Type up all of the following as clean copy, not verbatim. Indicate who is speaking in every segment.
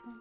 Speaker 1: then.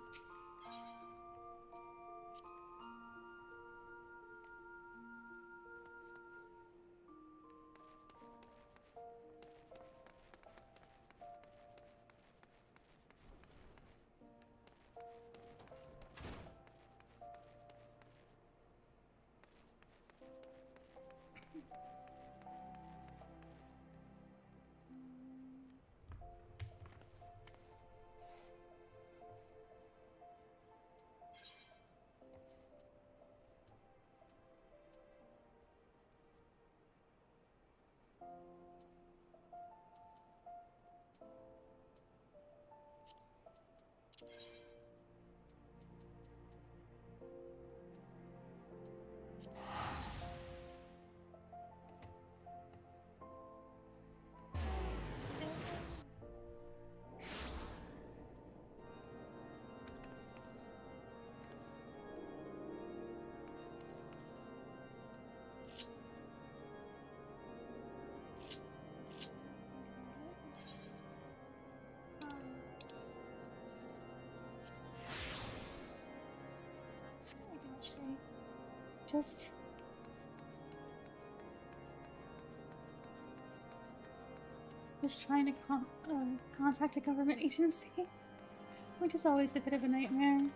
Speaker 1: Just trying to contact a government agency, which is always a bit of a nightmare.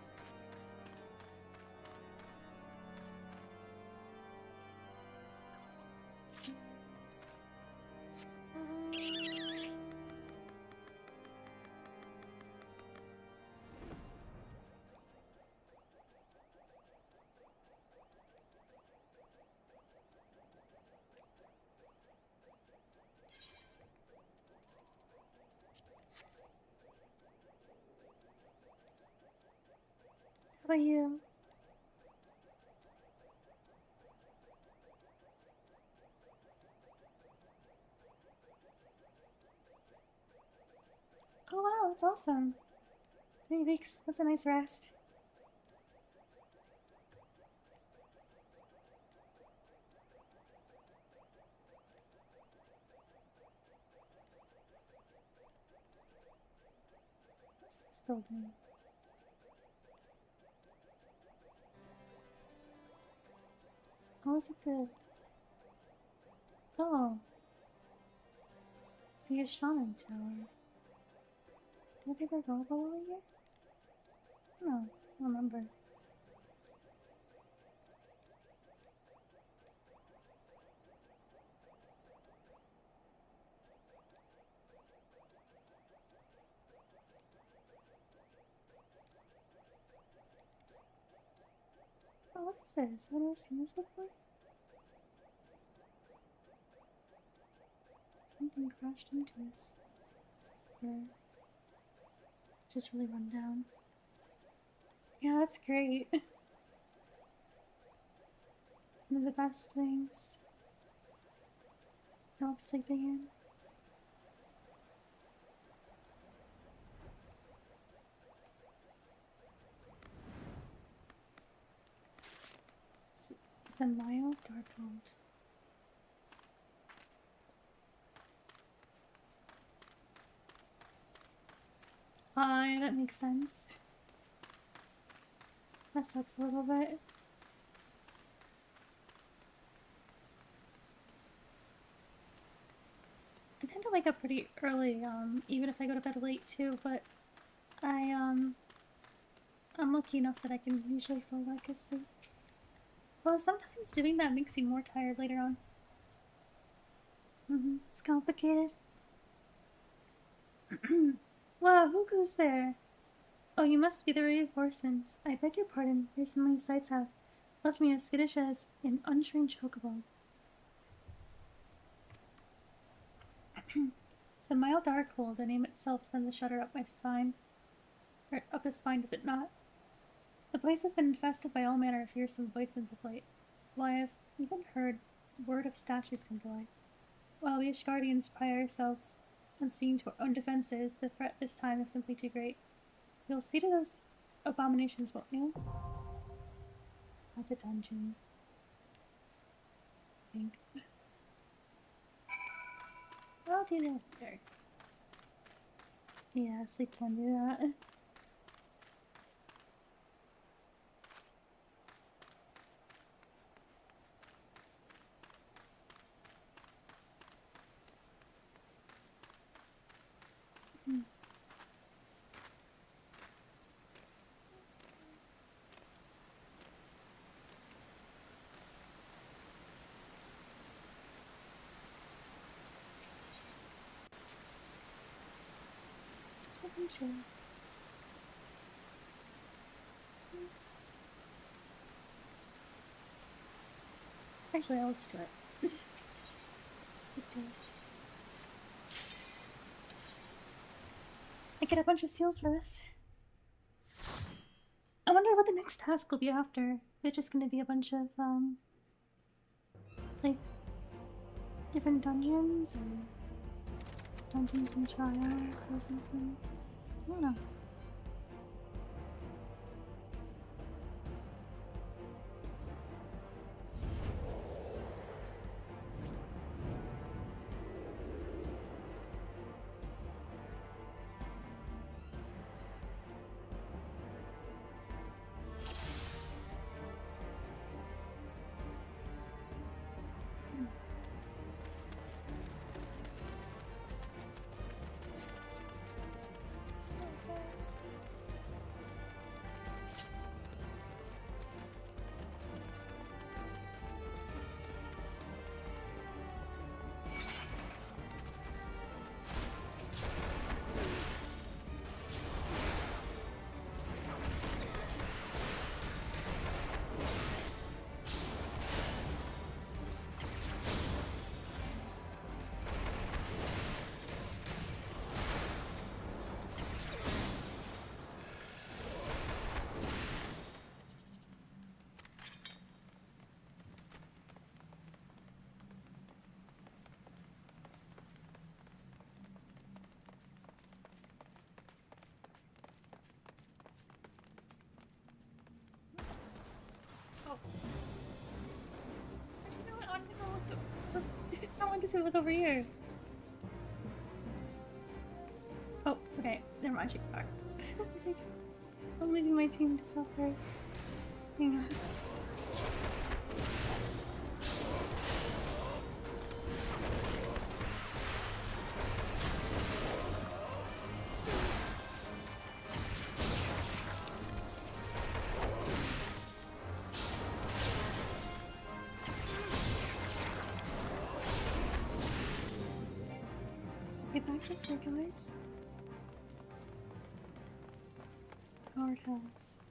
Speaker 1: How about you? Oh wow, that's awesome. 3 weeks, that's a nice rest. What's this building? Oh, is it the... Oh. It's the astronomy tower. Did I ever go over here? No, I don't remember. Oh, what is this? I've never seen this before. Something crashed into us. Or just really run down. Yeah, that's great. One of the best things I love sleeping in. It's a mild dark cold. Hi, that makes sense. That sucks a little bit. I tend to wake up pretty early, even if I go to bed late too, but I'm lucky enough that I can usually fall back asleep. Well, sometimes doing that makes you more tired later on. It's complicated. Wow, who goes there? Oh, you must be the reinforcements. I beg your pardon. Recently, sights have left me as skittish as an untrained chocobo. It's a mild dark cold. The name itself sends a shudder up my spine. Or up his spine, does it not? The place has been infested by all manner of fearsome bisons of late. Why, I've even heard word of statues come to life. While we Ashgardians pride ourselves on seeing to our own defenses, the threat this time is simply too great. You'll see to those abominations, won't you? That's a dungeon. I think. I'll do that later. Yeah, sleep can do that. Hmm. Just making sure. Actually, I'll just do it. Just do it. I get a bunch of seals for this. I wonder what the next task will be after. Is it just gonna be a bunch of, like, different dungeons, or dungeons and trials, or something? I don't know. Actually, you know what? I wanted to see what was over here. Oh, okay. Never mind. I should go back. I'm leaving my team to suffer. Hang on. Get back this way, guys. Guardhouse.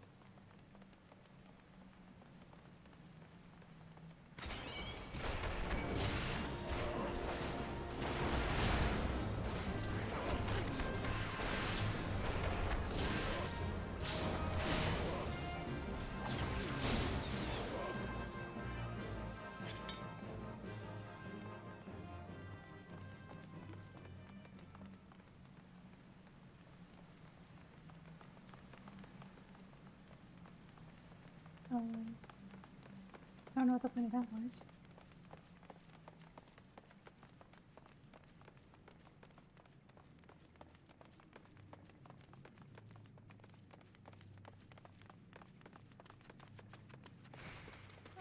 Speaker 1: I don't know what the point of that was.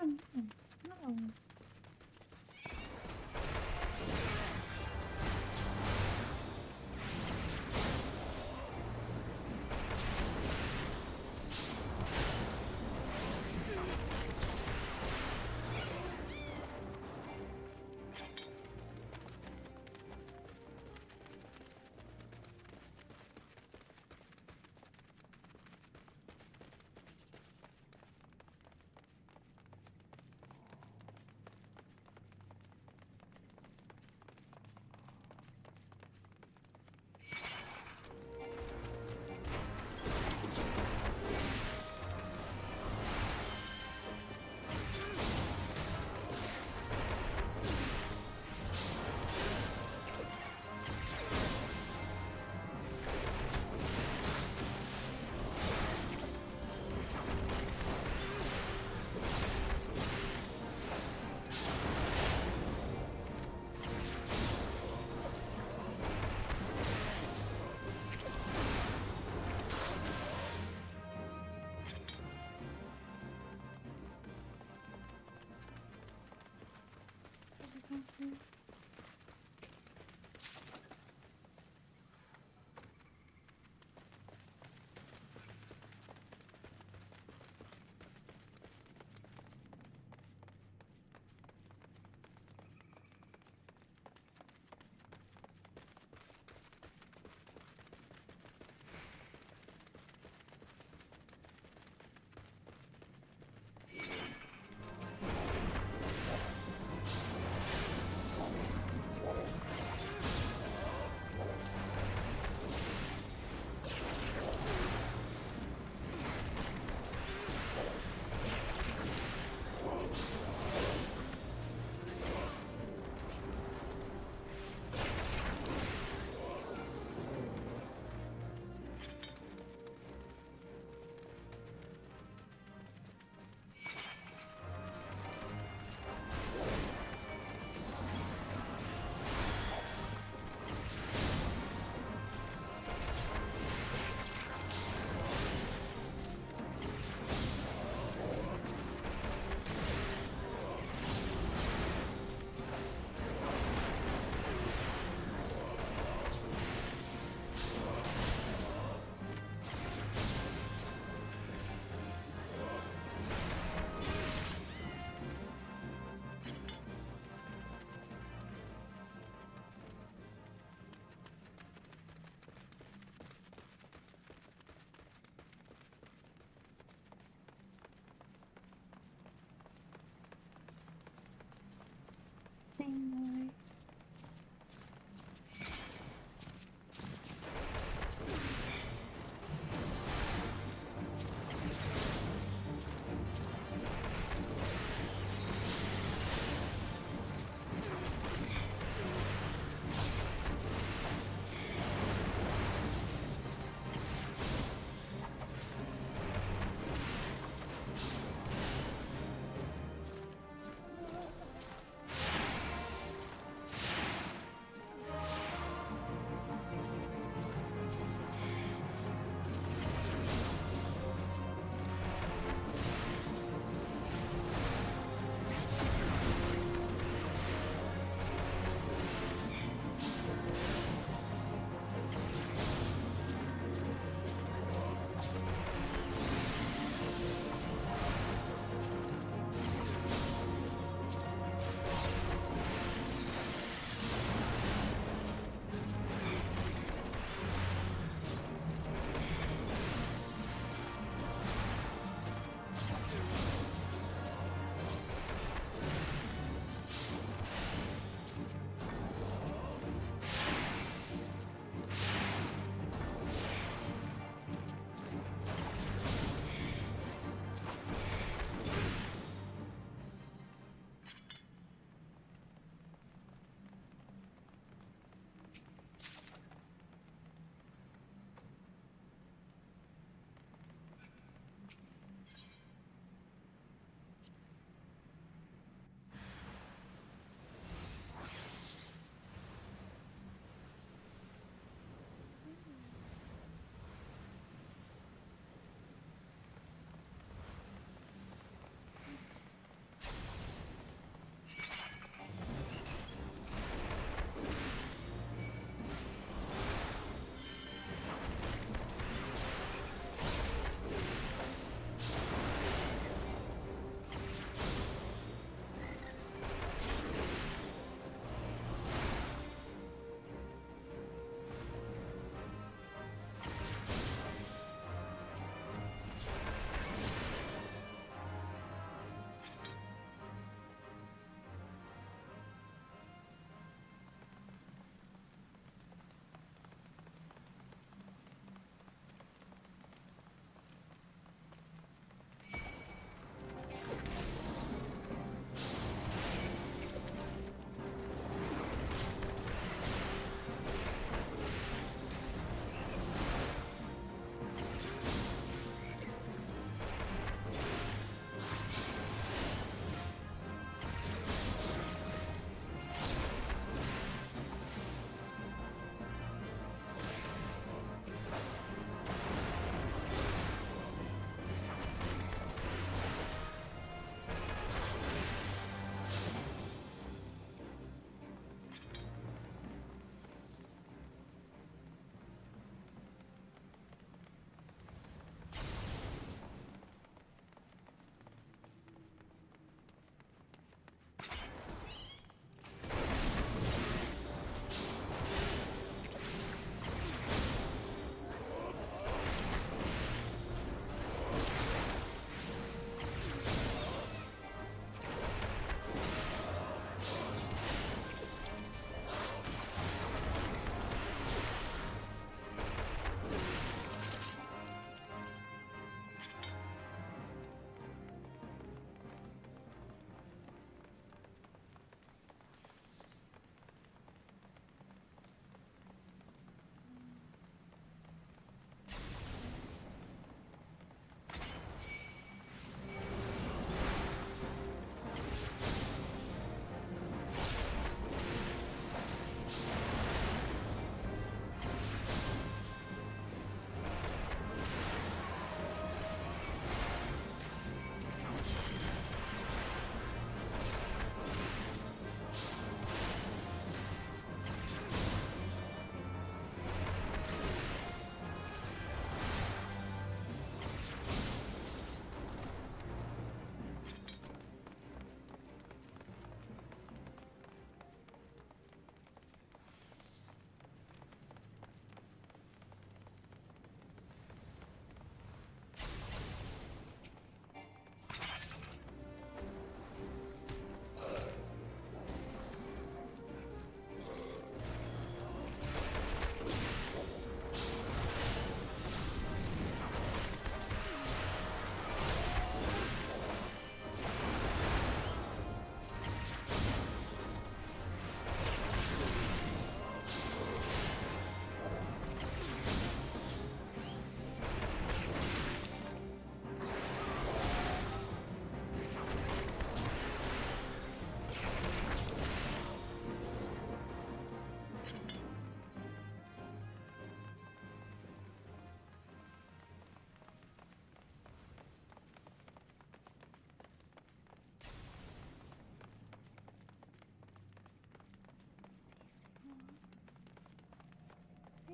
Speaker 1: Oh, no. No.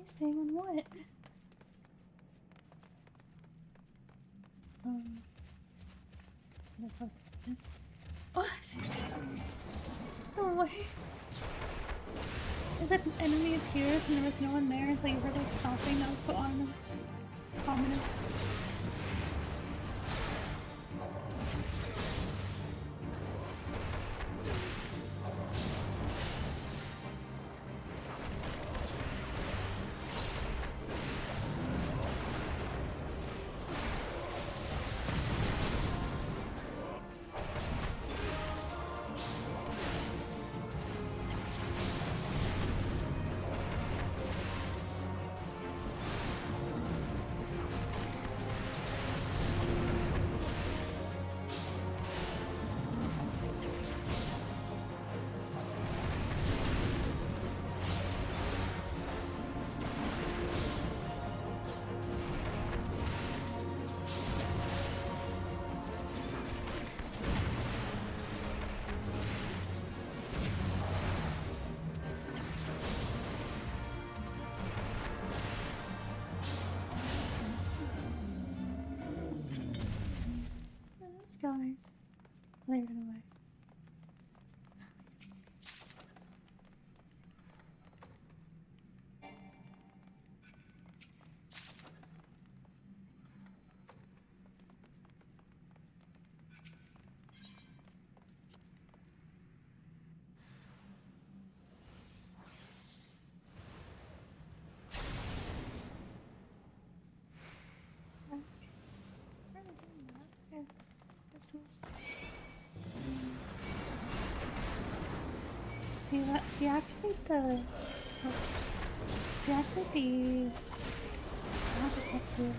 Speaker 1: Staying on what? What was this? What? No way. Is that an enemy appears and there was no one there, so you heard like stomping? That was so ominous. Ominous. Guys, they ran away. Deactivate the... Deactivate the... detective.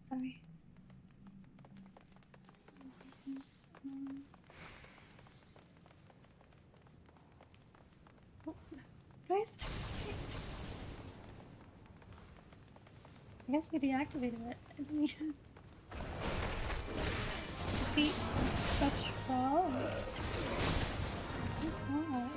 Speaker 1: Sorry. Oh, guys, I guess we deactivated it. Defeat Dutch Fall. What's that?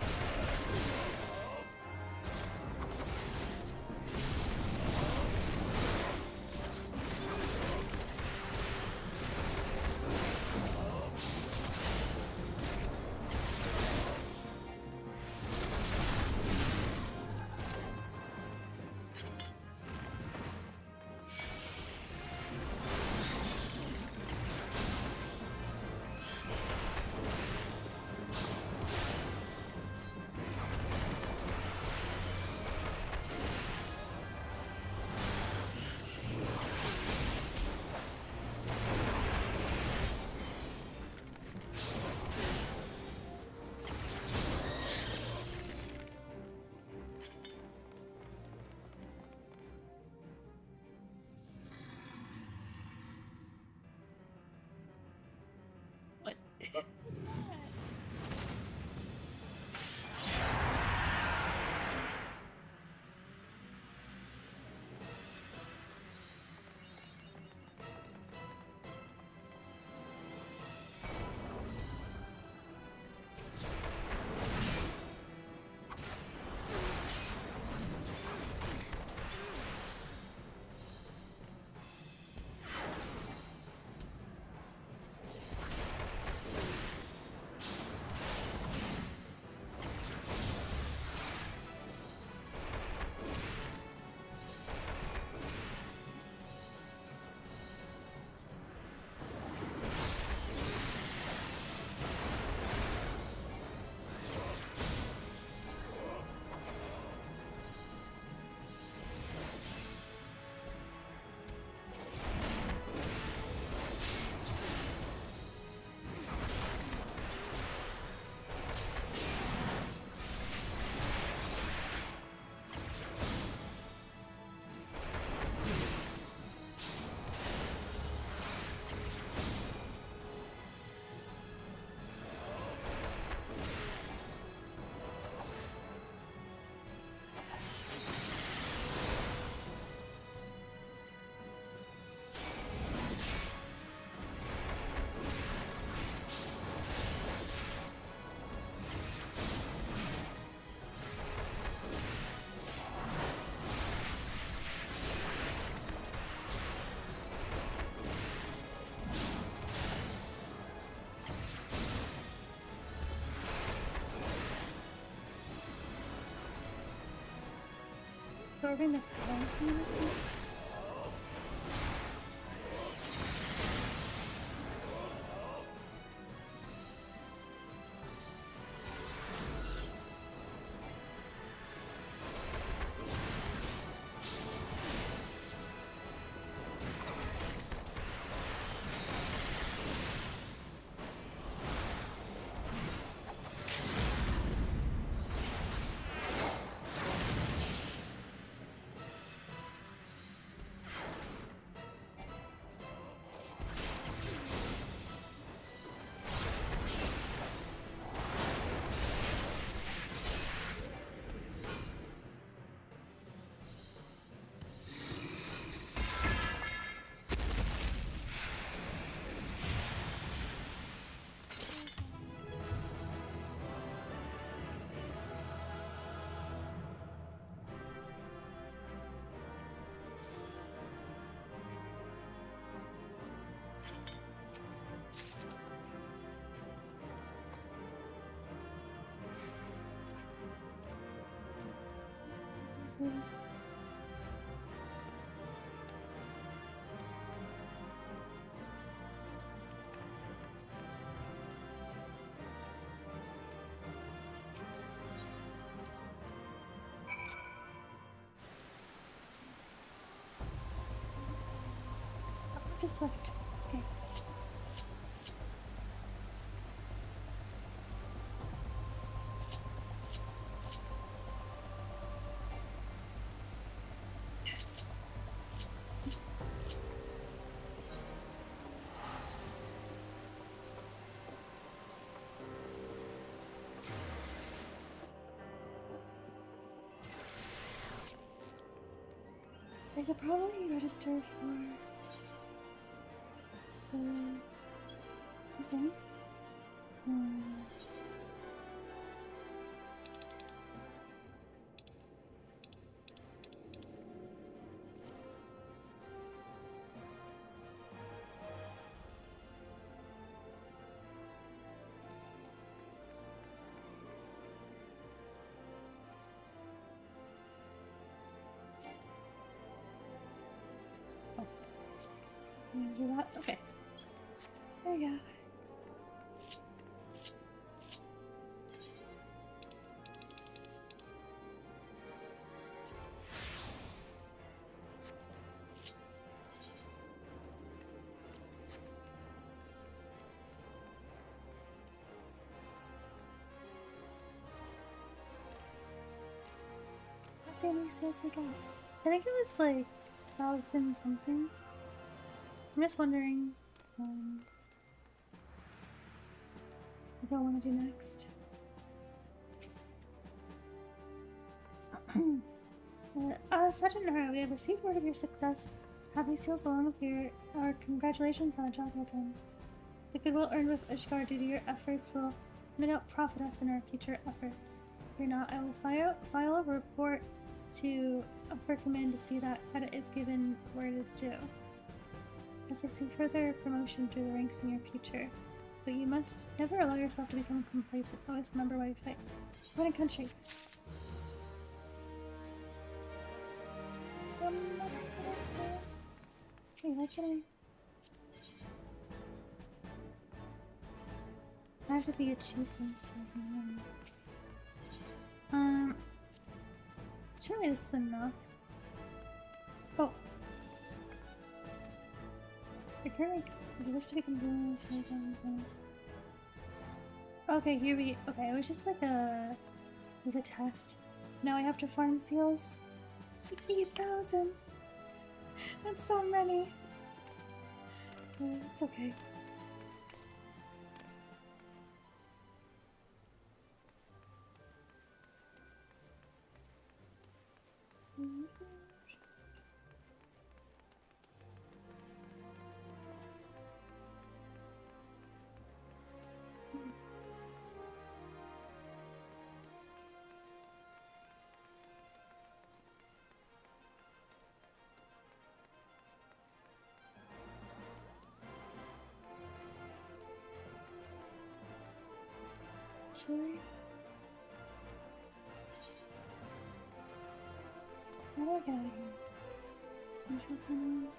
Speaker 1: What's that? Absorbing the current or something? Pieces. Oh, just left. Okay. I should probably register for the thing. Do that? Okay. There you go. Let's see how many sales we got. I think it was like 1,000 something. I'm just wondering, What do I want to do next? Sergeant Nora, we have received word of your success. Have these seals along with our congratulations on a job well done. The goodwill earned with Ishgard due to your efforts will no doubt profit us in our future efforts. If not, I will file a report to Upper Command to see that credit is given where it is due. As I see further promotion through the ranks in your future. But you must never allow yourself to become complacent. Always remember why you fight. What a country! Wait, why can't I have to be a chieftain, so surely this is enough. Oh. If you wish to become villains, okay, here we okay, it was just like it was a test. Now I have to farm seals. 60,000! That's so many! It's okay. Actually, how do I get out of here? Central Tunnel.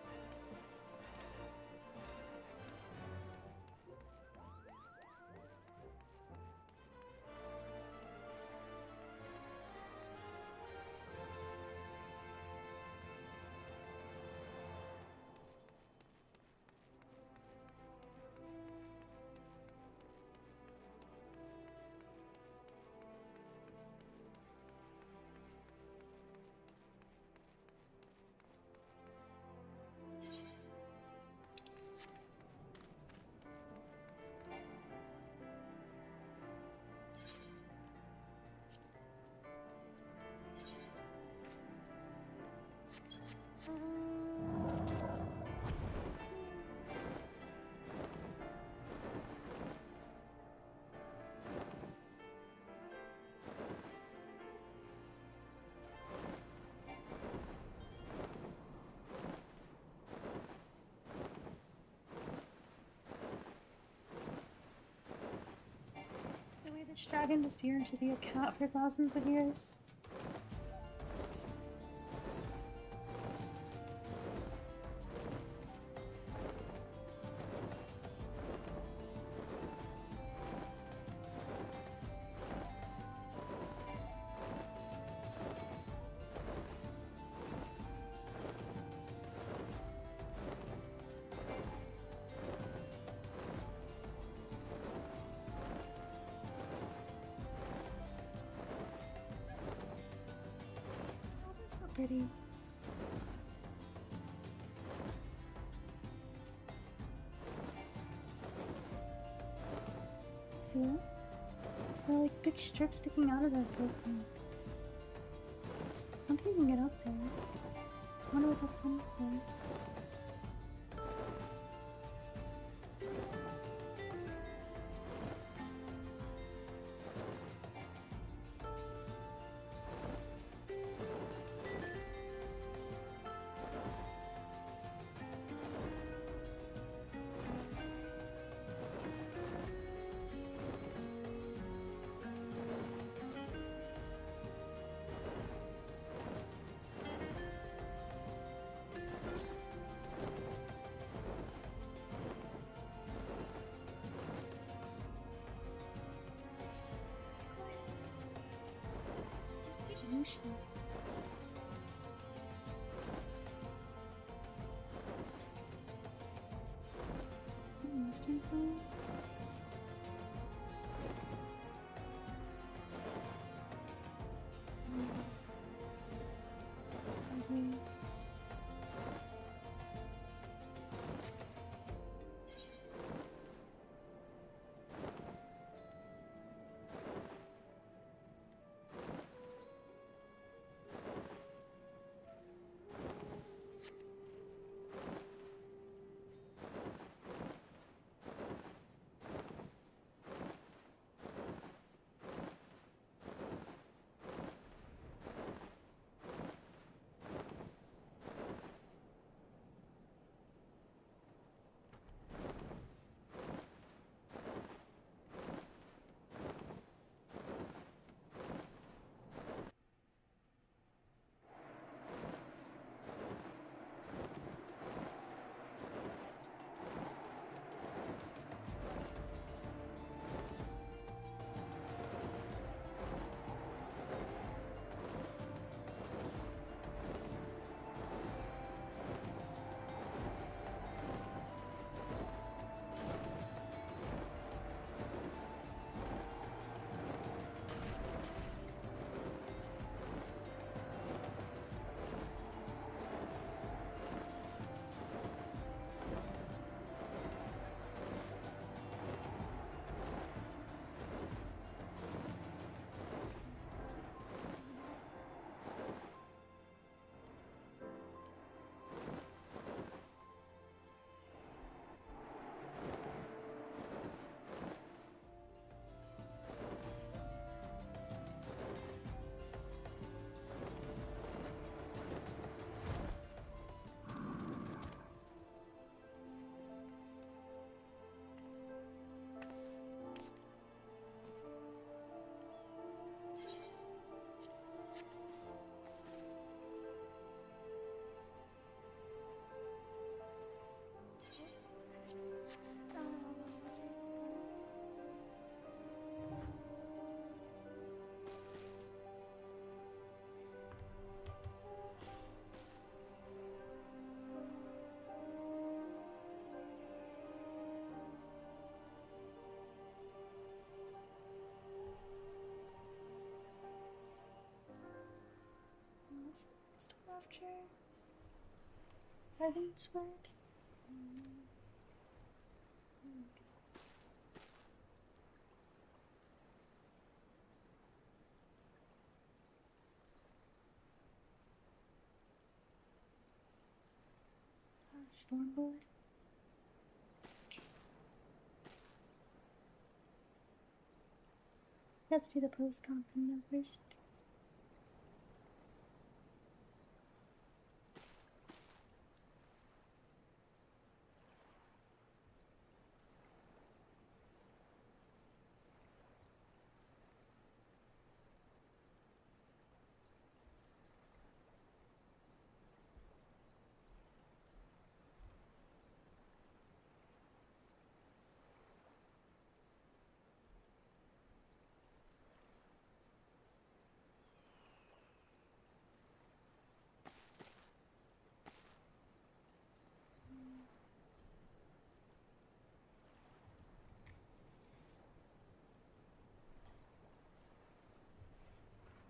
Speaker 1: The way this dragon just yearned to be a cat for thousands of years. So pretty. See that? They're like big strips sticking out of that building. I don't think you can get up there. I wonder what that's meant for. Mystery phone? Maybe. Heavensward? Stormblood? Okay. You have to do the post-comp window first.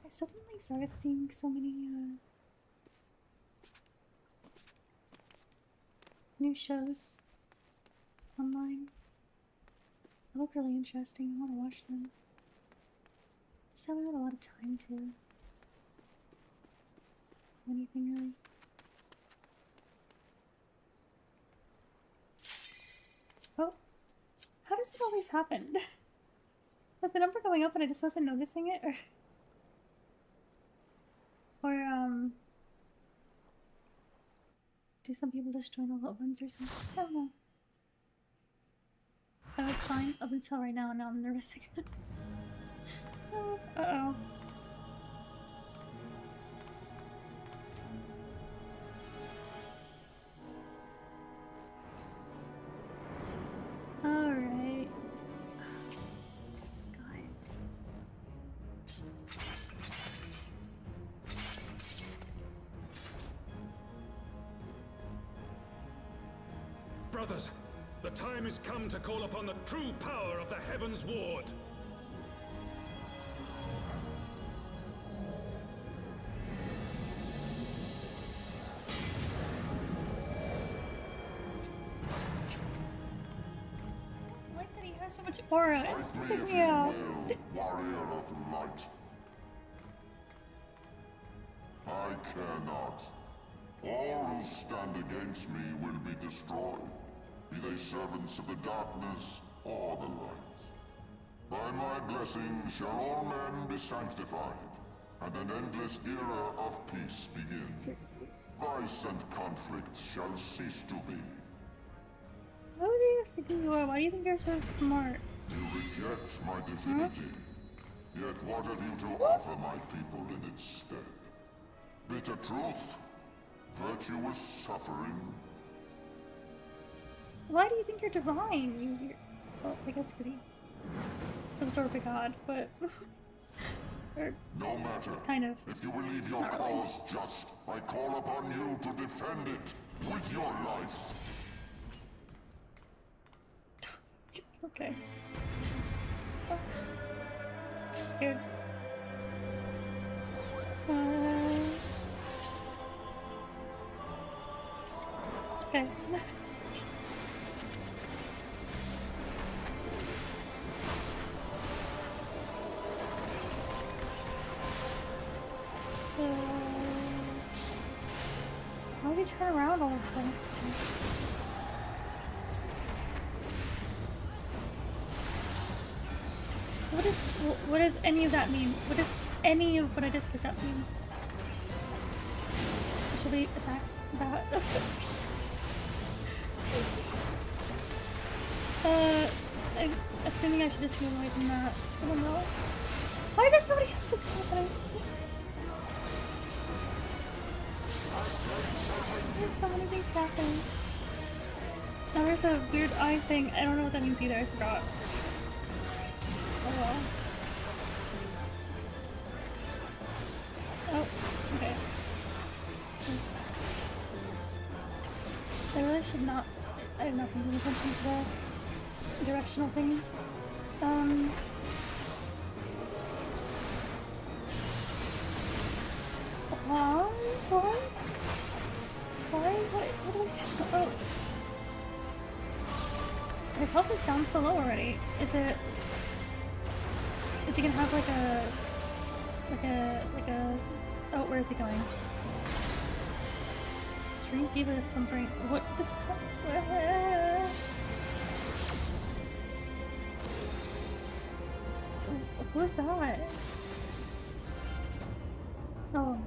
Speaker 1: I suddenly started seeing so many new shows online. They look really interesting. I want to watch them. Just haven't had a lot of time to do anything really. Oh, how does it always happen? Was the number going up and I just wasn't noticing it, or do some people just join all at once or something? I don't know. I was fine up until right now, and now I'm nervous again. Uh-oh. Alright. This guy.
Speaker 2: Brothers, the time has come to call upon the true power of the heavensward.
Speaker 1: I like that he has so much aura. It's pissing me off.
Speaker 3: Warrior of light. I care not. All who stand against me will be destroyed, be they servants of the darkness or the light. By my blessing shall all men be sanctified, and an endless era of peace begin. Vice and conflict shall cease to be.
Speaker 1: What do you think you are? Why do you think you're so smart?
Speaker 3: You reject my divinity, yet what have you to offer my people in its stead? Bitter truth? Virtuous suffering?
Speaker 1: Why do you think you're divine? Well, I guess because he absorbed a god, but... or
Speaker 3: No matter.
Speaker 1: kind of.
Speaker 3: If you believe your cause just, I call upon you to defend it with your life.
Speaker 1: Okay. Oh. I'm scared. Okay. Why did you turn around all of a sudden? What does any of that mean? What does any of what I just looked up mean? Should we attack that? I'm so scared. I'm assuming I should just move away from that. I don't know. Why is there so many things happening? There's so many things happening. Now there's a weird eye thing. I don't know what that means either. I forgot. Oh well. Oh, okay. I really should not. I have not been paying attention to the directional things. What? Sorry, what health is down so low already. Is he gonna have like a oh, where is he going? 3 Diva Sunbrain. What does that? Who is that? Oh,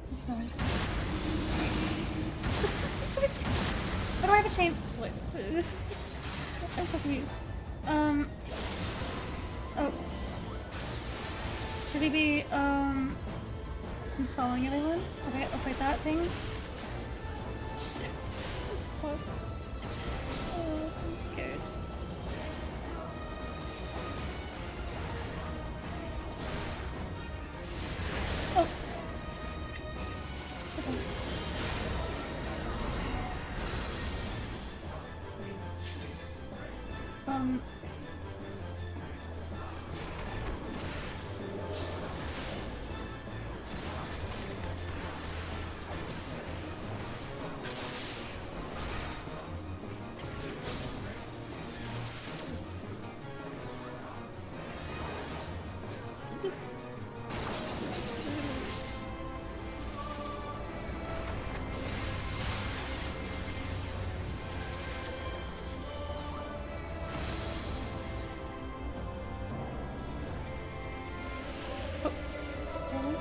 Speaker 1: that's nice. Why do I have a chain? Wait. I'm so confused. Oh. Should he be, he's following everyone? Okay, I'll fight that thing. Fuck. Oh, I'm scared. Oh. Okay. Just... Oh. Really?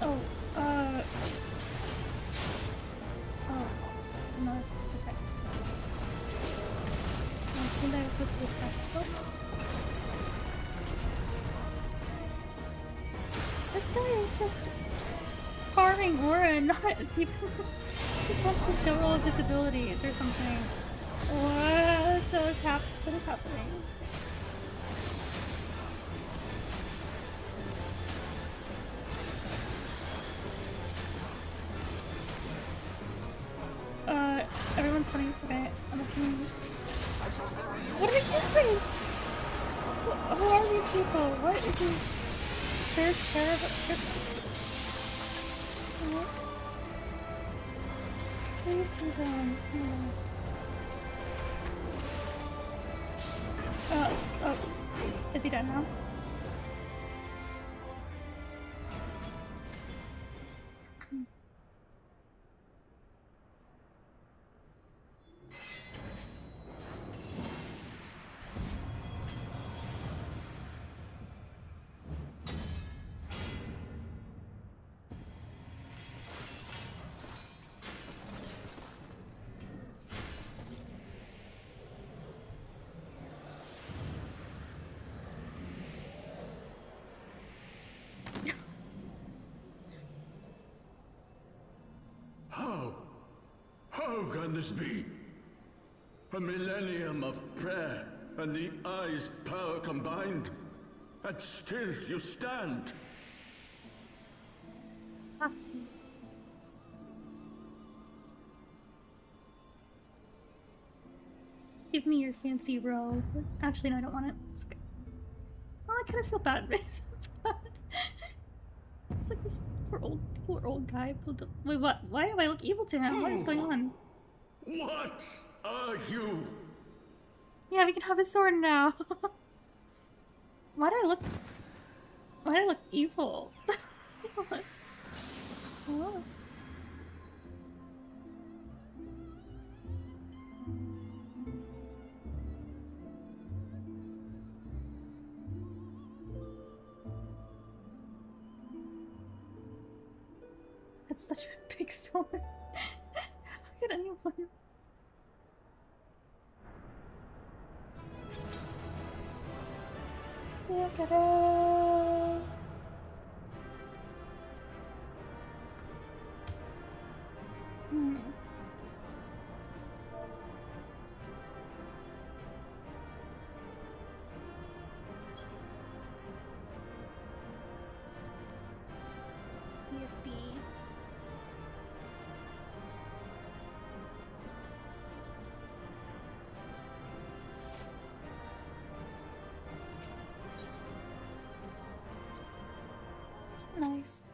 Speaker 1: Oh, oh, no, okay. I think I was supposed to attack. What? This guy is just farming aura and not even... just wants to show all of his abilities or something. What is happening? Everyone's running. Okay, I'm assuming. What are they doing? Who are these people? What is this? Search terrible. What? Please see them. Oh. Is he dead now?
Speaker 2: How can this be? A millennium of prayer and the Eye's power combined, and still you stand.
Speaker 1: Give me your fancy robe. Actually, no, I don't want it. It's okay. Oh, I kind of feel bad. It's like this poor old guy. Wait, what? Why do I look evil to him? What is going on?
Speaker 2: What are you?
Speaker 1: Yeah, we can have his sword now. Why do I look evil? What? Oh. That's such a big sword. How could anyone? Look at it. Just nice.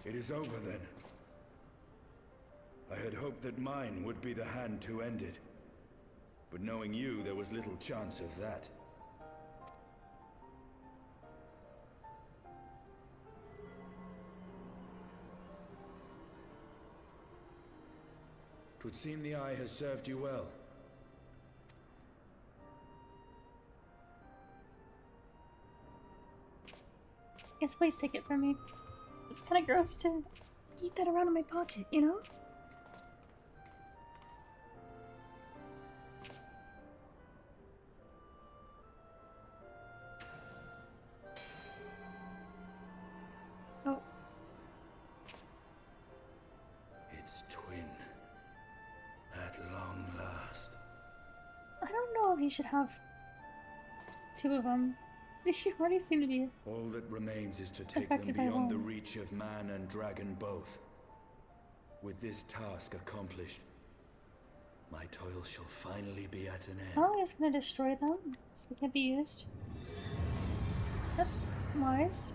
Speaker 4: It is over then. I had hoped that mine would be the hand to end it. But knowing you, there was little chance of that. 'Twould seem the eye has served you well.
Speaker 1: Yes, please take it from me. It's kind of gross to keep that around in my pocket, you know? Oh.
Speaker 4: Its twin. At long last.
Speaker 1: I don't know if you should have two of them. You already seem to be.
Speaker 4: All that remains is to take them
Speaker 1: Affected by
Speaker 4: beyond the
Speaker 1: one.
Speaker 4: reach of man and dragon both. With this task accomplished, my toil shall finally be at an end.
Speaker 1: Oh, he's gonna destroy them so they can't be used. That's wise.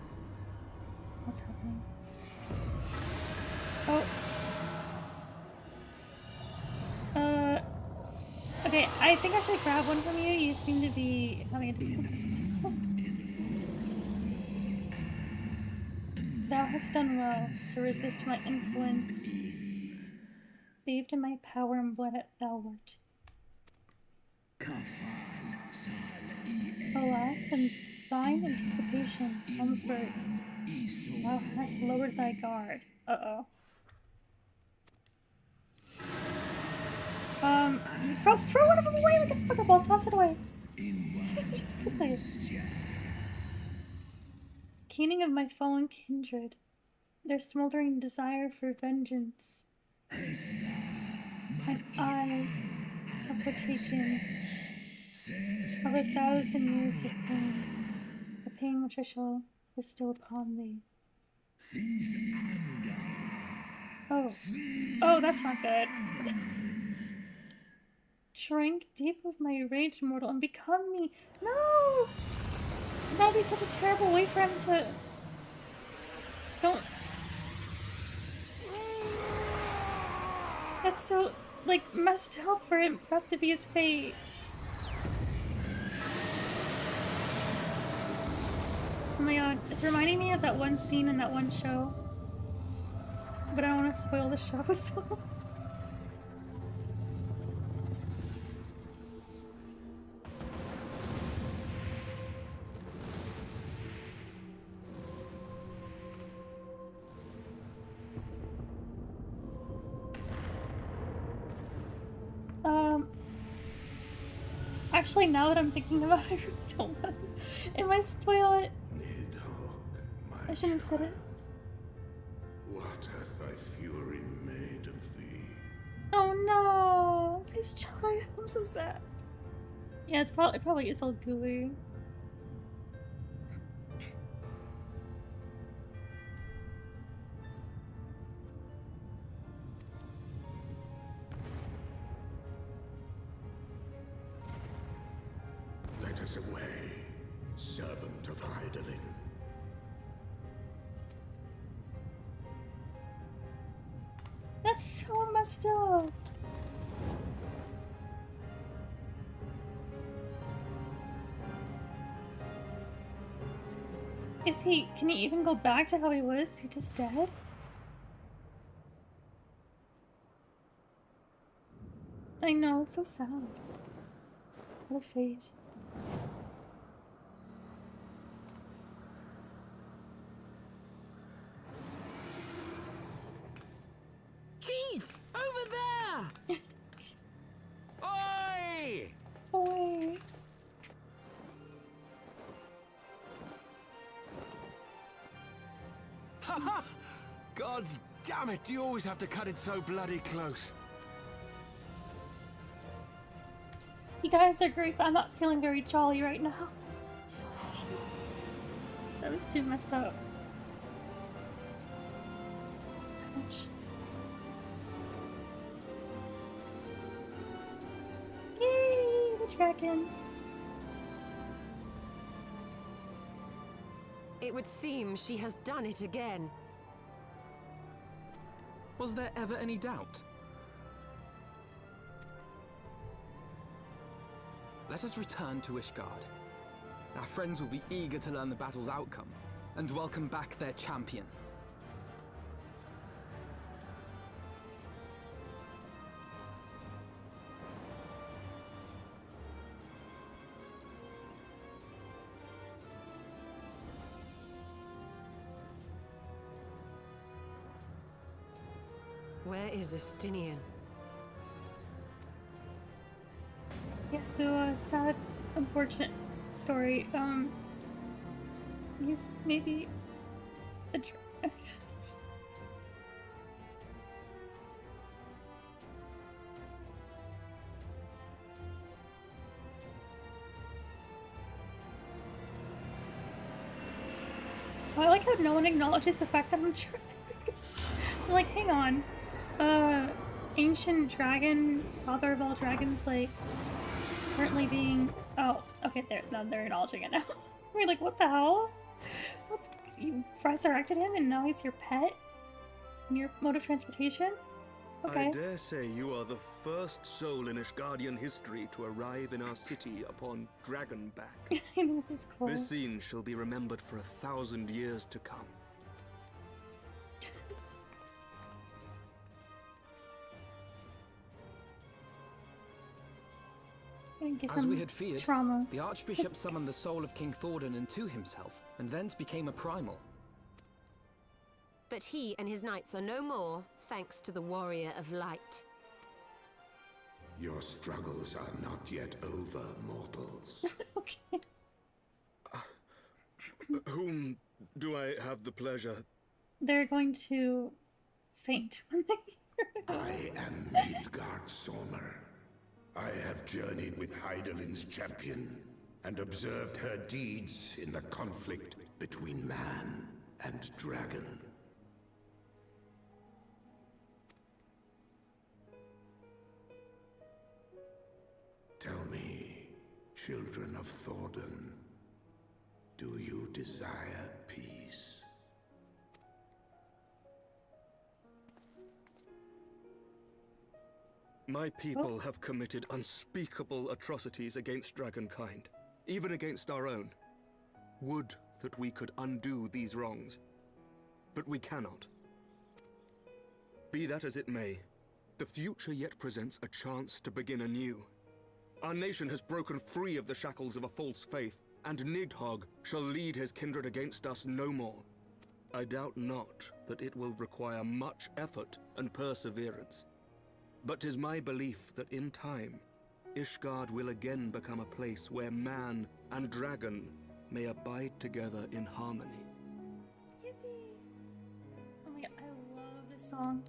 Speaker 1: What's happening? Oh. Okay, I think I should grab one from you. You seem to be having a difficult time. Thou hast done well to resist my influence. Bathed in my power and blood thou wert. Alas, in thine anticipation, comfort, thou hast lowered thy guard. Uh-oh. Throw one of them away like a soccer ball. Toss it away. Please. Keening of my fallen kindred, their smoldering desire for vengeance. Mine eyes have partaken of 1,000 years of pain, the pain which I shall bestow upon thee. Oh, that's not good. Drink deep of my rage, mortal, and become me. No! That'd be such a terrible way for him to... Don't... That's so, like, messed up for him, for that to be his fate. Oh my god, it's reminding me of that one scene in that one show. But I don't want to spoil the show, so... Actually, now that I'm thinking about it, I really don't want to. It might spoil it. I shouldn't have said it.
Speaker 5: What hath thy fury made of thee?
Speaker 1: Oh no! His child. I'm so sad. Yeah, it probably is all gooey.
Speaker 5: Let us away, servant of Hydaelyn.
Speaker 1: That's so messed up. Can he even go back to how he was? Is he just dead? I know, it's so sad. What a fate.
Speaker 6: Chief! Over there! Oi!
Speaker 1: Boy.
Speaker 6: Haha! God's damn it, you always have to cut it so bloody close.
Speaker 1: You guys are great, but I'm not feeling very jolly right now. That was too messed up. Ouch. dragon.
Speaker 7: It would seem she has done it again.
Speaker 6: Was there ever any doubt? Let us return to Ishgard. Our friends will be eager to learn the battle's outcome, and welcome back their champion.
Speaker 7: Where is Estinian?
Speaker 1: Yeah, so a sad, unfortunate story. He's maybe a I like how no one acknowledges the fact that I'm trying. Like, hang on. Ancient dragon, father of all dragons, like, currently being... Oh, okay, they're acknowledging it now. We're like, what the hell? You resurrected him and now he's your pet? And your mode of transportation? Okay.
Speaker 8: I dare say you are the first soul in Ishgardian history to arrive in our city upon Dragonback.
Speaker 1: This is cool.
Speaker 8: This scene shall be remembered for 1,000 years to come.
Speaker 6: As we had feared,
Speaker 1: trauma.
Speaker 6: the Archbishop summoned the soul of King Thordan into himself, and thence became a primal.
Speaker 7: But he and his knights are no more, thanks to the Warrior of Light.
Speaker 5: Your struggles are not yet over, mortals.
Speaker 1: Okay.
Speaker 8: Whom do I have the pleasure?
Speaker 1: They're going to faint when they hear it.
Speaker 5: I am Midgard Sormer. I have journeyed with Heidelin's champion and observed her deeds in the conflict between man and dragon. Tell me, children of Thordan, do you desire peace?
Speaker 8: My people have committed unspeakable atrocities against dragonkind, even against our own. Would that we could undo these wrongs, but we cannot. Be that as it may, the future yet presents a chance to begin anew. Our nation has broken free of the shackles of a false faith, and Nidhogg shall lead his kindred against us no more. I doubt not that it will require much effort and perseverance. But 'tis my belief that in time, Ishgard will again become a place where man and dragon may abide together in harmony.
Speaker 1: Yippee! Oh my god, I love this song.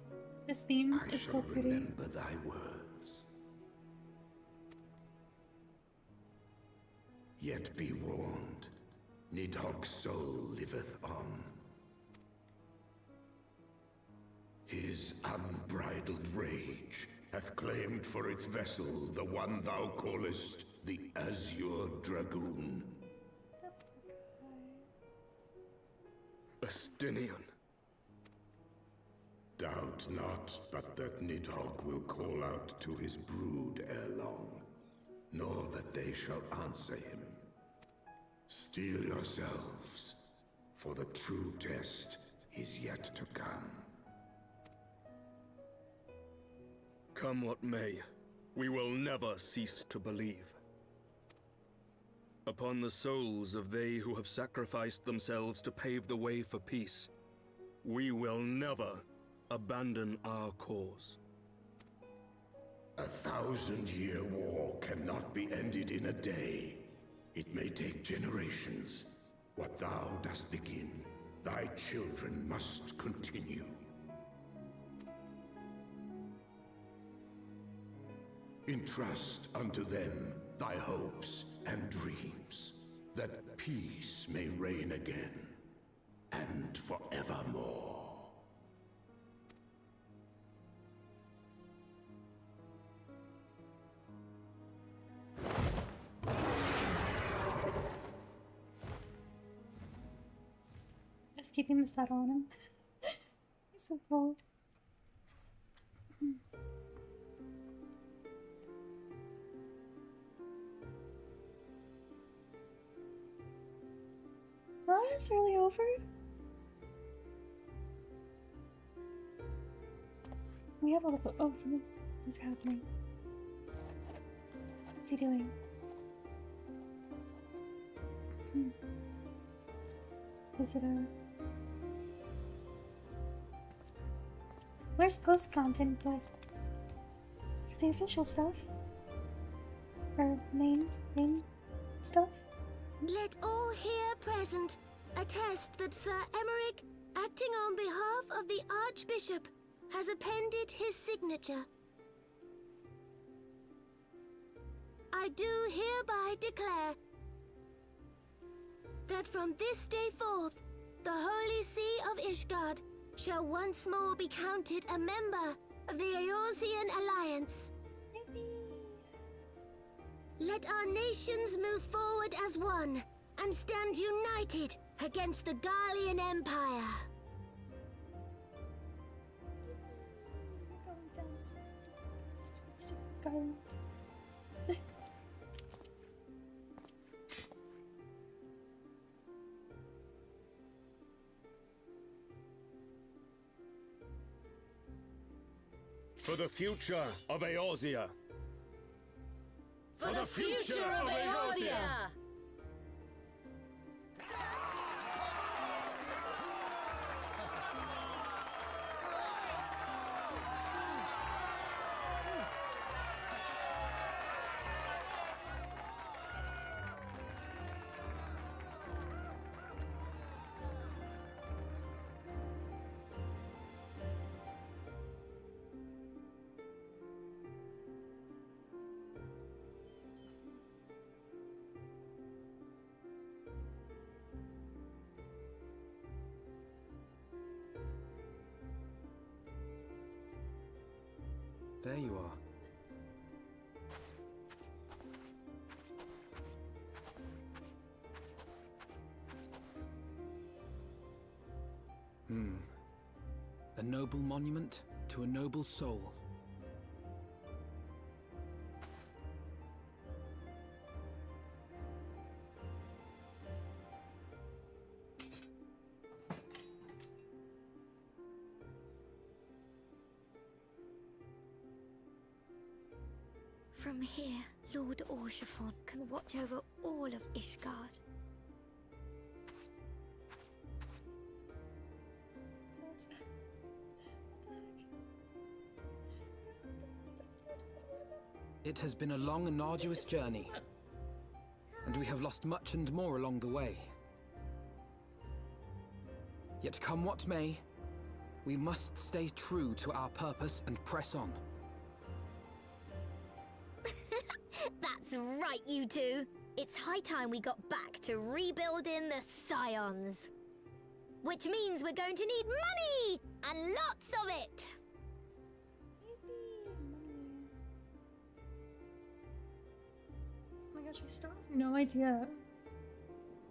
Speaker 1: This theme
Speaker 5: I
Speaker 1: is
Speaker 5: shall
Speaker 1: so pretty.
Speaker 5: remember thy words. Yet be warned, Nidhogg's soul liveth on. His unbridled rage hath claimed for its vessel the one thou callest the Azure Dragoon.
Speaker 8: Estinian.
Speaker 5: Doubt not but that Nidhogg will call out to his brood ere long, nor that they shall answer him. Steel yourselves, for the true test is yet to come.
Speaker 8: Come what may, we will never cease to believe. Upon the souls of they who have sacrificed themselves to pave the way for peace, we will never abandon our cause.
Speaker 5: 1,000-year war cannot be ended in a day. It may take generations. What thou dost begin, thy children must continue. Entrust unto them thy hopes and dreams, that peace may reign again, and forevermore.
Speaker 1: keeping the saddle on him. He's so cold. Oh, it's really over? We have all the. Oh, something is happening. What's he doing? Is it a. Where's post content but for the official stuff? Or main stuff?
Speaker 9: Let all here present attest that Sir Emmerich, acting on behalf of the Archbishop, has appended his signature. I do hereby declare that from this day forth, the Holy See of Ishgard shall once more be counted a member of the Eorzean Alliance. Let our nations move forward as one and stand united against the Garlean Empire.
Speaker 1: Going down stupid Garland.
Speaker 8: For the future of Eorzea.
Speaker 9: For the future of Eorzea!
Speaker 6: There you are. A noble monument to a noble soul.
Speaker 9: From here, Lord Orshafon can watch over all of Ishgard.
Speaker 6: It has been a long and arduous journey, and we have lost much and more along the way. Yet come what may, we must stay true to our purpose and press on.
Speaker 9: That's right, you two. It's high time we got back to rebuilding the Scions. Which means we're going to need money! And lots of it!
Speaker 1: Oh my gosh, I still have no idea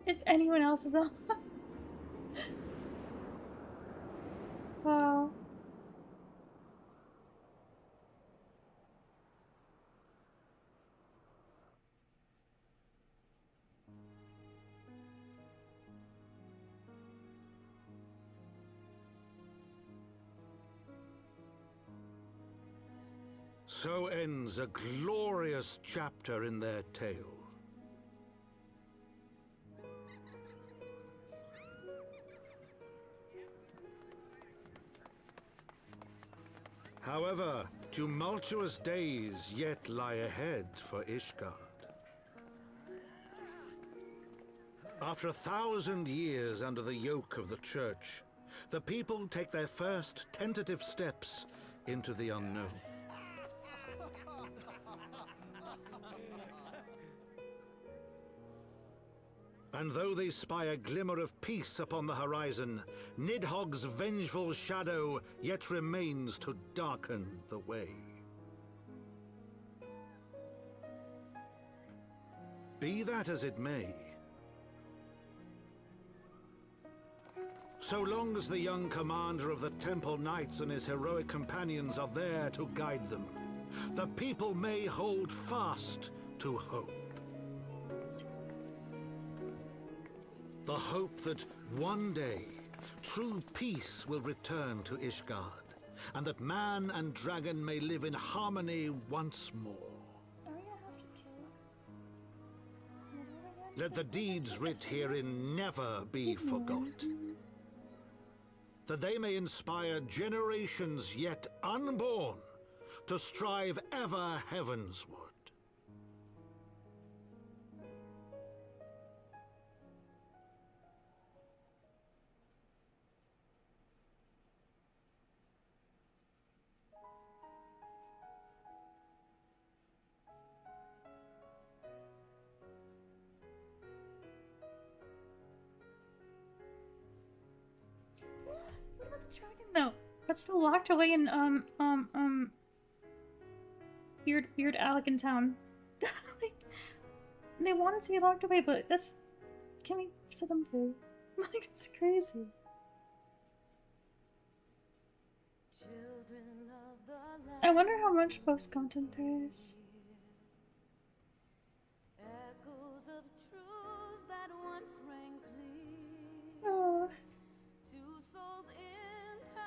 Speaker 1: if anyone else is on. Wow.
Speaker 5: So ends a glorious chapter in their tale. However, tumultuous days yet lie ahead for Ishgard. After 1,000 years under the yoke of the Church, the people take their first tentative steps into the unknown. And though they spy a glimmer of peace upon the horizon, Nidhogg's vengeful shadow yet remains to darken the way. Be that as it may,
Speaker 10: So long as the young commander of the Temple Knights and his heroic companions are there to guide them, the people may hold fast to hope. The hope that one day true peace will return to Ishgard, and that man and dragon may live in harmony once more.
Speaker 1: Are we gonna have to kill him?
Speaker 10: Let the deeds writ herein never be forgot, that they may inspire generations yet unborn to strive ever heavensward.
Speaker 1: What about the dragon though? That's still locked away in weird Allegan Town. Like, they want it to be locked away, but that's, can we set them free? Like, it's crazy. I wonder how much post content there is.
Speaker 11: Echoes of truths that once rang clear.
Speaker 1: Oh.
Speaker 11: Two souls intertwined,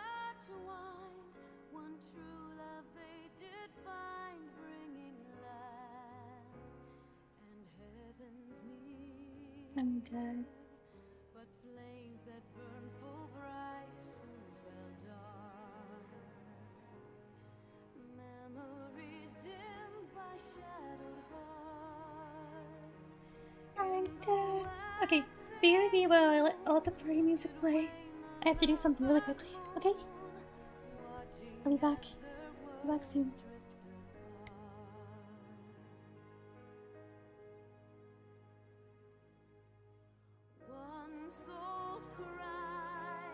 Speaker 11: one true love they did find, bringing land and heavens near.
Speaker 1: I'm dead.
Speaker 11: But flames that burn full bright soon fell dark. Memories dimmed by shadowed hearts.
Speaker 1: I'm dead. Okay, be well. I'll let the party music play. I have to do something really quickly. Okay? I'll be back. Be back soon.
Speaker 11: One soul's cry,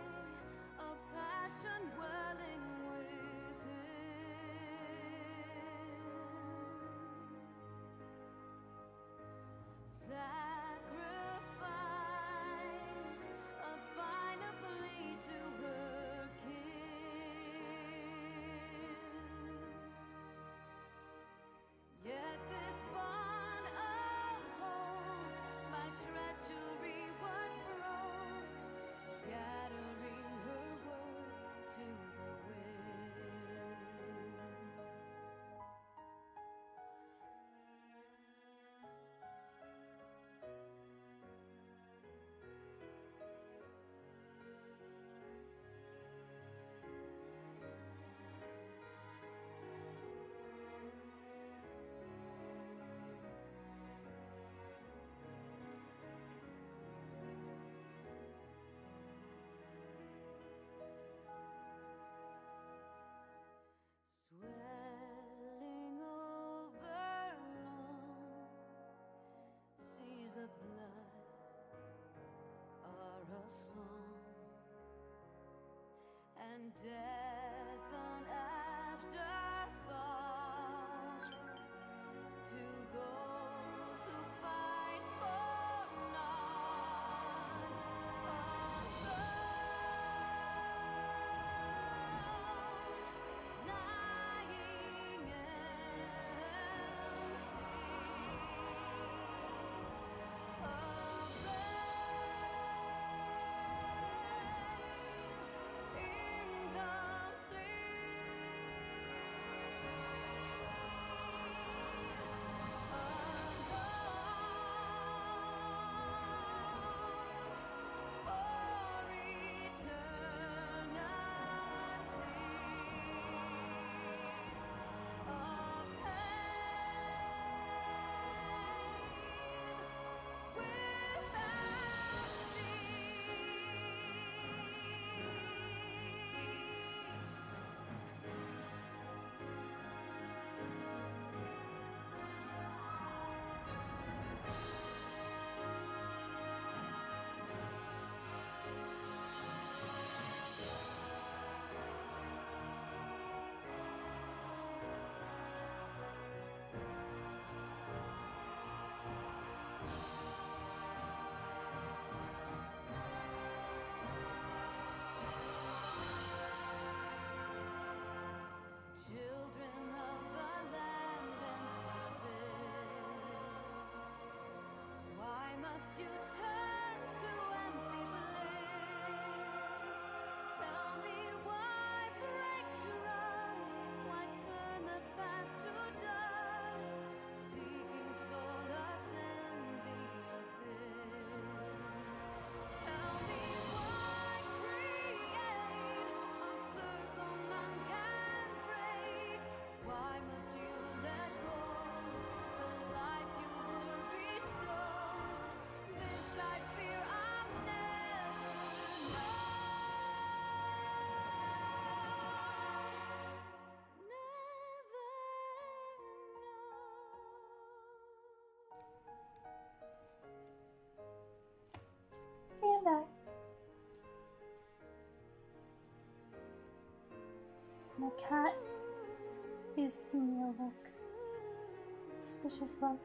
Speaker 11: a passion welling within. Sacrifice, a final plea to her kin. Yet this bond of hope by treachery was broke, scattering her words to the wind. Swelling over long seas of blood are a song, and death an afterthought to those who fight for none alone, lying empty. In the
Speaker 1: My cat is giving me a look. Suspicious look.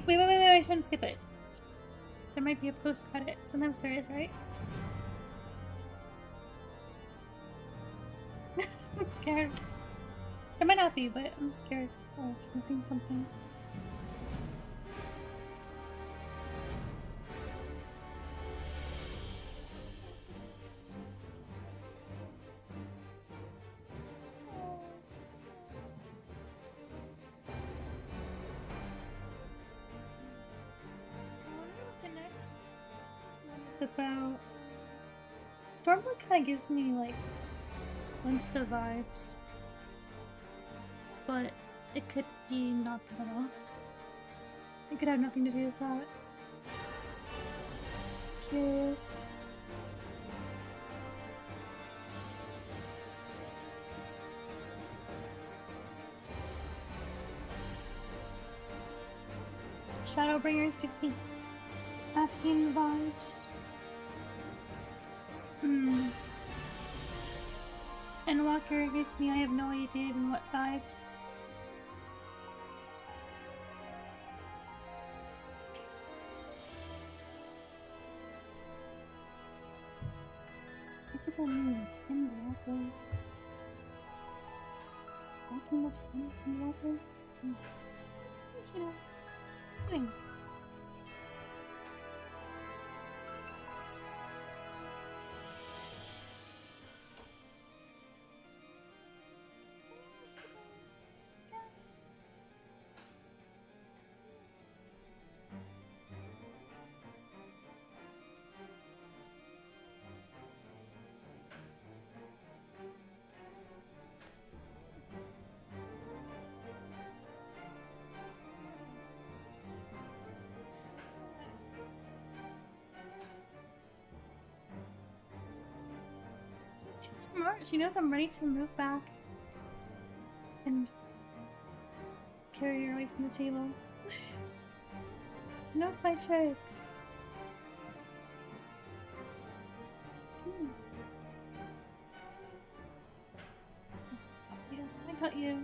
Speaker 1: Wait, I shouldn't skip it. There might be a post-credit. Sometimes there is, right? I'm scared. There might not be, but I'm scared of missing something. About Stormblood kind of gives me like glimpse of vibes, but it could be not that at all. It could have nothing to do with that. Curious. Shadowbringers gives me Bastion vibes. And Walker gives me I have no idea even what vibes. What did I mean? In Walker. Walking with him in Walker? You know, fine. She's too smart. She knows I'm ready to move back and carry her away from the table. She knows my tricks. I got you.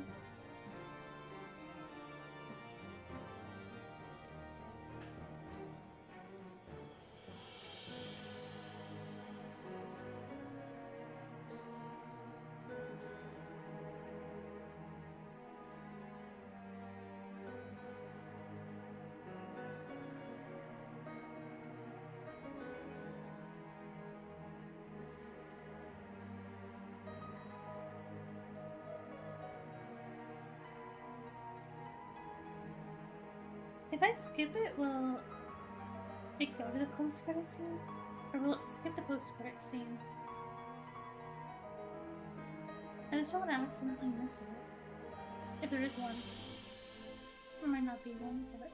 Speaker 1: If I skip it, will it go to the post-credit scene? Or will it skip the post-credit scene? I just don't want to accidentally miss it. If there is one. There might not be one, but...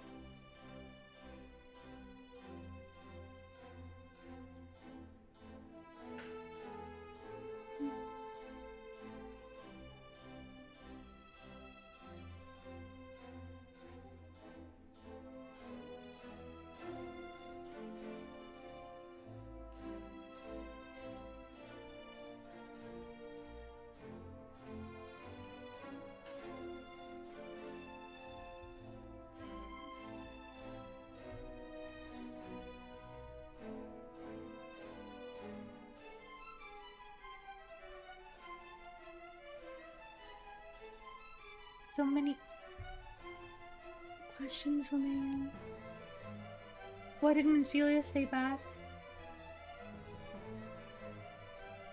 Speaker 1: So many questions remain. Why didn't Ophelia stay back?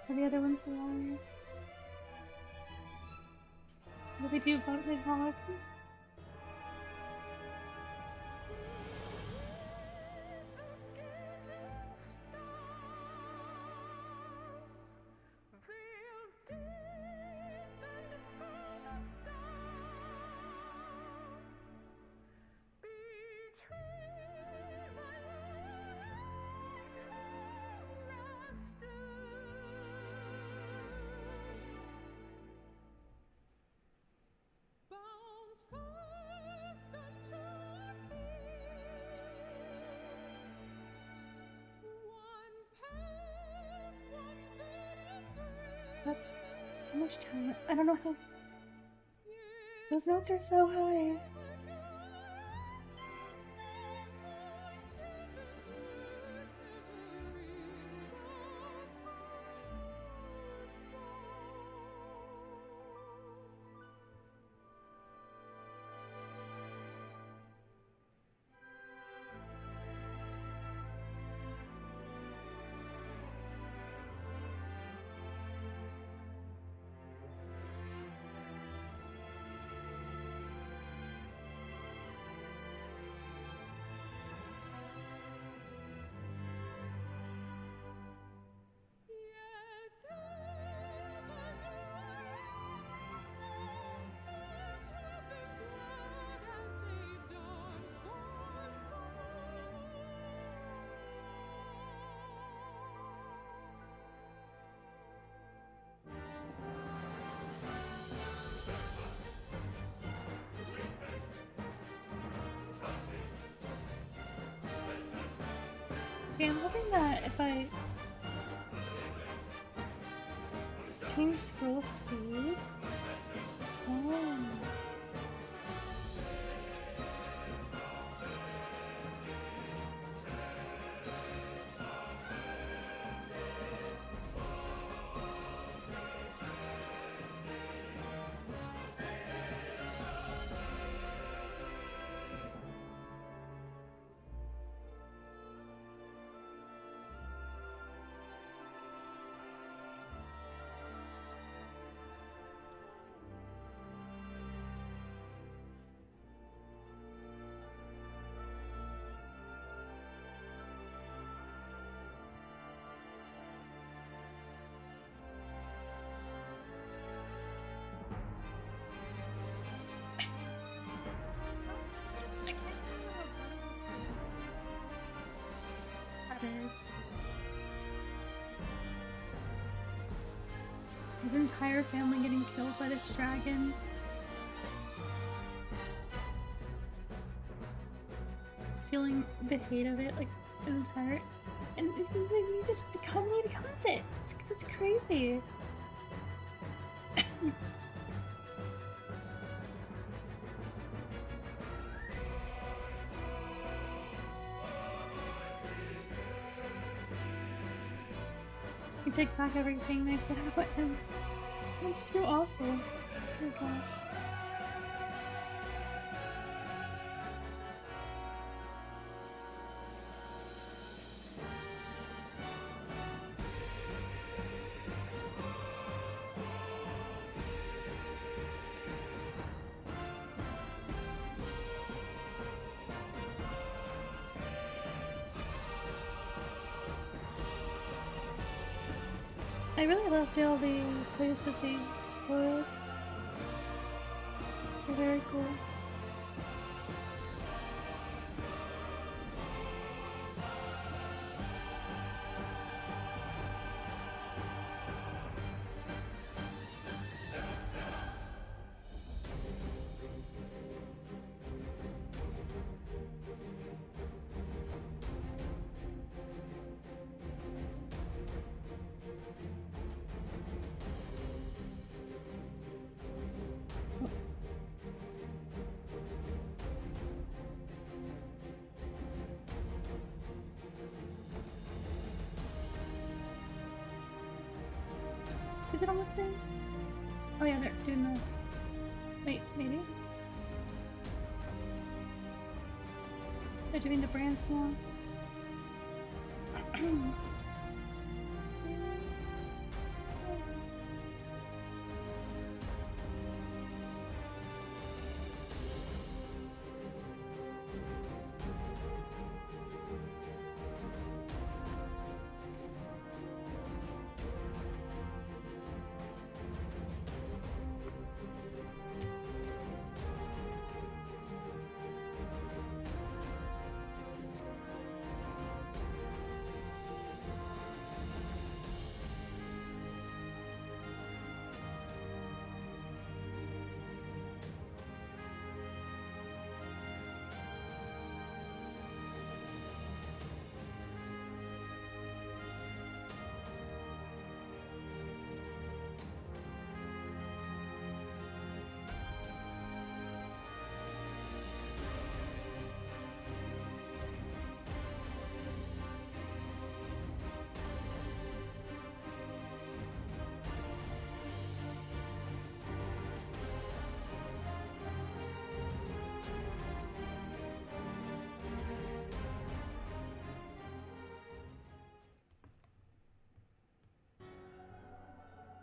Speaker 1: Are the other ones alive? What do they do about my dog? That's so much time. I don't know how. Those notes are so high. Okay, I'm hoping that if I change scroll speed. Oh. His entire family getting killed by this dragon. Feeling the hate of it, like, his entire... And he becomes it! It's crazy! I take back everything I said about him. It's too awful. Oh my gosh. I really loved all the places we explored. They're very cool. Is it almost there? Oh yeah, they're doing the... Wait, maybe? They're doing the brands now.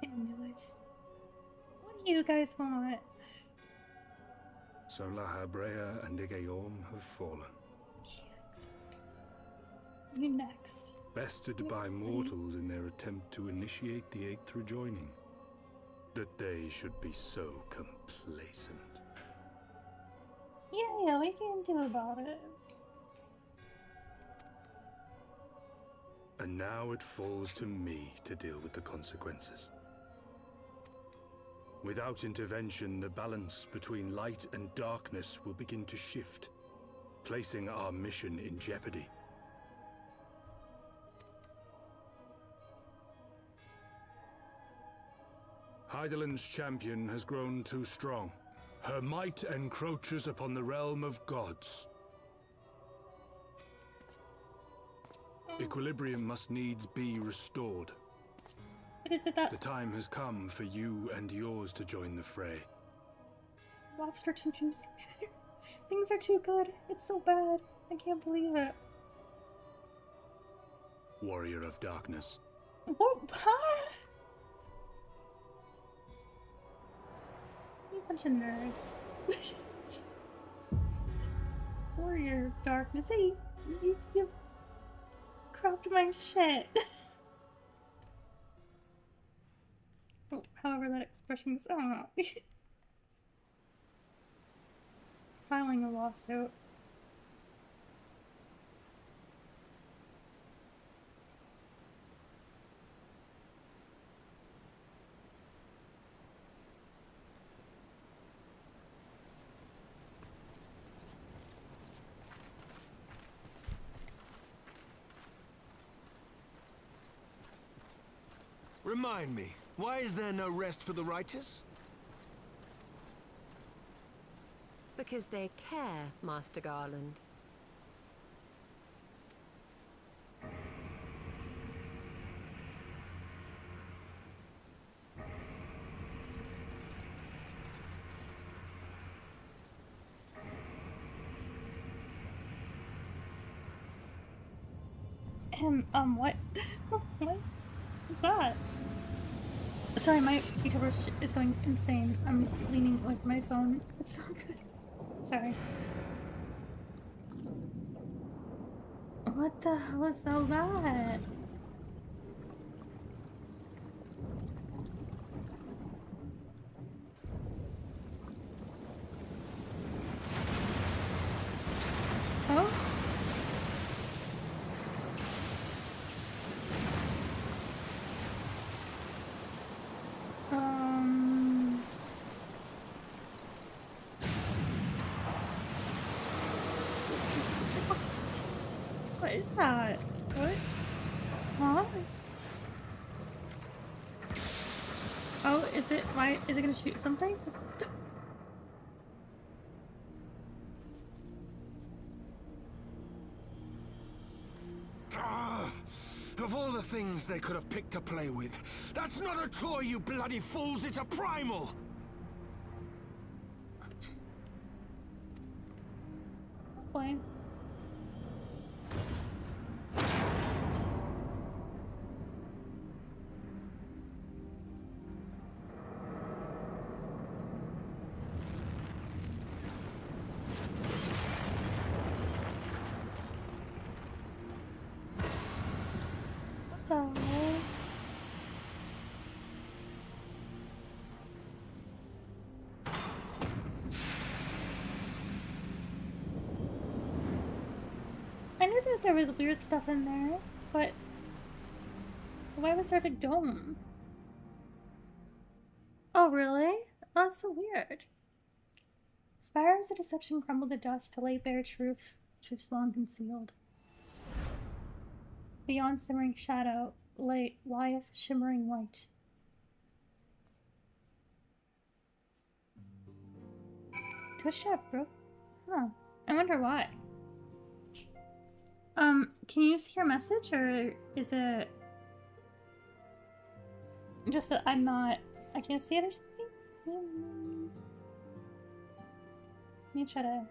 Speaker 1: I knew it. What do you guys want?
Speaker 4: So La Habrea and Igaeorm have fallen.
Speaker 1: Can't accept. You next.
Speaker 4: Bested by mortals in their attempt to initiate the Eighth rejoining. That they should be so complacent.
Speaker 1: Yeah, what can you do about it?
Speaker 4: And now it falls to me to deal with the consequences. Without intervention, the balance between light and darkness will begin to shift, placing our mission in jeopardy. Hydaelyn's champion has grown too strong. Her might encroaches upon the realm of gods. Equilibrium must needs be restored.
Speaker 1: But is it that
Speaker 4: The time has come for you and yours to join the fray.
Speaker 1: lobster too juicy? Things are too good. It's so bad. I can't believe it.
Speaker 4: Warrior of Darkness.
Speaker 1: What? Huh? You bunch of nerds. Warrior of Darkness. Hey, you cropped my shit. Oh, however that expression is, I don't know. Filing a lawsuit.
Speaker 12: Remind me, why is there no rest for the righteous?
Speaker 7: Because they care, Master Garland.
Speaker 1: What? What is that? Sorry, my VTuber is going insane. I'm leaning away from my phone. It's so good. Sorry. What the hell is all that? Oh? What is that? What? Huh? Oh, is it? Why is it gonna shoot something?
Speaker 12: Of all the things they could have picked to play with, that's not a toy, you bloody fools, it's a primal!
Speaker 1: Boy. that there was weird stuff in there, but why was there a big dome? Oh, really? Oh, that's so weird. Spires of deception crumble to dust to lay bare truths long concealed. Beyond simmering shadow, lieth shimmering white. Twitch chat broke? Huh. I wonder why. Can you see your message, or is it just that I can't see it or something? Let me try to...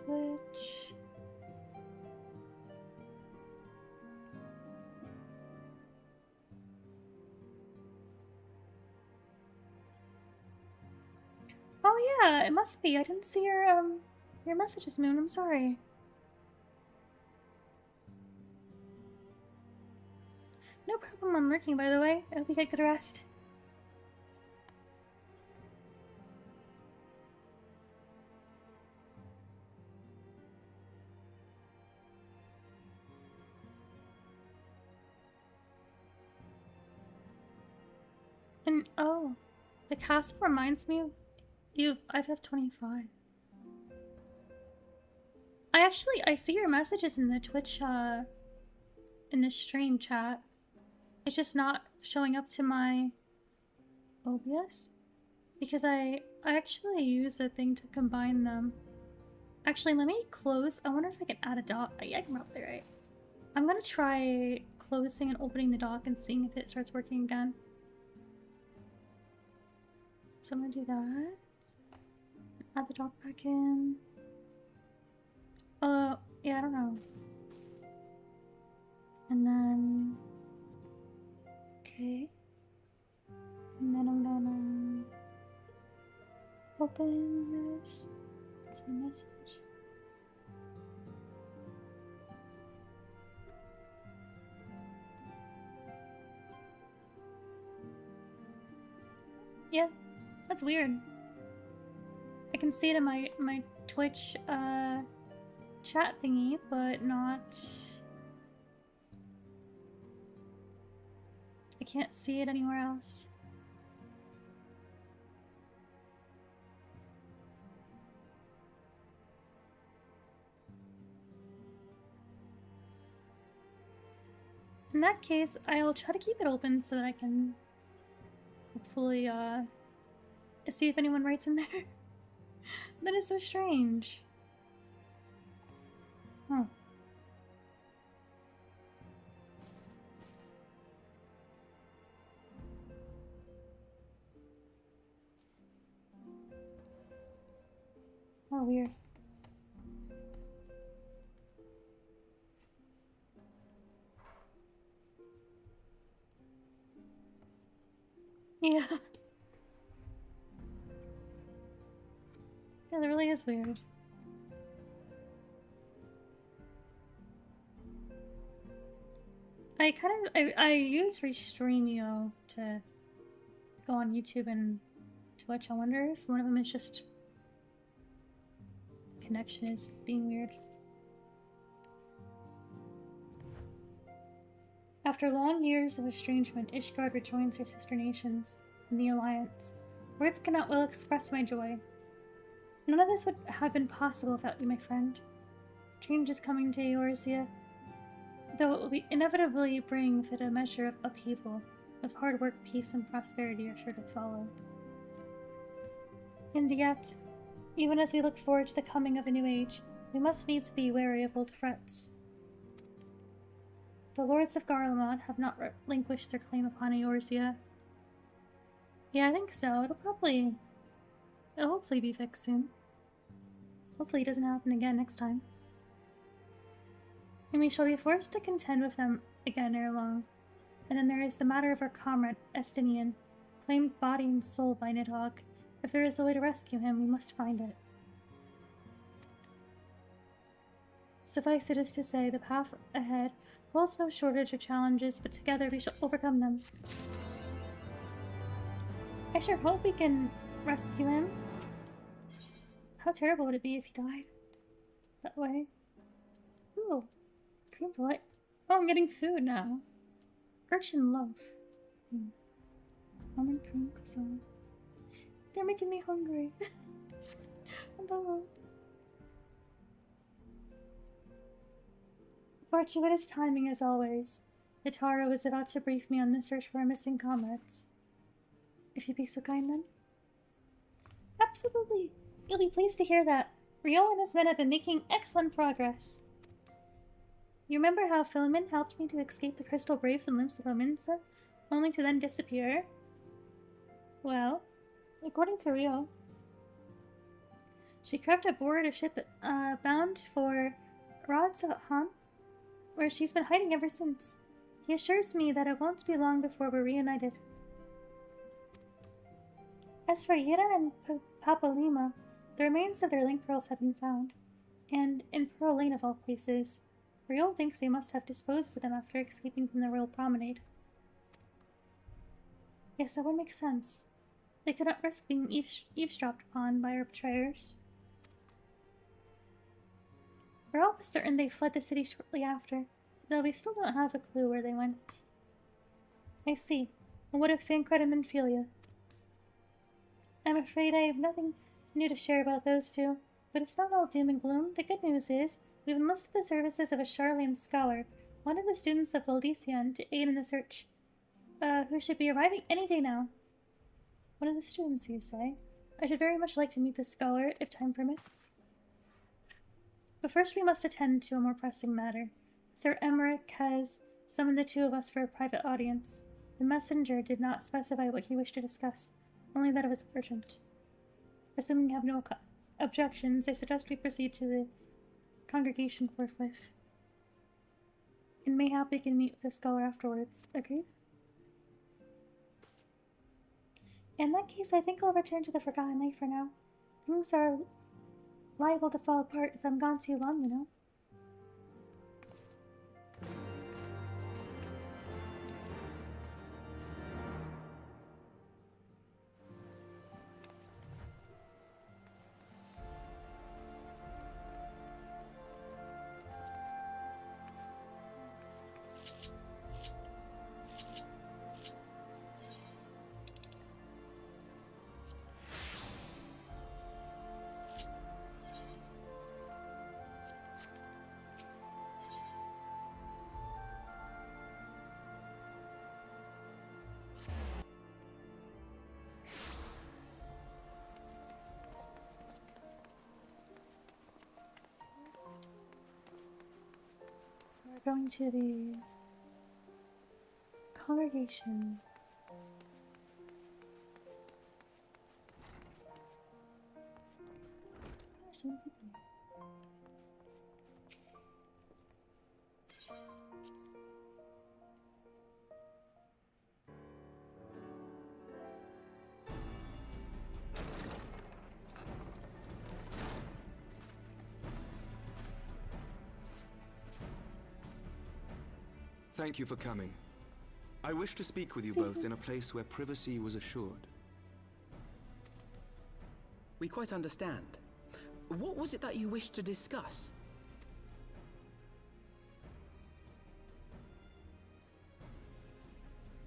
Speaker 1: Twitch... Oh yeah, it must be. I didn't see your messages, Moon. I'm sorry. No problem, I'm working, by the way. I hope you get good rest. And, oh, the castle reminds me of you of FF25. I see your messages in the Twitch, in the stream chat. It's just not showing up to my OBS. Because I actually use a thing to combine them. Actually, let me close. I wonder if I can add a dock. Yeah, I can probably, right? I'm gonna try closing and opening the dock and seeing if it starts working again. So I'm gonna do that. Add the dock back in. Yeah, I don't know. And then... Okay. And then I'm gonna... open this. Send a message. Yeah, that's weird. I can see it in my Twitch chat thingy, but not... I can't see it anywhere else. In that case, I'll try to keep it open so that I can hopefully see if anyone writes in there. That is so strange. Huh. Oh, weird. Yeah. Yeah, that really is weird. I use Restreamio to go on YouTube and Twitch. I wonder if one of them is just connection is being weird. After long years of estrangement, Ishgard rejoins her sister nations in the Alliance. Words cannot well express my joy. None of this would have been possible without you, my friend. Change is coming to Eorzea, though it will inevitably bring with it a measure of upheaval. With hard work, peace, and prosperity are sure to follow. And yet, even as we look forward to the coming of a new age, we must needs be wary of old threats. The lords of Garlemald have not relinquished their claim upon Eorzea. Yeah, I think so. It'll hopefully be fixed soon. Hopefully it doesn't happen again next time. And we shall be forced to contend with them again ere long. And then there is the matter of our comrade, Estinian, claimed body and soul by Nidhogg. If there is a way to rescue him, we must find it. Suffice it is to say, the path ahead holds no shortage of challenges, but together we shall overcome them. I sure hope we can rescue him. How terrible would it be if he died that way? Ooh, cream fillet. Oh, I'm getting food now. Urchin loaf. Almond cream croissant. They're making me hungry. Oh. Fortuitous timing as always. Itaro was about to brief me on the search for our missing comrades. If you'd be so kind then. Absolutely. You'll be pleased to hear that Rio and his men have been making excellent progress. You remember how Philemon helped me to escape the Crystal Braves and Limps of Ominsa, only to then disappear? Well, according to Rio, she crept aboard a ship bound for Rodsahan, where she's been hiding ever since. He assures me that it won't be long before we're reunited. As for Yira and Papalima, the remains of their link pearls have been found, and in Pearl Lane of all places, Rio thinks they must have disposed of them after escaping from the Royal Promenade. Yes, that would make sense. They could not risk being eavesdropped upon by our betrayers. We're almost certain they fled the city shortly after, though we still don't have a clue where they went. I see. And what of Thancred and Menphilia? I'm afraid I have nothing new to share about those two, but it's not all doom and gloom. The good news is, we've enlisted the services of a Charlian scholar, one of the students of Valdician, to aid in the search, who should be arriving any day now. One of the students, you say? I should very much like to meet this scholar, if time permits. But first we must attend to a more pressing matter. Sir Emmerich has summoned the two of us for a private audience. The messenger did not specify what he wished to discuss, only that it was urgent. Assuming you have no objections, I suggest we proceed to the congregation forthwith. And mayhap we can meet with the scholar afterwards. Agreed? In that case, I think I'll return to the Forgotten Knight for now. Things are liable to fall apart if I'm gone too long, you know. We're going to the congregation. There are so many people here.
Speaker 8: Thank you for coming. I wish to speak with you both in a place where privacy was assured.
Speaker 6: We quite understand. What was it that you wished to discuss?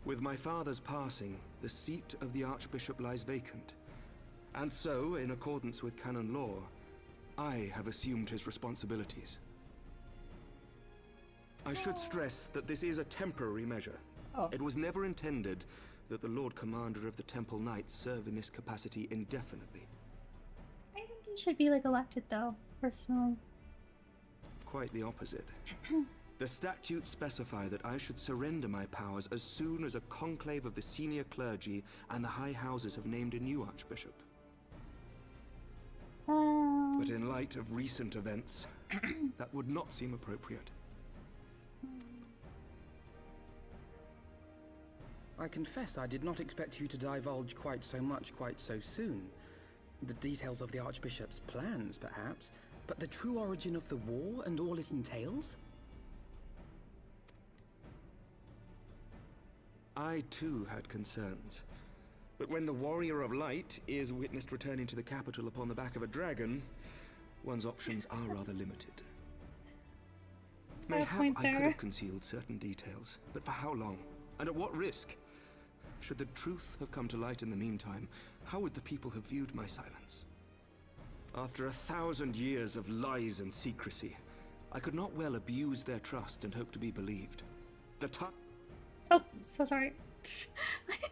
Speaker 8: With my father's passing, the seat of the Archbishop lies vacant. And so, in accordance with canon law, I have assumed his responsibilities. I should stress that this is a temporary measure. It was never intended that the Lord Commander of the Temple Knights serve in this capacity indefinitely.
Speaker 1: I think he should be, like, elected, though, personally.
Speaker 8: Quite the opposite. The statutes specify that I should surrender my powers as soon as a conclave of the senior clergy and the high houses have named a new archbishop. But in light of recent events, that would not seem appropriate.
Speaker 6: I confess I did not expect you to divulge quite so much quite so soon. The details of the Archbishop's plans, perhaps, but the true origin of the war and all it entails?
Speaker 8: I too had concerns. But when the Warrior of Light is witnessed returning to the capital upon the back of a dragon, one's options are rather limited. Mayhap I could have concealed certain details, but for how long? And at what risk? Should the truth have come to light in the meantime, how would the people have viewed my silence? After 1,000 years of lies and secrecy, I could not well abuse their trust and hope to be believed.
Speaker 1: Oh, so sorry.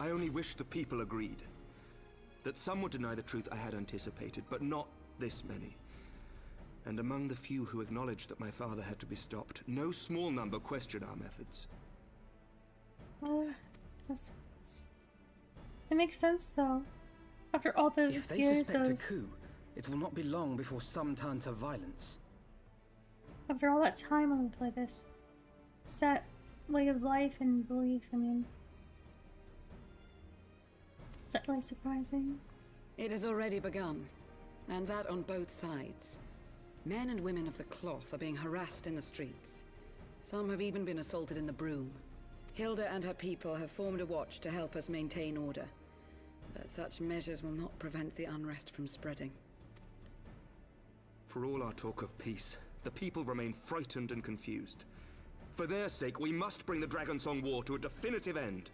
Speaker 8: I only wish the people agreed. That some would deny the truth I had anticipated, but not this many. And among the few who acknowledged that my father had to be stopped, no small number questioned our methods.
Speaker 1: It makes sense, though. After all those
Speaker 6: if they
Speaker 1: years
Speaker 6: suspect
Speaker 1: of...
Speaker 6: a coup, it will not be long before some turn to violence.
Speaker 1: After all that time on play this set way of life and belief, I mean... Is that really surprising?
Speaker 13: It has already begun, and that on both sides. Men and women of the cloth are being harassed in the streets. Some have even been assaulted in the Broom. Hilda and her people have formed a watch to help us maintain order. But such measures will not prevent the unrest from spreading.
Speaker 8: For all our talk of peace, the people remain frightened and confused. For their sake, we must bring the Dragonsong War to a definitive end.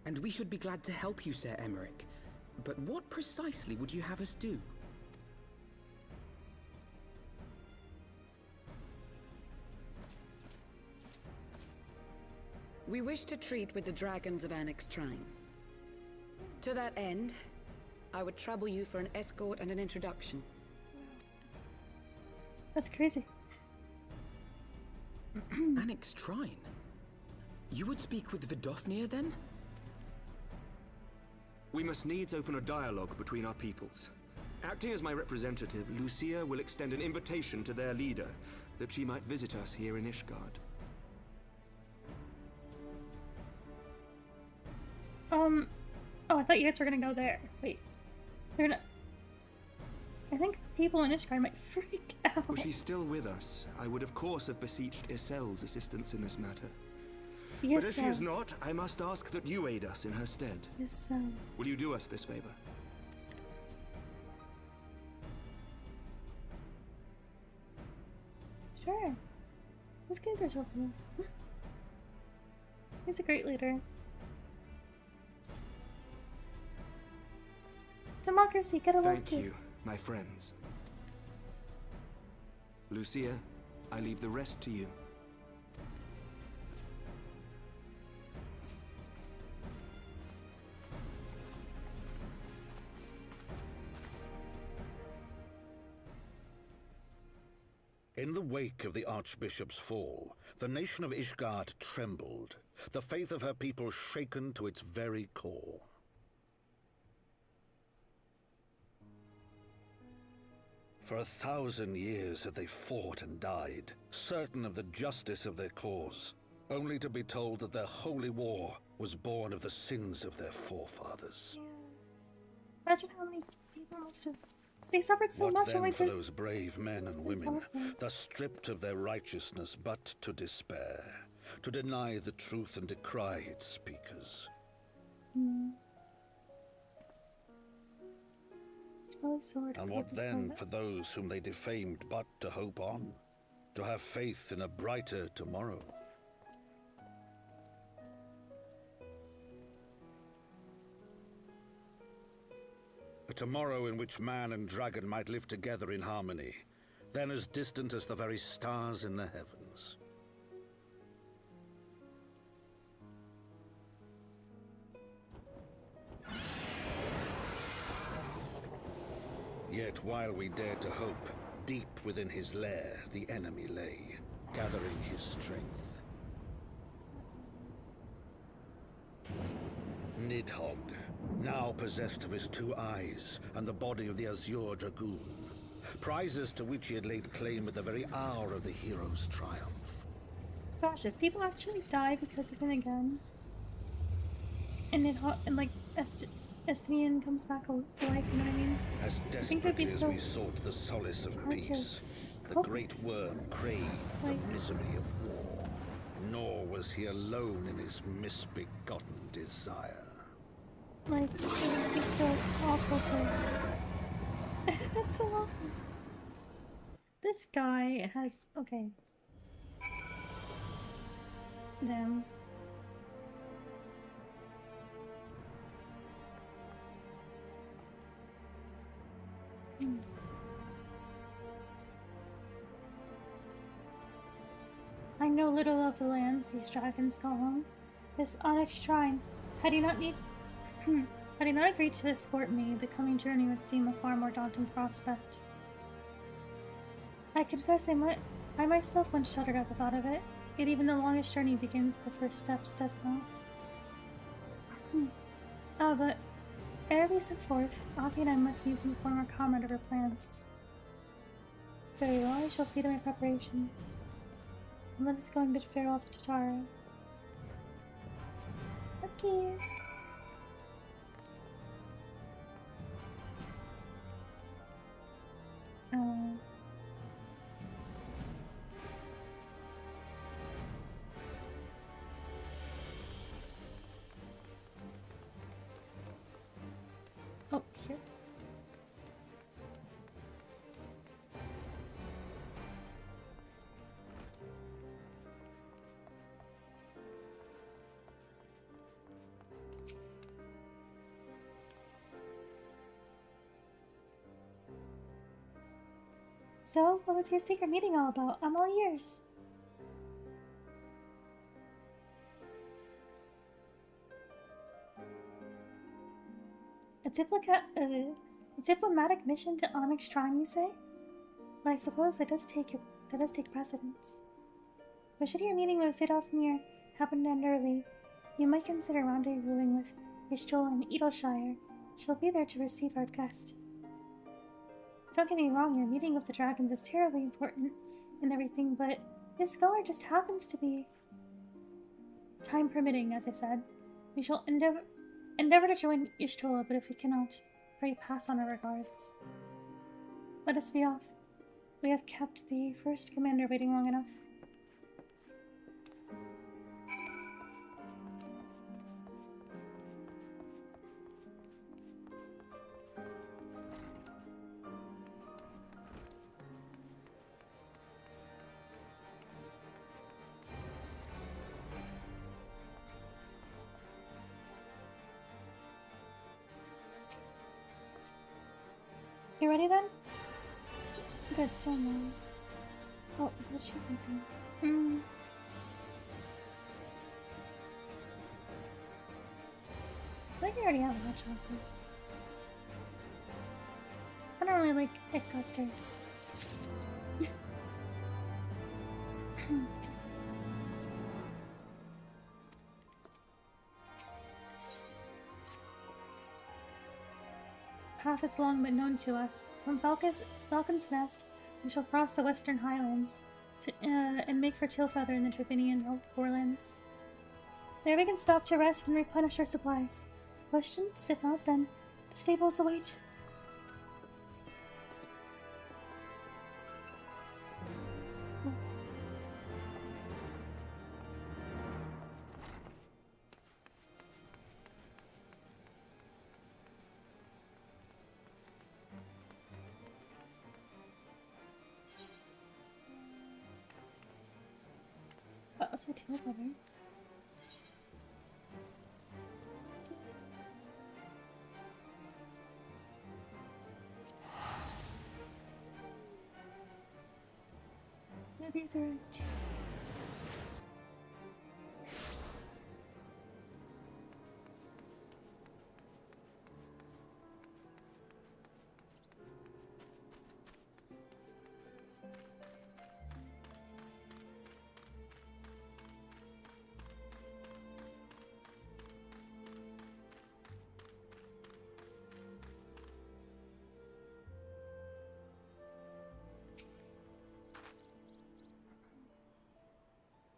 Speaker 6: And we should be glad to help you, Sir Emmerich. But what precisely would you have us do?
Speaker 13: We wish to treat with the dragons of Annex Trine. To that end, I would trouble you for an escort and an introduction.
Speaker 1: That's crazy.
Speaker 6: Annex Trine? You would speak with Vidofnir then?
Speaker 8: We must needs open a dialogue between our peoples. Acting as my representative, Lucia will extend an invitation to their leader, that she might visit us here in Ishgard.
Speaker 1: Oh, I thought you guys were gonna go there. Wait. They're gonna... I think people in Ishgard might freak out.
Speaker 8: Were she still with us, I would of course have beseeched Isel's assistance in this matter.
Speaker 1: Yes,
Speaker 8: but as she is not, I must ask that you aid us in her stead.
Speaker 1: Yes,
Speaker 8: Will you do us this favor?
Speaker 1: Sure. These guys are so cool. He's a great leader. Democracy, get elected.
Speaker 8: Thank you, my friends. Lucia, I leave the rest to you.
Speaker 10: In the wake of the Archbishop's fall, the nation of Ishgard trembled, the faith of her people shaken to its very core. For 1,000 years had they fought and died, certain of the justice of their cause, only to be told that their holy war was born of the sins of their forefathers.
Speaker 1: Yeah. Imagine how many people must have... They suffered so
Speaker 10: What
Speaker 1: much
Speaker 10: then
Speaker 1: only
Speaker 10: for
Speaker 1: to...
Speaker 10: those brave men and women, thus stripped of their righteousness but to despair, to deny the truth and decry its speakers?
Speaker 1: It's probably so hard.
Speaker 10: And what then for those whom they defamed but to hope on, to have faith in a brighter tomorrow? A tomorrow in which man and dragon might live together in harmony, then as distant as the very stars in the heavens. Yet while we dared to hope, deep within his lair the enemy lay, gathering his strength. Nidhogg, now possessed of his 2 eyes and the body of the Azure Dragoon, prizes to which he had laid claim at the very hour of the hero's triumph.
Speaker 1: Gosh, if people actually die because of him again, and like Estinian comes back to life, you know what I mean?
Speaker 10: As desperately as we sought the solace of peace, the great worm craved the misery of war. Nor was he alone in his misbegotten desire.
Speaker 1: Like, it would be so awful to... That's so awful. This guy has... Okay. Damn. I know little of the lands these dragons call home. This Onyx Shrine. Had he not had he not agreed to escort me, the coming journey would seem a far more daunting prospect. I confess I myself once shuddered at the thought of it. Yet even the longest journey begins with the first steps, does it not? But ere we set forth, Aki and I must needs inform our comrade of our plans. Very well, I shall see to my preparations. And let us go and bid farewell to Tatara. Okay. Oh, here. So, what was your secret meeting all about? I'm all ears. A diplomatic mission to Onyx Shrine, you say? Well, I suppose that does take precedence. But should your meeting with Vidofnir happen to end early, you might consider rendezvousing with Ishjol in Edelshire. She'll be there to receive our guest. Don't get me wrong, your meeting with the dragons is terribly important and everything, but this scholar just happens to be... Time permitting, as I said. We shall endeavor to join Ishtola, but if we cannot, pray pass on our regards. Let us be off. We have kept the first commander waiting long enough. You ready then? Good, so long. Oh, let's choose something. I think I already have a hot chocolate. I don't really like egg custards. Path is long but known to us. From Falcon's Nest, we shall cross the Western Highlands and make for Tilfeather in the Dravinian Forelands. There we can stop to rest and replenish our supplies. Questions? If not, then the stables await. Also, Tilfeather. Maybe they're...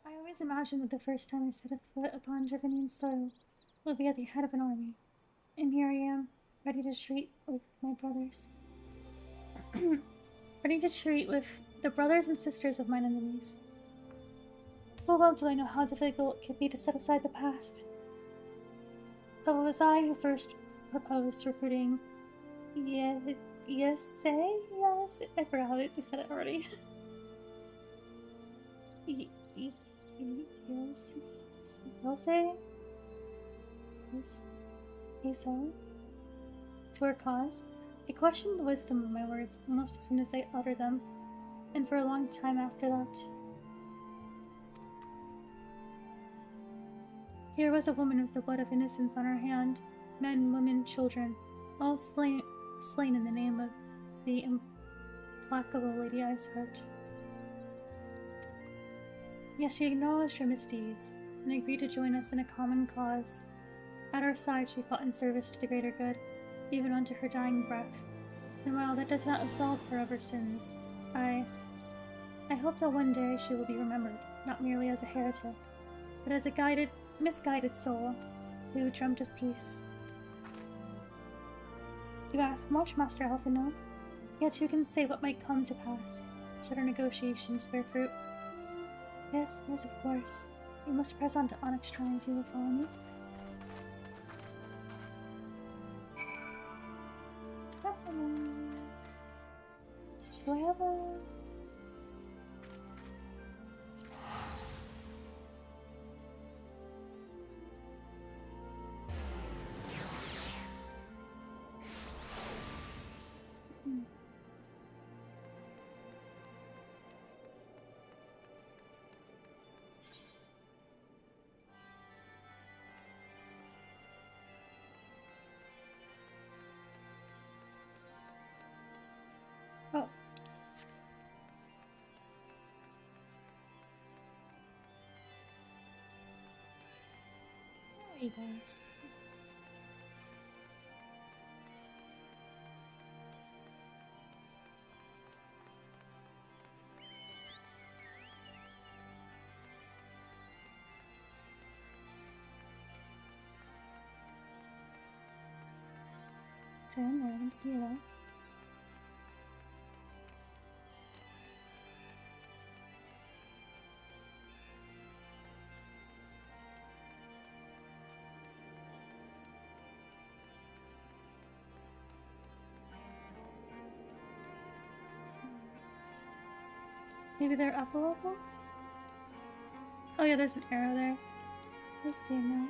Speaker 1: I always imagined that the first time I set a foot upon Dravinian soil would be at the head of an army. And here I am, ready to treat with my brothers. Ready to treat with the brothers and sisters of mine enemies. Full well do I know how difficult it can be to set aside the past. But it was I who first proposed recruiting Yes, I forgot how they said it already. Yose? To her cause. I questioned the wisdom of my words almost as soon as I uttered them, and for a long time after that. Here was a woman with the blood of innocence on her hand, men, women, children, all slain in the name of the implacable Lady Iceheart. Yet she acknowledged her misdeeds, and agreed to join us in a common cause. At our side she fought in service to the greater good, even unto her dying breath. And while that does not absolve her of her sins, I hope that one day she will be remembered, not merely as a heretic, but as a misguided soul who dreamt of peace. You ask much, Master Elfino, yet you can say what might come to pass, should our negotiations bear fruit. Yes, of course. We must press on to Onyx Shrine if you will follow me. Do I have a... Oh. There you guys. So in there, I can see that. Maybe they're up a level? Oh yeah, there's an arrow there. I see it now.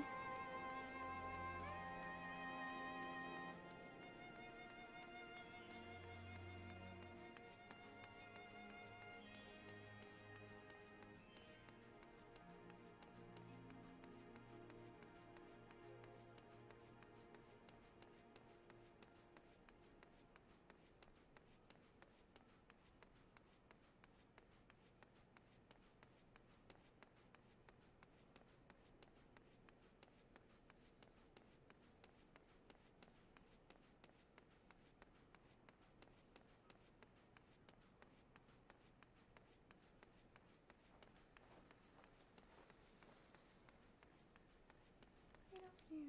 Speaker 1: Here.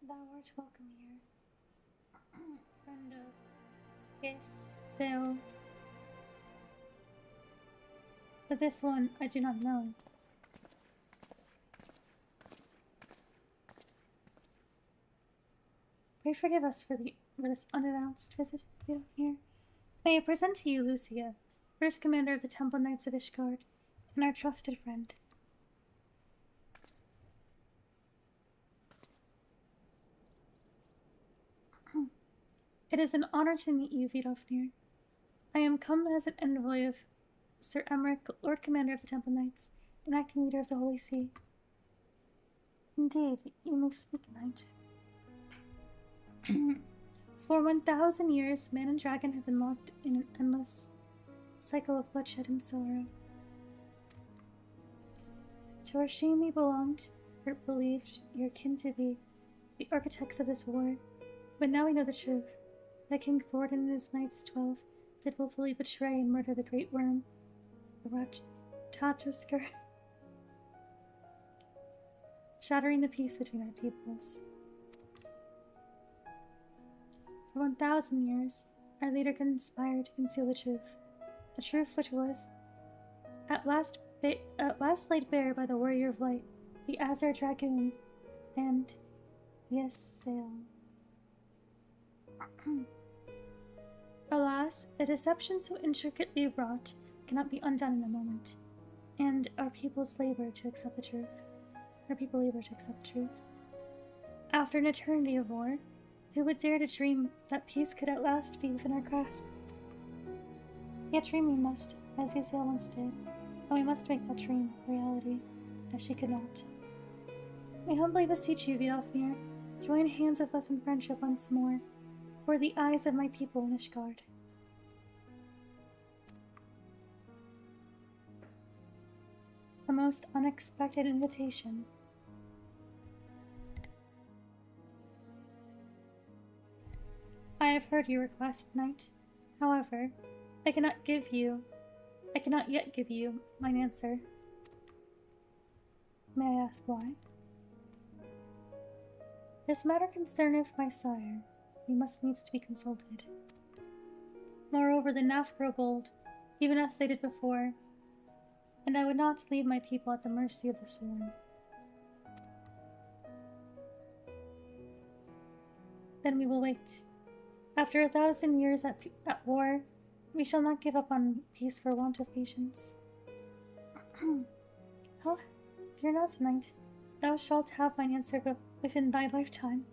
Speaker 1: Thou art welcome here, friend of yes, so. But this one I do not know. Pray forgive us for this unannounced visit here. May I present to you Lucia, first commander of the Temple Knights of Ishgard, and our trusted friend. It is an honor to meet you, Vidofnir. I am come as an envoy of Sir Emmerich, Lord Commander of the Temple Knights, and acting leader of the Holy See. Indeed, you may speak, knight. For 1,000 years, man and dragon have been locked in an endless cycle of bloodshed and sorrow. To our shame we belonged, or believed your kin to be, the architects of this war. But now we know the truth, that King Thorin and his knights 12 did willfully betray and murder the Great Worm, the Ratatoskr, shattering the peace between our peoples. For 1,000 years, our leader conspired to conceal the truth. A truth which was at last laid bare by the warrior of light, the Azure Dragoon, and Ysael. Alas, a deception so intricately wrought cannot be undone in a moment, and our people labor to accept the truth. After an eternity of war, who would dare to dream that peace could at last be within our grasp? Yet dream we must, as Ysael once did, and we must make that dream reality, as she could not. I humbly beseech you, Vidofnir, join hands with us in friendship once more, for the eyes of my people in Ishgard. A most unexpected invitation. I have heard your request, Knight. However, I cannot yet give you mine answer. May I ask why? This matter concerneth my sire. He must needs to be consulted. Moreover, the Naf grow bold, even as they did before, and I would not leave my people at the mercy of the Sworn. Then we will wait. After 1,000 years at war, we shall not give up on peace for want of patience. Oh, fear not, Knight. Thou shalt have mine answer within thy lifetime.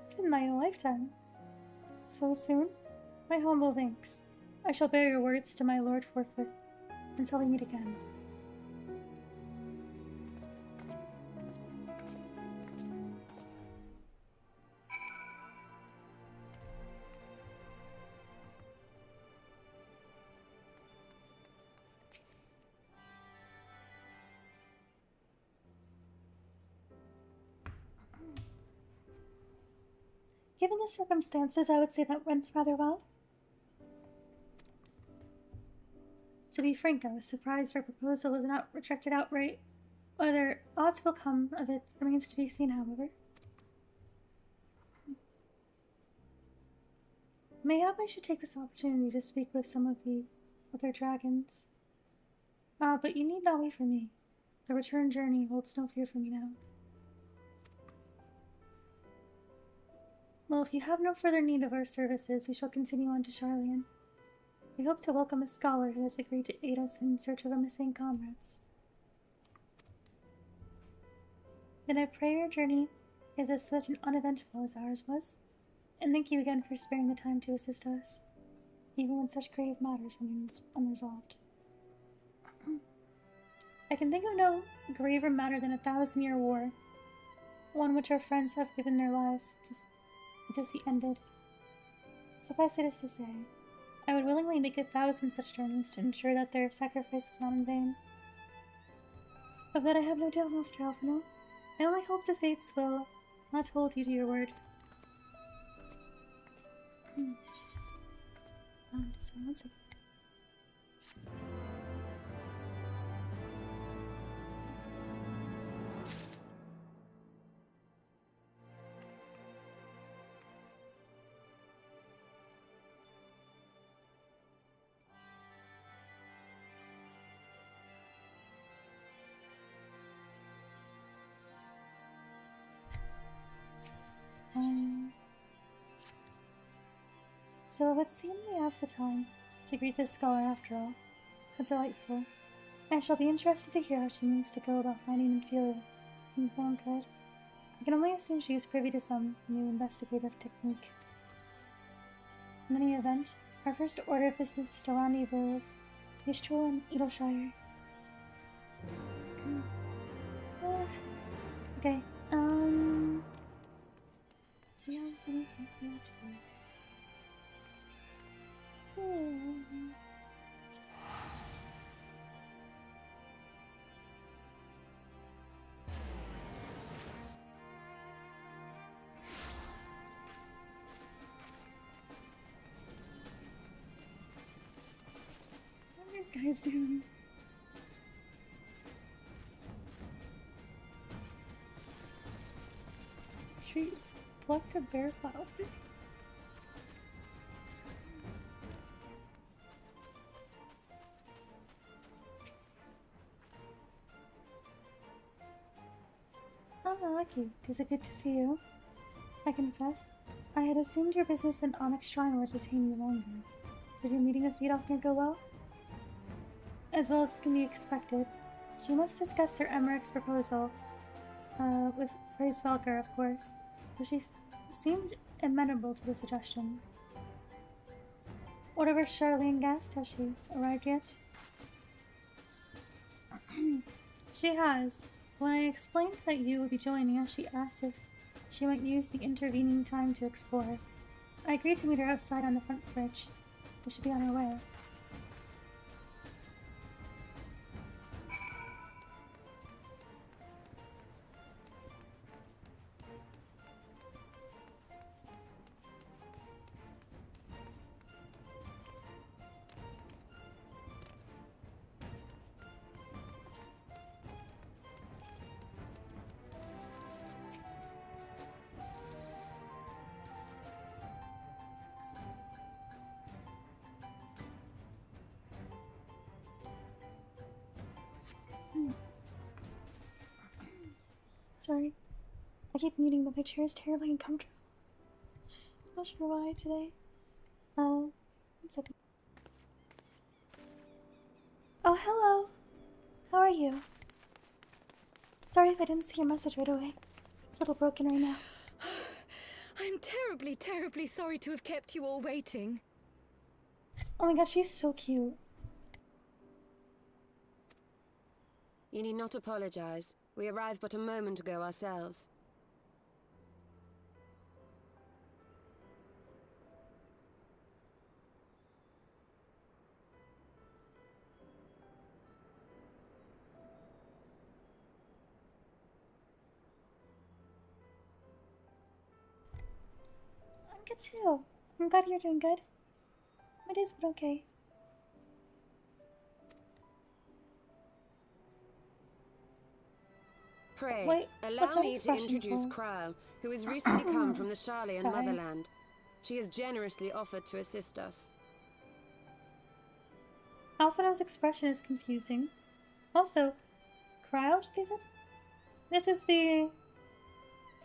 Speaker 1: Within thy lifetime? So soon? My humble thanks. I shall bear your words to my lord forthwith, until we meet again. Given the circumstances, I would say that went rather well. To be frank, I was surprised our proposal was not rejected outright. Whether aught will come of it remains to be seen, however. Mayhap I should take this opportunity to speak with some of the other dragons. But you need not wait for me. The return journey holds no fear for me now. Well, if you have no further need of our services, we shall continue on to Sharlayan. We hope to welcome a scholar who has agreed to aid us in search of our missing comrades. Then I pray your journey is as swift and uneventful as ours was, and thank you again for sparing the time to assist us, even when such grave matters remain unresolved. I can think of no graver matter than a 1,000-year war, one which our friends have given their lives to see ended. Suffice it as to say, I would willingly make 1,000 such journeys to ensure that their sacrifice was not in vain. Of that I have no doubt, Master Alphino. I only hope the fates will not hold you to your word. So one second. So it would seem we have the time to greet this scholar after all. How delightful. I shall be interested to hear how she means to go about finding and feeling Thancred. I can only assume she is privy to some new investigative technique. In any event, our first order of business is to rendezvous with Ystrel and Edelshire. Okay, yeah, what are these guys doing? Trees plucked a bear flower. Oh, lucky. Is it good to see you? I confess, I had assumed your business in Onyx Shrine would detain you longer. Did your meeting with Vidofnir go well? As well as can be expected. You must discuss Sir Emmerich's proposal, with Praise Valkyr, of course, but she seemed amenable to the suggestion. Whatever Charlene guessed, has she arrived yet? She has. When I explained that you would be joining us, she asked if she might use the intervening time to explore. I agreed to meet her outside on the front bridge. We should be on our way. Sorry. I keep muting, but my chair is terribly uncomfortable. I'm not sure why today. One second. Oh, hello! How are you? Sorry if I didn't see your message right away. It's a little broken right now.
Speaker 14: I'm terribly, terribly sorry to have kept you all waiting.
Speaker 1: Oh my gosh, she's so cute.
Speaker 7: You need not apologize. We arrived but a moment ago ourselves.
Speaker 1: I'm good too. I'm glad you're doing good. My day's been okay.
Speaker 7: Pray,
Speaker 1: Wait,
Speaker 7: allow me to
Speaker 1: expression
Speaker 7: introduce
Speaker 1: for?
Speaker 7: Kryle, who has recently come from the Sharlayan
Speaker 1: Sorry.
Speaker 7: motherland. She has generously offered to assist us.
Speaker 1: Alphinaud's expression is confusing. Also, Kryle, they said? This is the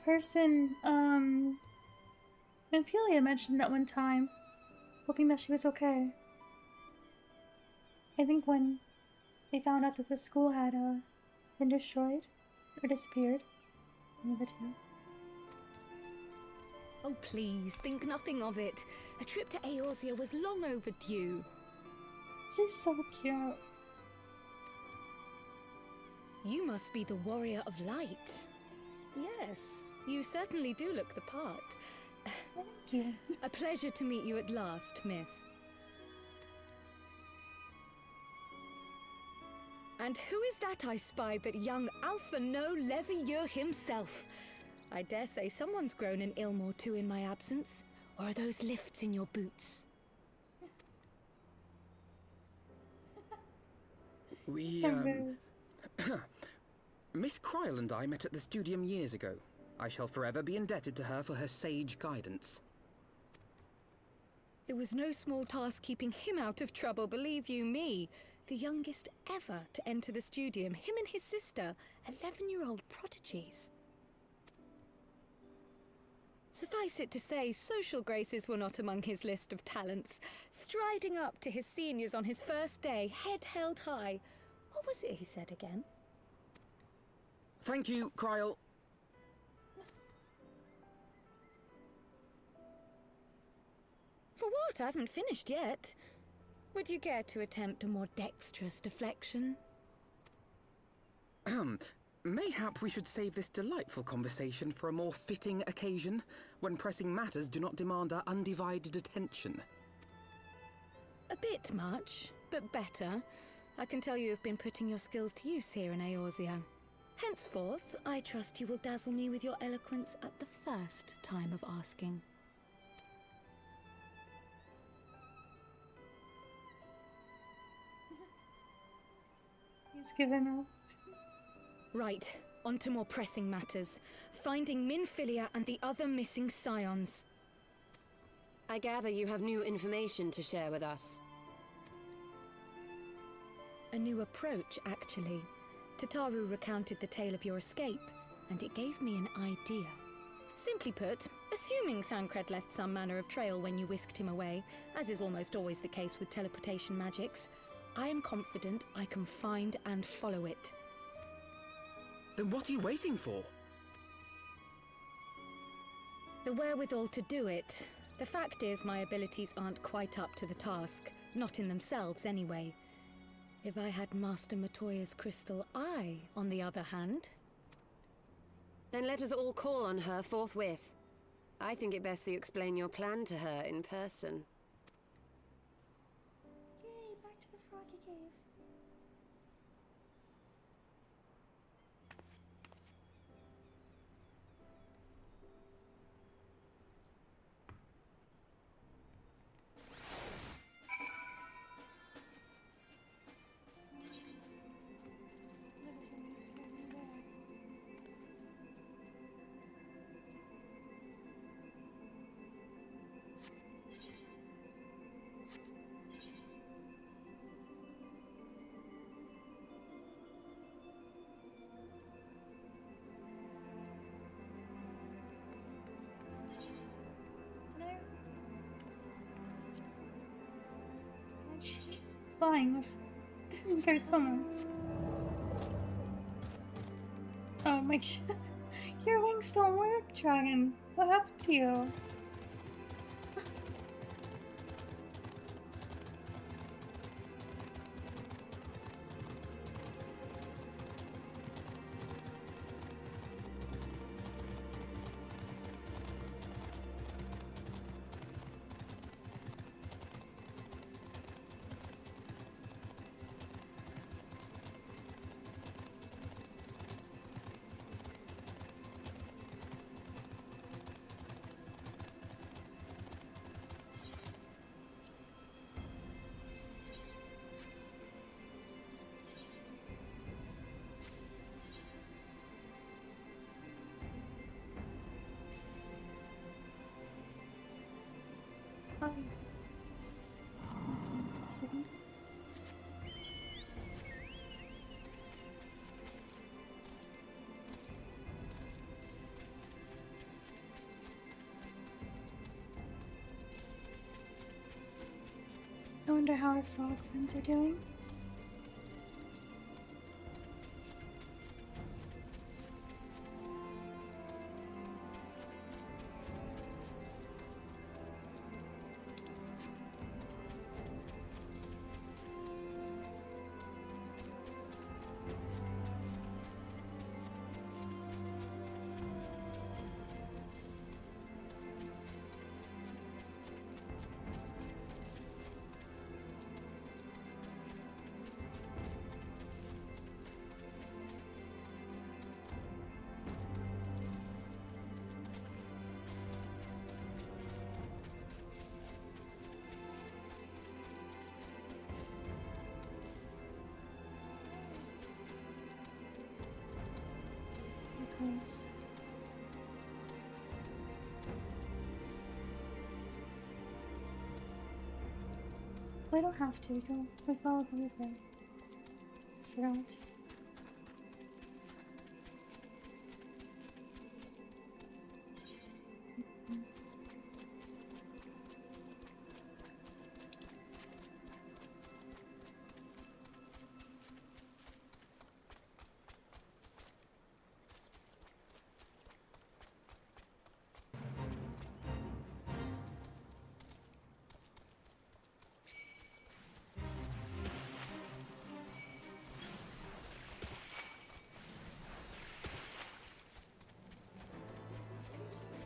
Speaker 1: person, Amphilia mentioned at one time, hoping that she was okay. I think when they found out that the school had, been destroyed, or disappeared. One of the two.
Speaker 14: Oh, please, think nothing of it. A trip to Eorzea was long overdue.
Speaker 1: She's so cute.
Speaker 14: You must be the Warrior of Light. Yes, you certainly do look the part.
Speaker 1: Thank you.
Speaker 14: A pleasure to meet you at last, miss. And who is that I spy but young Alphinaud Levieux himself? I dare say someone's grown an ilm or two in my absence. Or are those lifts in your boots?
Speaker 6: We, Miss Kryle and I met at the studium years ago. I shall forever be indebted to her for her sage guidance.
Speaker 14: It was no small task keeping him out of trouble, believe you me. The youngest ever to enter the studium, him and his sister, 11-year-old prodigies. Suffice it to say, social graces were not among his list of talents. Striding up to his seniors on his first day, head held high. What was it he said again?
Speaker 6: Thank you, Kryle.
Speaker 14: For what? I haven't finished yet. Would you care to attempt a more dexterous deflection?
Speaker 6: Mayhap we should save this delightful conversation for a more fitting occasion, when pressing matters do not demand our undivided attention.
Speaker 14: A bit much, but better. I can tell you have been putting your skills to use here in Eorzea. Henceforth, I trust you will dazzle me with your eloquence at the first time of asking.
Speaker 1: He's given up.
Speaker 14: Right, on to more pressing matters. Finding Minfilia and the other missing scions.
Speaker 7: I gather you have new information to share with us.
Speaker 14: A new approach, actually. Tataru recounted the tale of your escape. and it gave me an idea. Simply put, assuming Thancred left some manner of trail when you whisked him away, as is almost always the case with teleportation magics, I am confident I can find and follow it.
Speaker 6: Then what are you waiting for?
Speaker 14: The wherewithal to do it. The fact is, my abilities aren't quite up to the task. Not in themselves, anyway. If I had Master Matoya's crystal eye, on the other hand...
Speaker 7: Then let us all call on her forthwith. I think it best you explain your plan to her in person.
Speaker 1: Yay, back to the Froggy Cave. Flying with Great Summer. Oh my god. Your wings don't work, Dragon. What happened to you? Hi. Second. I wonder how our frog friends are doing. Close. We don't have to. We follow the river. Forgot.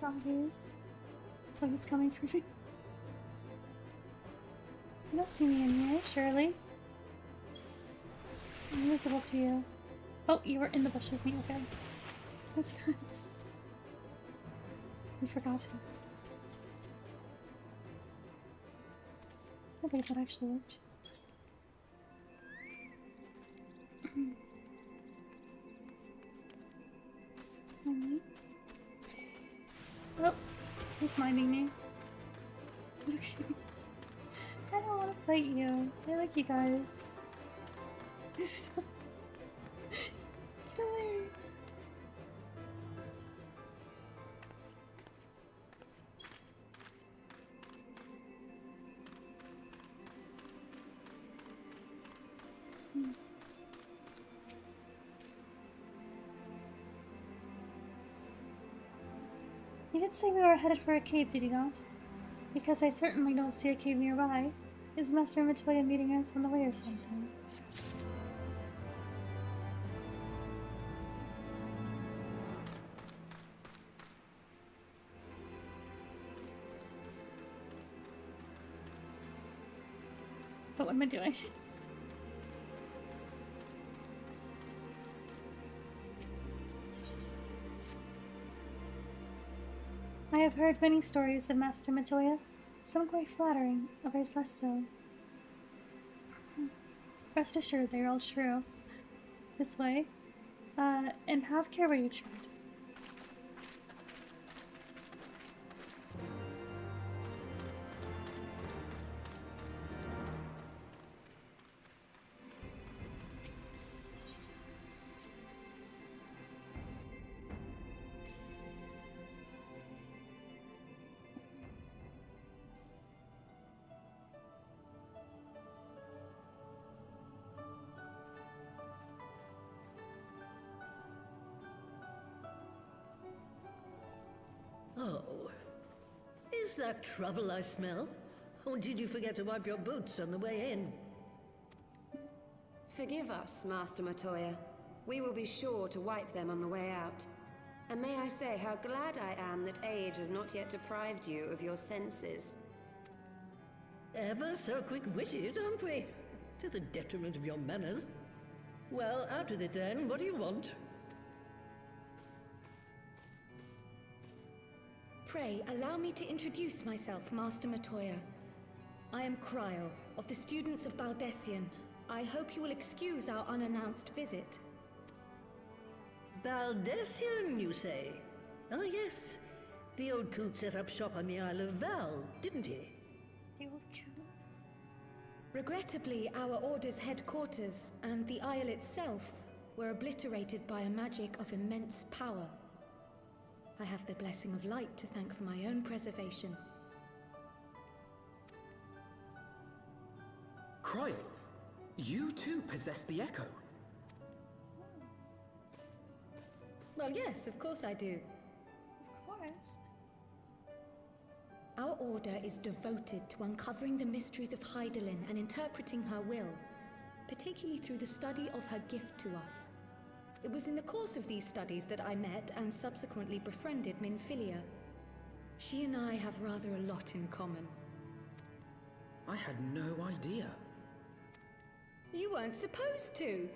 Speaker 1: Froggies. Oh, he's coming for me. You don't see me in here, surely. I'm invisible to you. Oh, you were in the bush with me, okay. That's nice. We forgot him. I believe that actually worked. Oh, he's minding me. Okay. I don't want to fight you. I like you guys. Get away. You did say we were headed for a cave, did you not? Because I certainly don't see a cave nearby. Is Master Matoya meeting us on the way or something? But what am I doing? I have heard many stories of Master Matoya, some quite flattering, others less so. Rest assured they are all true. This way. And have care where you tread.
Speaker 15: Oh. Is that trouble I smell? Or did you forget to wipe your boots on the way in?
Speaker 7: Forgive us, Master Matoya. We will be sure to wipe them on the way out. And may I say how glad I am that age has not yet deprived you of your senses.
Speaker 15: Ever so quick-witted, aren't we? To the detriment of your manners. Well, out with it then. What do you want?
Speaker 14: Pray, allow me to introduce myself, Master Matoya. I am Kryl, of the students of Baldessian. I hope you will excuse our unannounced visit.
Speaker 15: Baldessian, you say? Oh, yes. The old coot set up shop on the Isle of Val, didn't he?
Speaker 1: The old coot?
Speaker 14: Regrettably, our order's headquarters and the Isle itself were obliterated by a magic of immense power. I have the blessing of light to thank for my own preservation.
Speaker 6: Kryl, you too possess the Echo.
Speaker 14: Well, yes, of course I do.
Speaker 1: Of course.
Speaker 14: Our order is devoted to uncovering the mysteries of Hydaelyn and interpreting her will, particularly through the study of her gift to us. It was in the course of these studies that I met and subsequently befriended Minfilia. She and I have rather a lot in common.
Speaker 6: I had no idea.
Speaker 14: You weren't supposed to.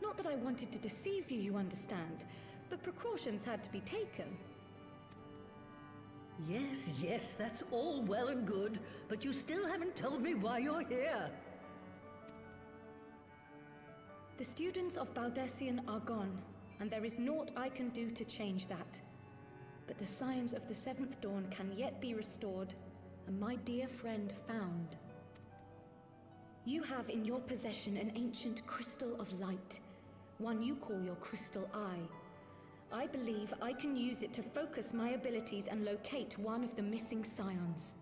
Speaker 14: Not that I wanted to deceive you, you understand, but precautions had to be taken.
Speaker 15: Yes, yes, that's all well and good, but you still haven't told me why you're here.
Speaker 14: The students of Baldessian are gone, and there is naught I can do to change that. But the scions of the Seventh Dawn can yet be restored, and my dear friend found. You have in your possession an ancient crystal of light, one you call your crystal eye. I believe I can use it to focus my abilities and locate one of the missing scions.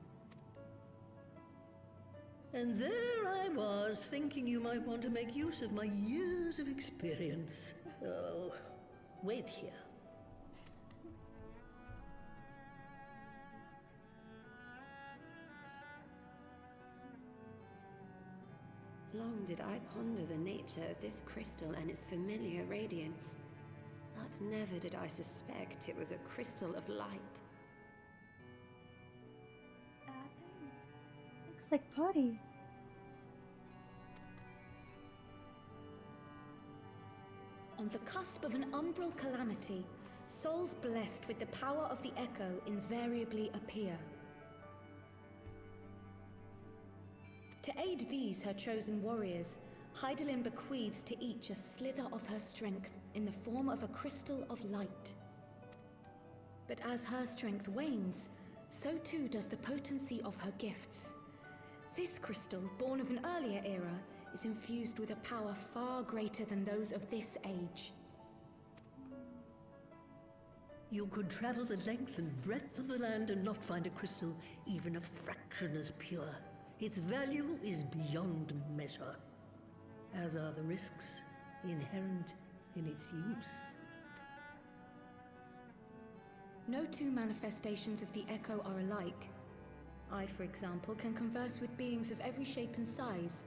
Speaker 15: And there I was, thinking you might want to make use of my years of experience. Oh, wait here.
Speaker 7: Long did I ponder the nature of this crystal and its familiar radiance, but never did I suspect it was a crystal of light.
Speaker 1: Looks like potty.
Speaker 14: On the cusp of an umbral calamity, souls blessed with the power of the Echo invariably appear. To aid these, her chosen warriors, Hydaelyn bequeaths to each a slither of her strength in the form of a crystal of light. But as her strength wanes, so too does the potency of her gifts. This crystal, born of an earlier era, is infused with a power far greater than those of this age.
Speaker 15: You could travel the length and breadth of the land and not find a crystal even a fraction as pure. Its value is beyond measure, as are the risks inherent in its use.
Speaker 14: No two manifestations of the Echo are alike. I, for example, can converse with beings of every shape and size,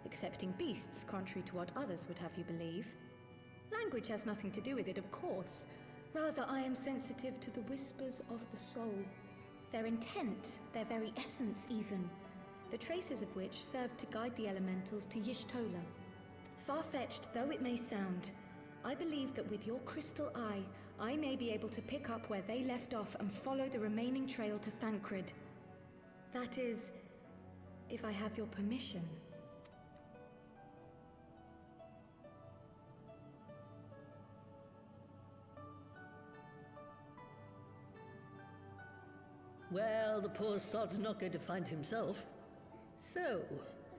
Speaker 14: excepting beasts, contrary to what others would have you believe. Language has nothing to do with it, of course. Rather, I am sensitive to the whispers of the soul. Their intent, their very essence even, the traces of which serve to guide the elementals to Y'shtola. Far-fetched though it may sound, I believe that with your crystal eye, I may be able to pick up where they left off and follow the remaining trail to Thancred. That is, if I have your permission.
Speaker 15: Well, the poor sod's not going to find himself. So,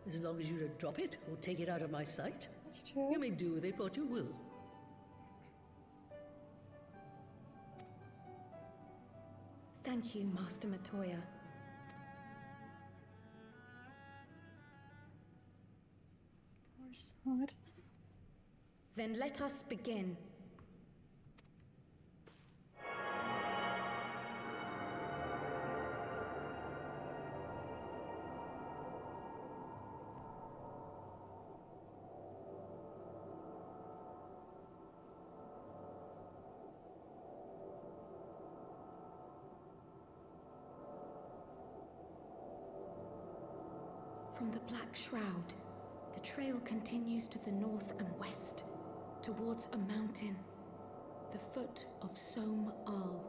Speaker 15: as long as you don't drop it or take it out of my sight,
Speaker 1: That's true.
Speaker 15: you may do with it what you will.
Speaker 14: Thank you, Master Matoya.
Speaker 1: Poor sod.
Speaker 14: Then let us begin. From the Black Shroud, the trail continues to the north and west, towards a mountain, the foot of Som Al.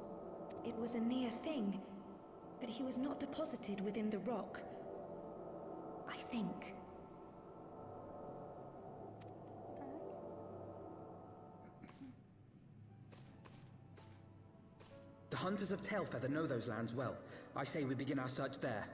Speaker 14: It was a near thing, but he was not deposited within the rock. I think.
Speaker 6: The hunters of Tailfeather know those lands well. I say we begin our search there.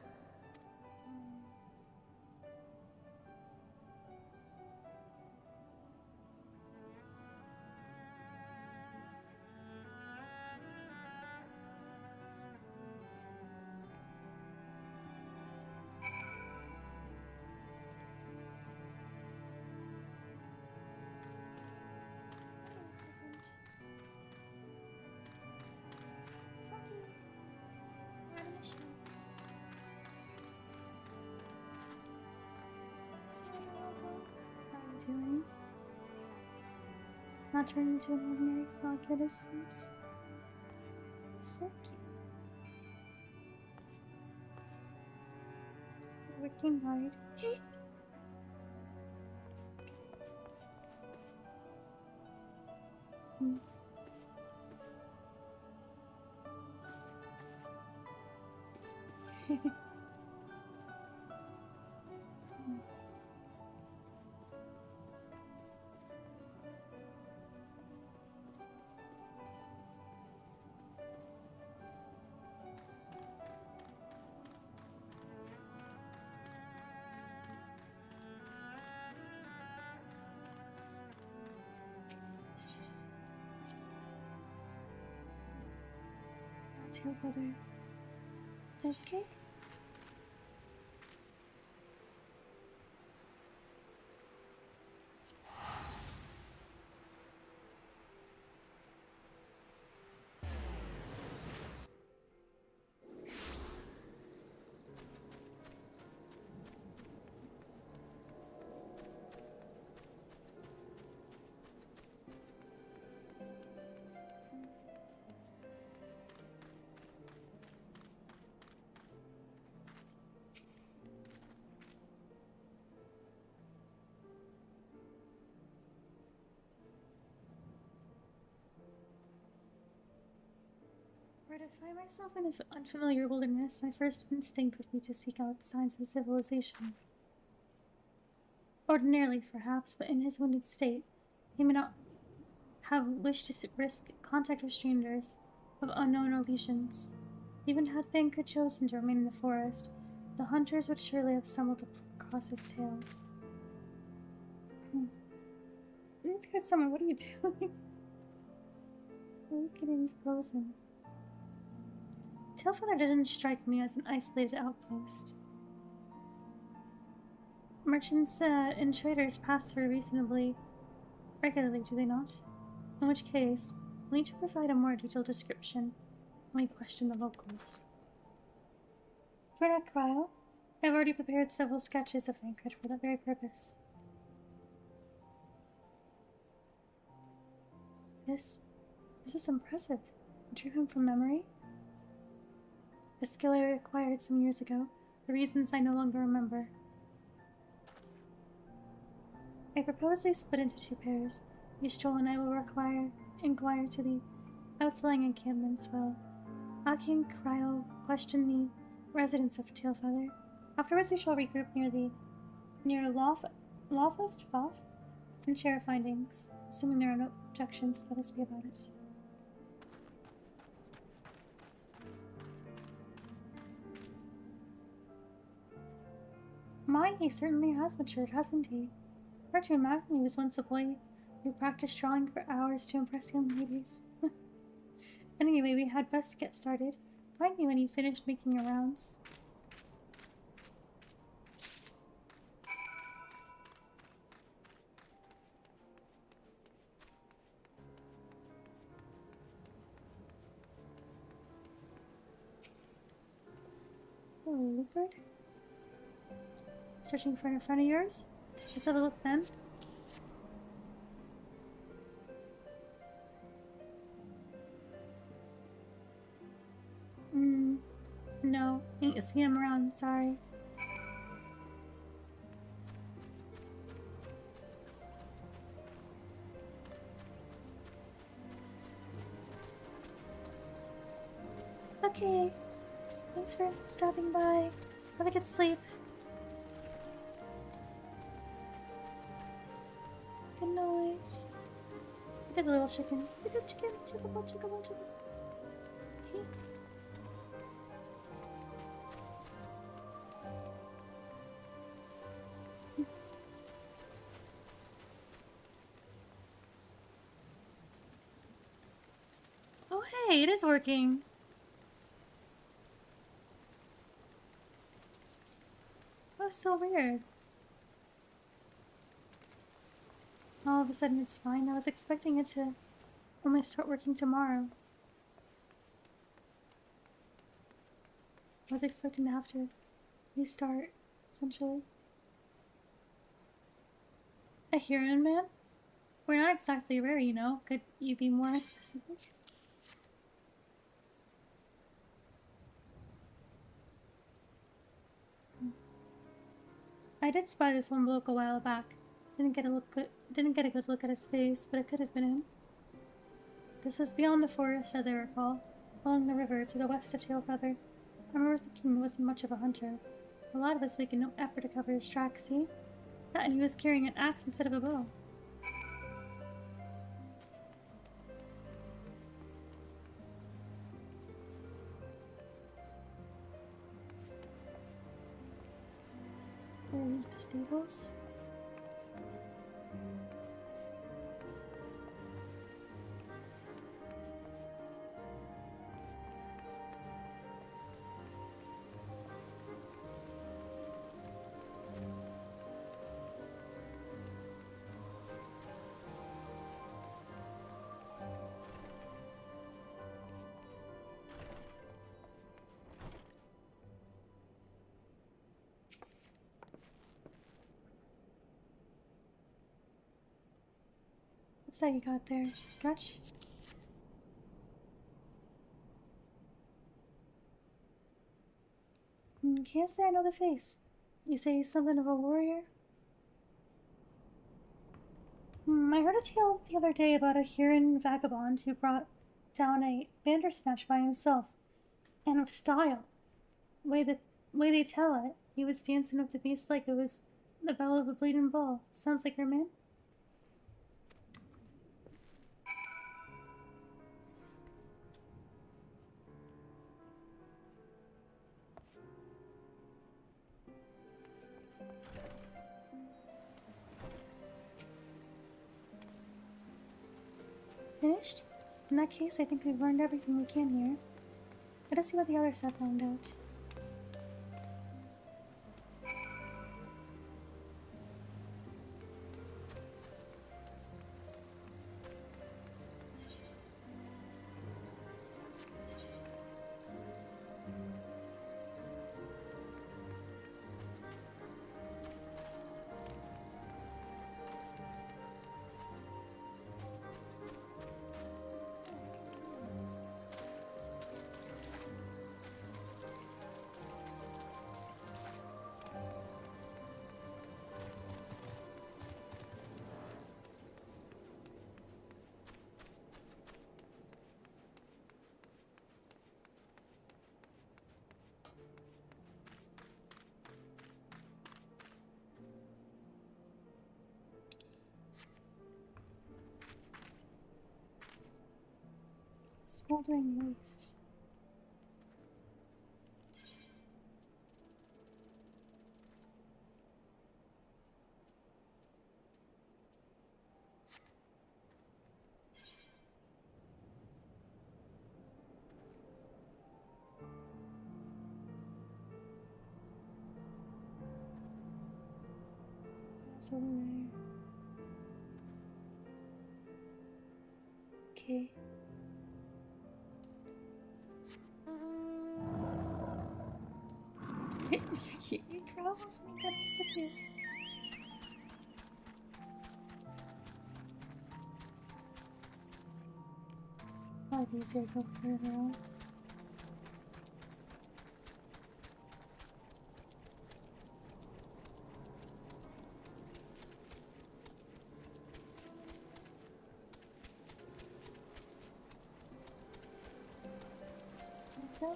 Speaker 1: Doing? Not turning into an ordinary frog, yet it seems so cute. Working hard. Tailfeather. Okay. Were to find myself in an unfamiliar wilderness, my first instinct would be to seek out signs of civilization. Ordinarily, perhaps, but in his wounded state, he may not have wished to risk contact with strangers of unknown allegiance. Even had Thancred chosen to remain in the forest, the hunters would surely have stumbled across his tail. Good someone, what are you doing? Why are you getting frozen? Tailfeather doesn't strike me as an isolated outpost. Merchants and traders pass through reasonably regularly, do they not? In which case, we'll need to provide a more detailed description. We question the locals. For that trial, I've already prepared several sketches of Thancred for that very purpose. This is impressive. Drew him from memory? A skill I acquired some years ago, for reasons I no longer remember. I propose we split into 2 pairs. Each Joel and I will inquire to the outlying encampments while Aki and Kryl question the residents of Tailfeather. Afterwards we shall regroup near Lawfest Foff and share our findings. Assuming there are no objections, let us be about it. My, he certainly has matured, hasn't he? Hard to imagine he was once a boy who practiced drawing for hours to impress young ladies. Anyway, we had best get started. Find me when you finished making your rounds. Oh, Lupert? Searching for a friend of yours? Let's have a look then. No, ain't see him around, sorry. Okay, thanks for stopping by. Have a good sleep. Good night. Look at the little chicken. Look at the chicken. Chickaboo, chickaboo, chickaboo. Hey. Oh hey, it is working. Oh, so weird. All of a sudden it's fine. I was expecting it to only start working tomorrow. I was expecting to have to restart, essentially. A Huron man? We're not exactly rare, you know. Could you be more specific? I did spy this one bloke a while back. Didn't get a good look at his face, but it could have been him. This was beyond the forest, as I recall, along the river to the west of Tailfeather. I remember thinking he wasn't much of a hunter. A lot of us making no effort to cover his tracks, see? That and he was carrying an axe instead of a bow. Stables? What's that you got there? Stretch? Can't say I know the face. You say he's something of a warrior? I heard a tale the other day about a Huron vagabond who brought down a bandersnatch by himself. And of style. Way they tell it, he was dancing with the beast like it was the bell of a bleeding bull. Sounds like your man? Finished? In that case, I think we've learned everything we can here. Let us see what the others have found out. Smoldering waste. That's over there. Okay. You're cute. You almost make that so cute. Probably easier to go further on. Okay.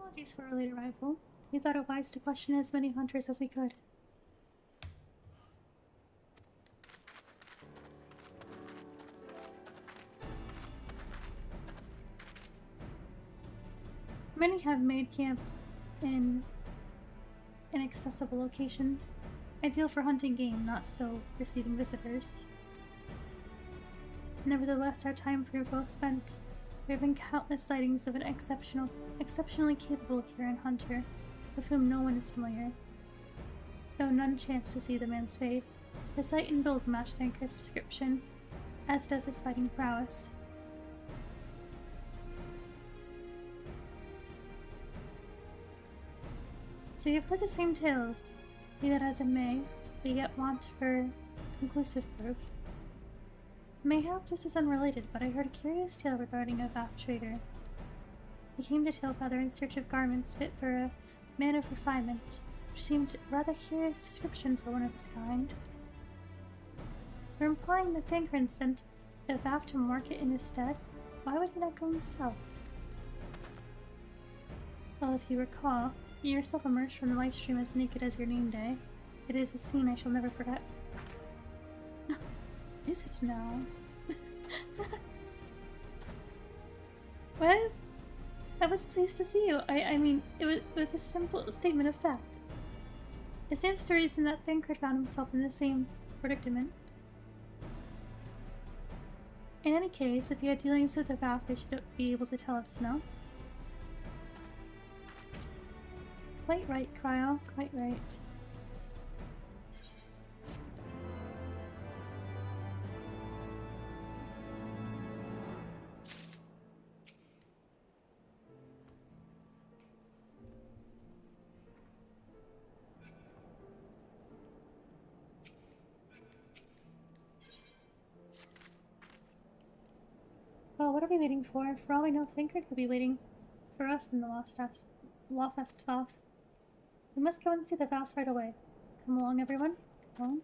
Speaker 1: Apologies for our late arrival. We thought it wise to question as many hunters as we could. Many have made camp in inaccessible locations, ideal for hunting game, not so receiving visitors. Nevertheless, our time here well spent. There have been countless sightings of an exceptionally capable Huron hunter, with whom no one is familiar. Though none chanced to see the man's face, his height and build matched Tancred's description, as does his fighting prowess. So you've heard the same tales, be that as it may, we yet want for conclusive proof. Mayhap this is unrelated, but I heard a curious tale regarding a Vaff trader. He came to Tailfeather in search of garments fit for a man of refinement, which seemed a rather curious description for one of his kind. You're implying that Thancred sent a Vaff to market in his stead? Why would he not go himself? Well, if you recall, you yourself emerged from the live stream as naked as your name day. It is a scene I shall never forget. Is it now? Well, I was pleased to see you. I mean, it was a simple statement of fact. It stands to reason that Thancred found himself in the same predicament. In any case, if you had dealings with the Vaff, you should be able to tell us, no? Quite right, Cryo. Quite right. Well, what are we waiting for? For all we know, Thancred could be waiting for us in the Lawfest Vaff. We must go and see the Vaff right away. Come along, everyone. Come along.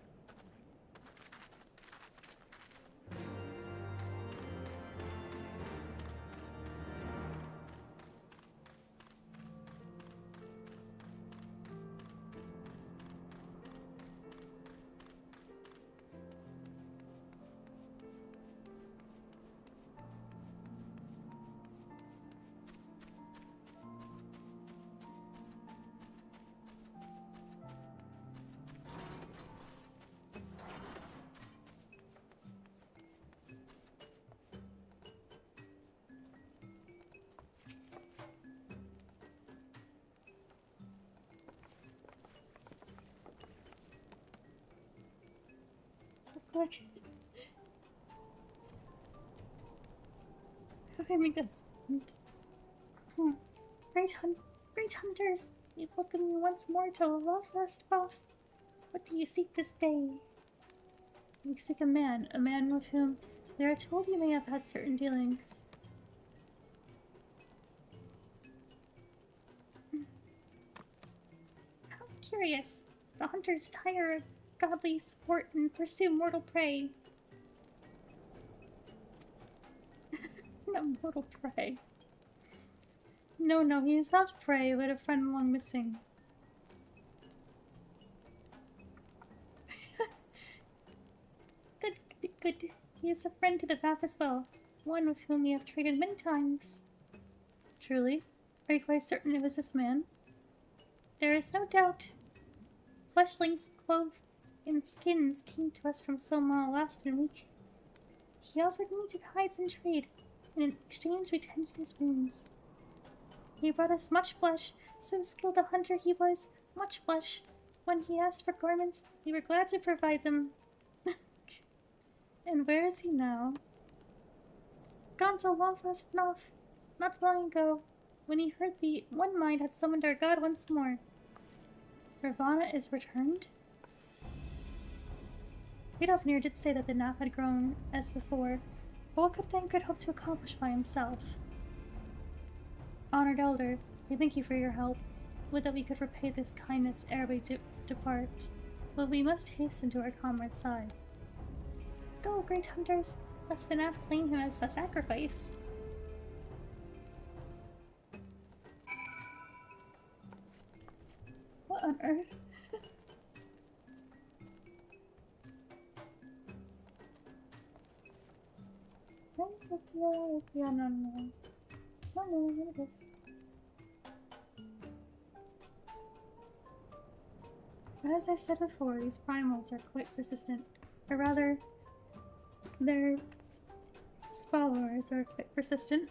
Speaker 1: Look. How can I make that sound? Great hunters, we welcome you once more to Lovefest Off. What do you seek this day? We seek a man with whom we are told you may have had certain dealings. How curious. The hunters tire of godly sport and pursue mortal prey. Not mortal prey. No, he is not prey, but a friend long missing. Good. He is a friend to the path as well. One with whom we have traded many times. Truly? Are you quite certain it was this man? There is no doubt. Fleshlings clothed in skins came to us from Soma last week. He offered me to hides and trade. In exchange, we tended his wounds. He brought us much flesh. So skilled a hunter he was, much flesh. When he asked for garments, we were glad to provide them. And where is he now? Gone to Lovefest Off, not long ago, when he heard the One Mind had summoned our god once more. Ravana is returned? Vidofnir did say that the Naf had grown as before, but what could Thancred hope to accomplish by himself? Honored Elder, we thank you for your help. Would that we could repay this kindness ere we depart, but we must hasten to our comrade's side. Go, great hunters, lest the Naf claim him as a sacrifice. What on earth? No, what is this? As I've said before, these primals are quite persistent. Or rather, their followers are quite persistent.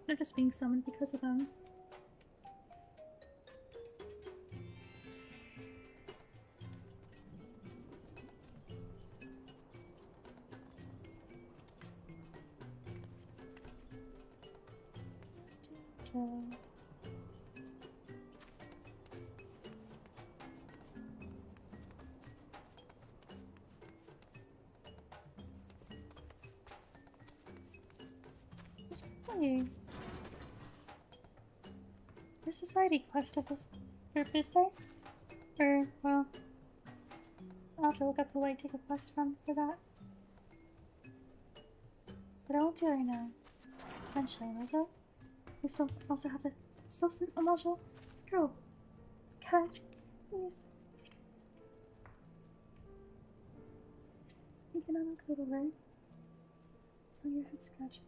Speaker 1: They're just being summoned because of them. Your society quest of this group, is there? Or, well, I'll have to look up who I take a quest from for that. But I won't do it right now. Eventually, will I go? We still also have to substance a module. Girl, cat, please. You cannot look a little right. So your head scratching.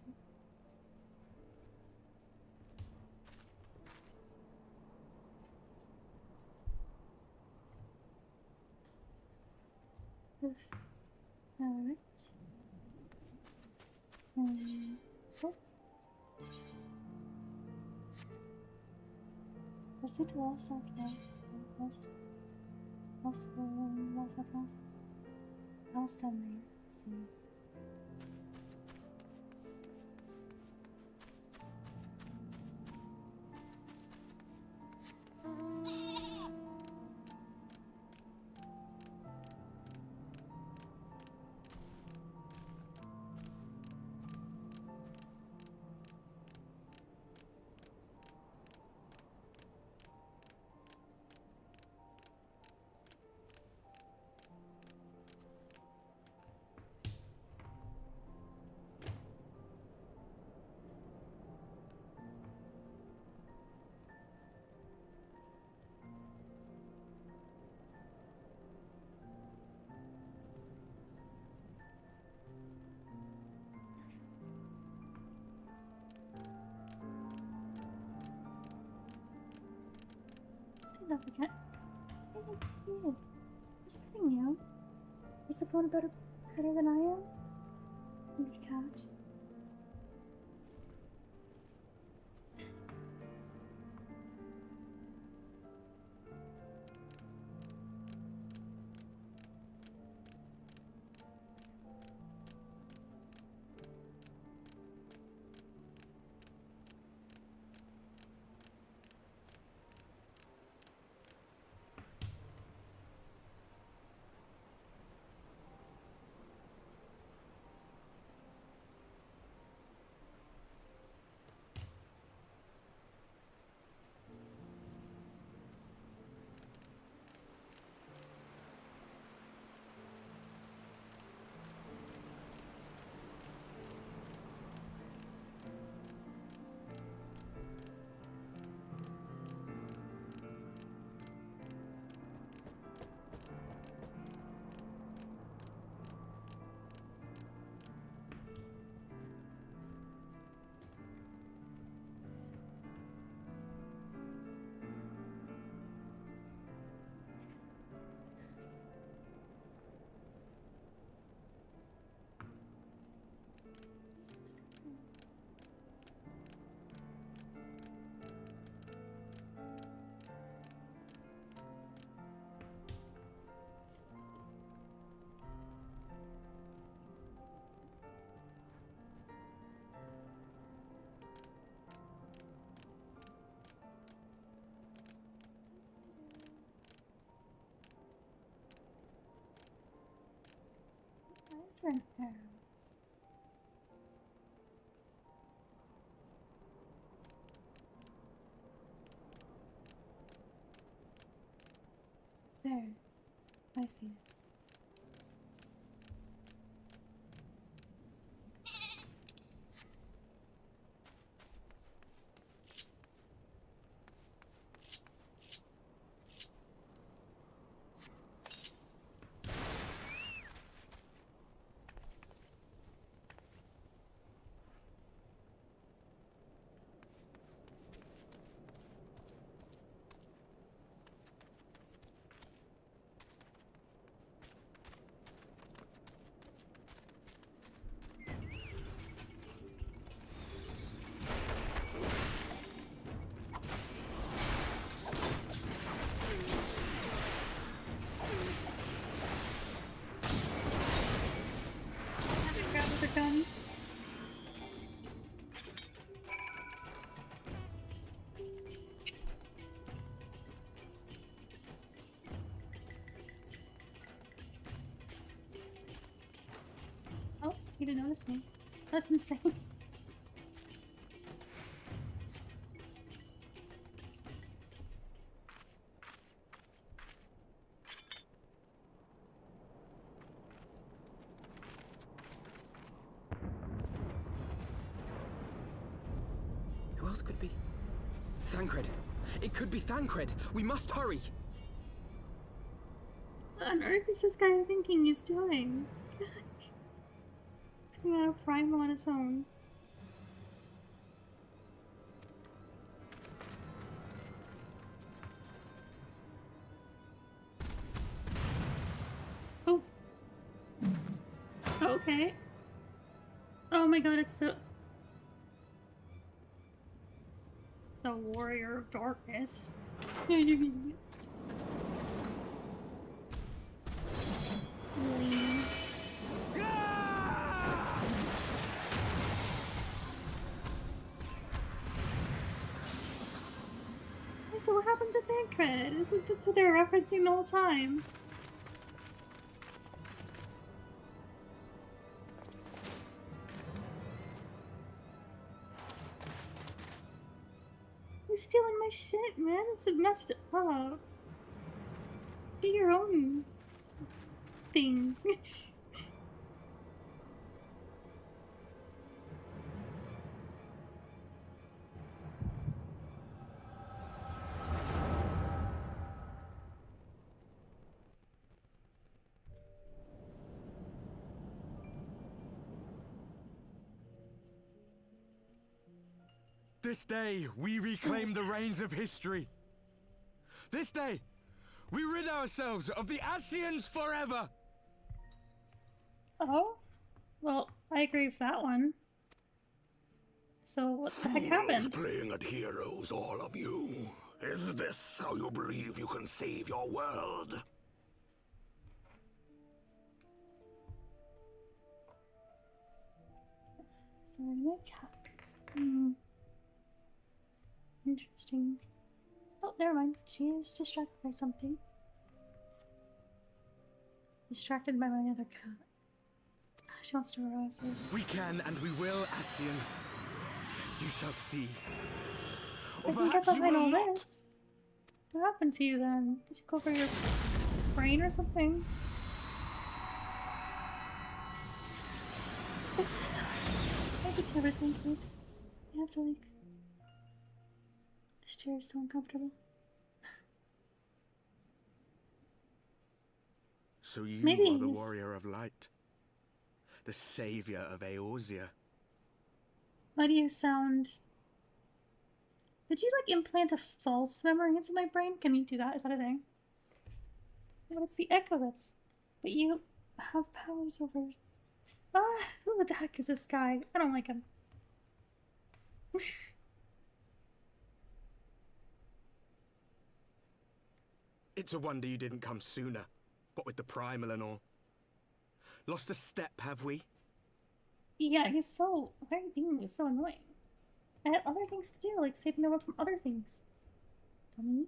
Speaker 1: Alright. Cool. Proceed to last arc now. Last arc now. I'll stand there. See. Stand up again. Hey, who's petting you? Is the phone better than I am? Your cat. Is there an arrow? There. I see it. The guns. Oh, he didn't notice me. That's insane.
Speaker 6: Who else could be? Thancred! It could be Thancred! We must hurry!
Speaker 1: What on earth is this guy thinking he's doing? Taking out a primal on his own. Oh. Okay. Oh my god, it's the Warrior of Darkness. So what happened to Thancred? Isn't this what they're referencing the whole time? He's stealing my shit, man. It's messed up. Do your own thing.
Speaker 12: This day, we reclaim the reins of history. This day, we rid ourselves of the Ascians forever!
Speaker 1: Oh? Well, I agree with that one. So what the heck happened?
Speaker 3: Playing at heroes, all of you. Is this how you believe you can save your world?
Speaker 1: Sorry, my cats. Interesting. Oh, never mind. She is distracted by something. Distracted by my other cat. She wants to harass her.
Speaker 12: We can and we will, Ascian. You shall see.
Speaker 1: I think I behind all this. What happened to you then? Did you go for your brain or something? Oh, sorry. I have to cover something, please. I have to like. This chair is so uncomfortable.
Speaker 12: So you
Speaker 1: Maybe
Speaker 12: are the warrior of light. The savior of Eorzea.
Speaker 1: Why do you sound... Did you like implant a false memory into my brain? Can you do that? Is that a thing? But it's the echo that's... But you have powers over... Ah, who the heck is this guy? I don't like him.
Speaker 12: It's a wonder you didn't come sooner. What with the primal and all. Lost a step, have we?
Speaker 1: Yeah, he's so... Very being is so annoying. I had other things to do, like saving the world from other things. Dummy.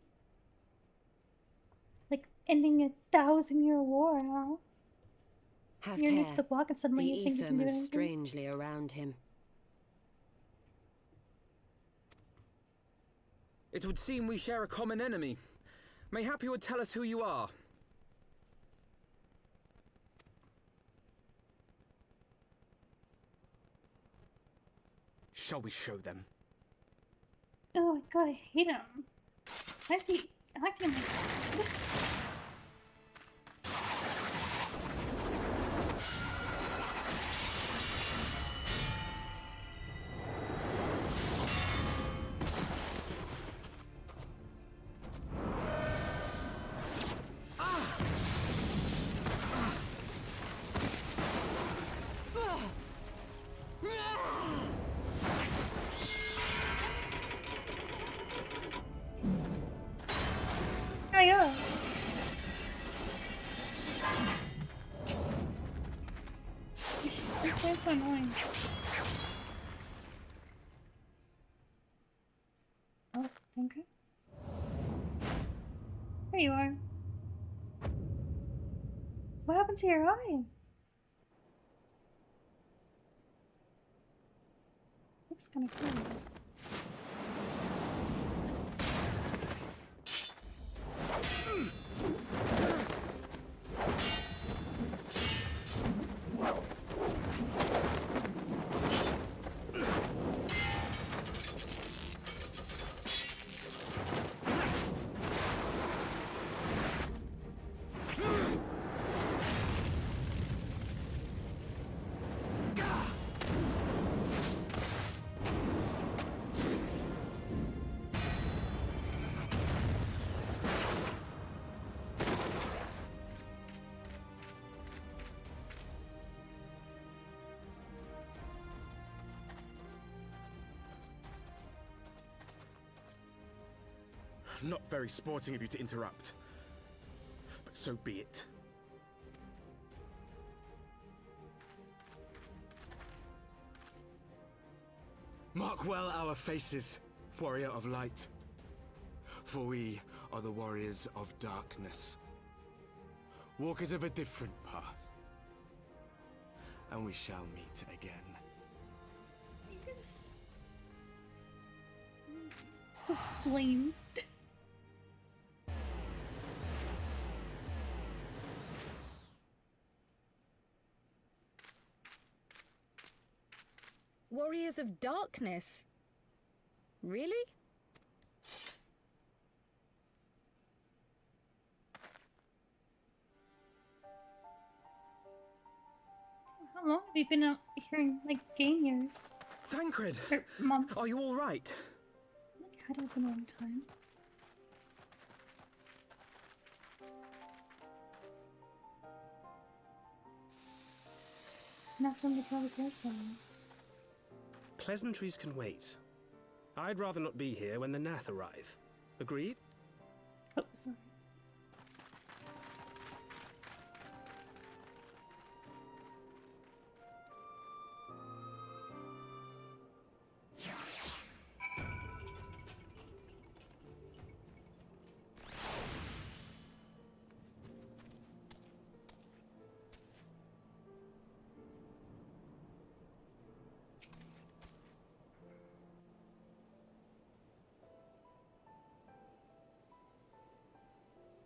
Speaker 1: Like ending a 1,000-year war, huh?
Speaker 7: Have
Speaker 1: You're new
Speaker 7: care.
Speaker 1: to the block and
Speaker 7: The
Speaker 1: suddenly you think you
Speaker 7: ether
Speaker 1: can do
Speaker 7: moves
Speaker 1: anything.
Speaker 7: strangely around him.
Speaker 6: It would seem we share a common enemy. Mayhap you would tell us who you are.
Speaker 12: Shall we show them?
Speaker 1: Oh my god, I hate him. Why is he acting like that? Up. This guy's so annoying. Oh, okay. There you are. What happened to your eye? Looks kind of cool.
Speaker 12: Not very sporting of you to interrupt. But so be it. Mark well our faces, warrior of light. For we are the warriors of darkness. Walkers of a different path. And we shall meet again.
Speaker 1: So lame.
Speaker 14: Warriors of Darkness? Really?
Speaker 1: How long have you been out here in, like, game years?
Speaker 6: Thancred!
Speaker 1: Or months?
Speaker 6: Are you alright?
Speaker 1: Like, had it been a long time. Nothing to tell us here, so.
Speaker 16: Pleasantries can wait. I'd rather not be here when the Nath arrive. Agreed?
Speaker 1: Oh, sorry.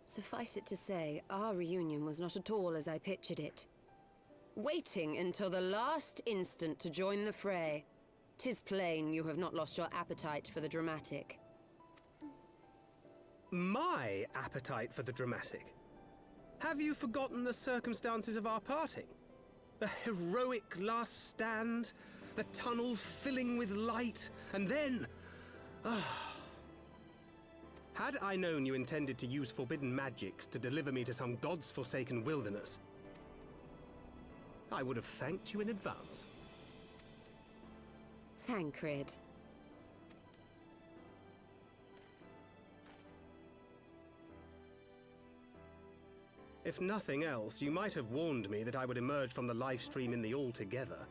Speaker 7: Suffice it to say, our reunion was not at all as I pictured it. Waiting until the last instant to join the fray. 'Tis plain you have not lost your appetite for the dramatic.
Speaker 16: My appetite for the dramatic? Have you forgotten the circumstances of our parting? The heroic last stand, the tunnel filling with light, and then... Had I known you intended to use forbidden magics to deliver me to some god's forsaken wilderness, I would have thanked you in advance.
Speaker 7: Thancred.
Speaker 16: If nothing else, you might have warned me that I would emerge from the life stream in the Altogether.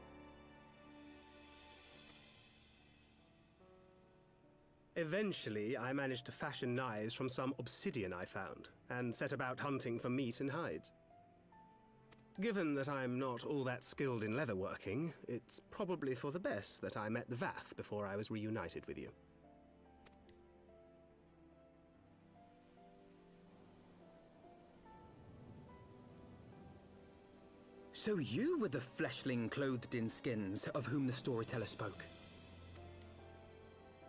Speaker 16: Eventually, I managed to fashion knives from some obsidian I found, and set about hunting for meat and hides. Given that I'm not all that skilled in leatherworking, it's probably for the best that I met the Vath before I was reunited with you.
Speaker 6: So you were the fleshling clothed in skins of whom the storyteller spoke?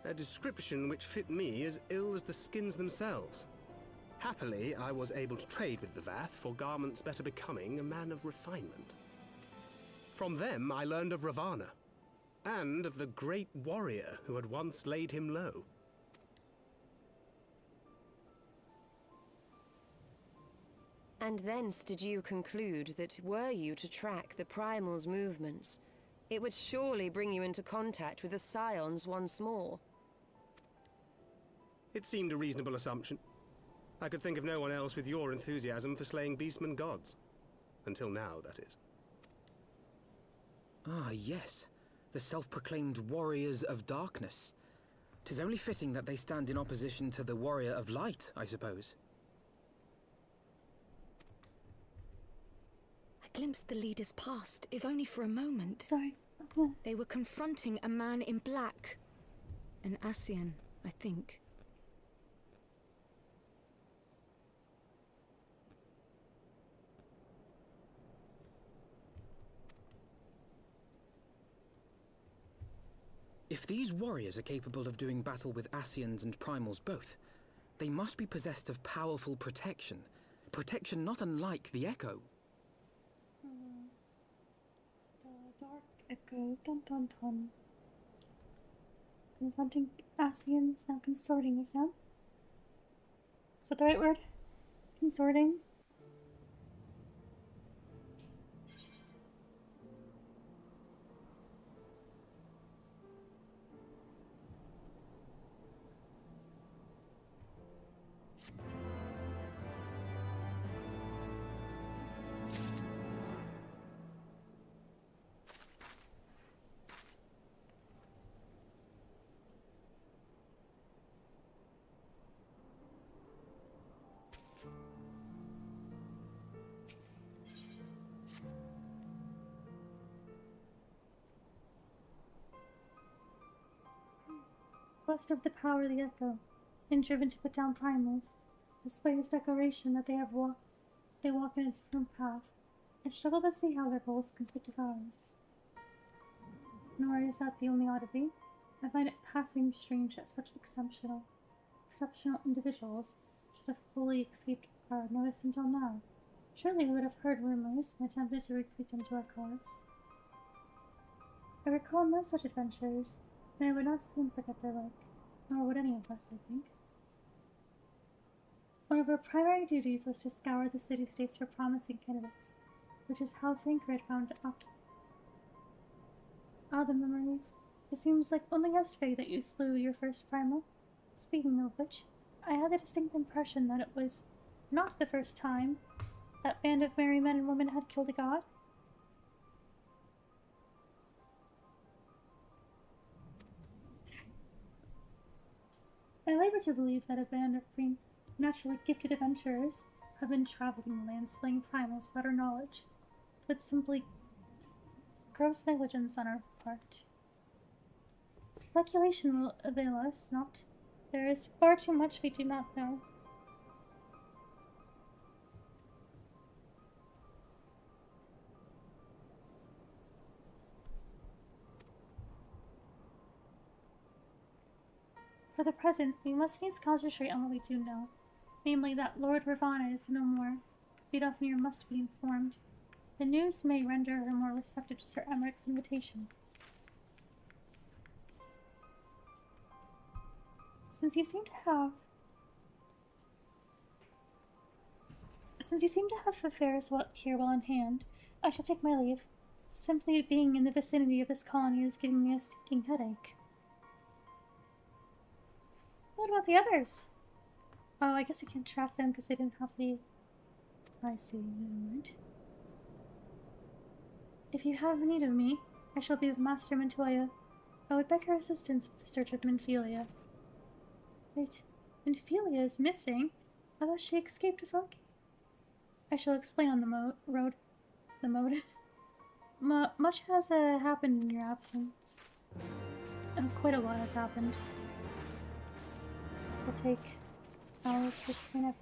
Speaker 16: A description which fit me as ill as the skins themselves. Happily, I was able to trade with the Vath for garments better becoming a man of refinement. From them I learned of Ravana, and of the great warrior who had once laid him low.
Speaker 7: And thence did you conclude that were you to track the Primal's movements, it would surely bring you into contact with the Scions once more?
Speaker 16: It seemed a reasonable assumption. I could think of no one else with your enthusiasm for slaying beastmen gods. Until now, that is.
Speaker 6: Ah, yes. The self-proclaimed warriors of darkness. 'Tis only fitting that they stand in opposition to the warrior of light, I suppose.
Speaker 14: I glimpsed the leaders past, if only for a moment.
Speaker 1: Sorry.
Speaker 14: They were confronting a man in black. An Ascian, I think.
Speaker 6: If these warriors are capable of doing battle with Ascians and Primals both, they must be possessed of powerful protection. Protection not unlike the Echo.
Speaker 1: The Dark Echo, dun dun dun. Confronting Ascians, now consorting with them. Is that the right word? Consorting? Blessed of the power of the Echo, and driven to put down Primals, despite his declaration that they walk in a different path, I struggle to see how their goals conflict with ours. Nor is that the only oddity. I find it passing strange that such exceptional individuals should have fully escaped our notice until now. Surely we would have heard rumors and attempted to recruit them to our cause. I recall no such adventures, and I would not soon forget their like, nor would any of us, I think. One of our primary duties was to scour the city-states for promising candidates, which is how Thinker had found up. Ah, the memories. It seems like only yesterday that you slew your first primal. Speaking of which, I had the distinct impression that it was not the first time that band of merry men and women had killed a god. I labor to believe that a band of naturally gifted adventurers have been traveling the land slaying primals without our knowledge, but simply gross negligence on our part. Speculation will avail us not. There is far too much we do not know. For the present, we must needs concentrate on what we do know, namely that Lord Ravana is no more. Vidofnir must be informed. The news may render her more receptive to Sir Emeric's invitation. Since you seem to have affairs here well in hand, I shall take my leave. Simply being in the vicinity of this colony is giving me a stinking headache. What about the others? Oh, I guess I can't track them because they didn't have the... I see, never mind. If you have need of me, I shall be with Master Montoya. I would beg her assistance with the search of Minfilia. Wait, Minfilia is missing? I thought she escaped with Rocky. I shall explain on the road. the mode. Much has happened in your absence. Quite a lot has happened. It'll take hours to explain it.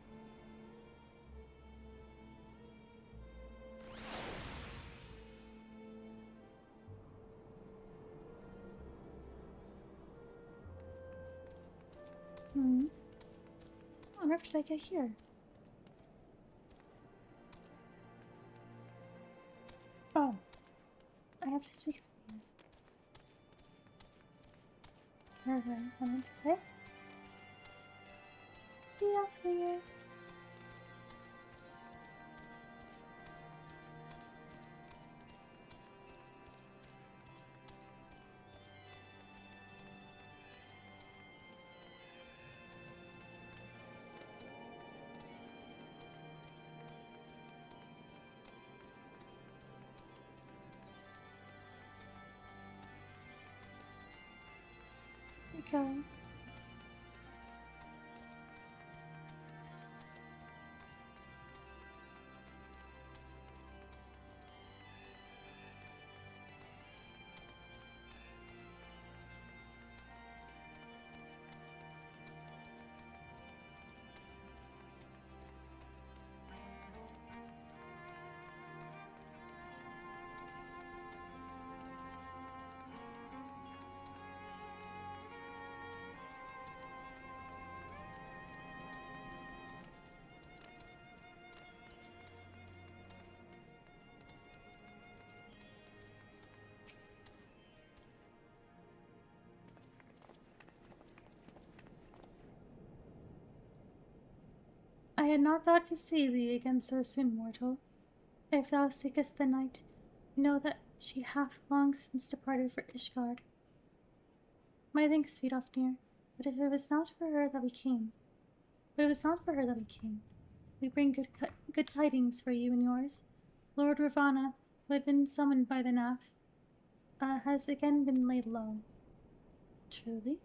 Speaker 1: On earth did I get here? Oh. I have to speak with you. What I meant to say? Yeah, for you. Okay. I had not thought to see thee again so soon, mortal. If thou seekest the night, know that she hath long since departed for Ishgard. My thanks, Vidofnir, but if it was not for her that we came, we bring good tidings for you and yours. Lord Ravana, who had been summoned by the Naf, has again been laid low. Truly?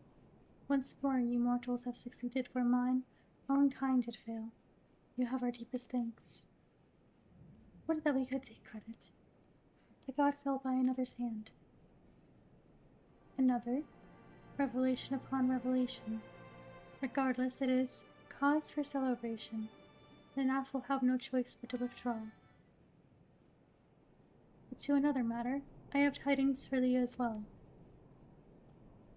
Speaker 1: Once more you mortals have succeeded where mine own kind did fail. You have our deepest thanks. Would that we could take credit. The god fell by another's hand. Another, revelation upon revelation. Regardless, it is cause for celebration. The Naf will have no choice but to withdraw. But to another matter, I have tidings for thee as well.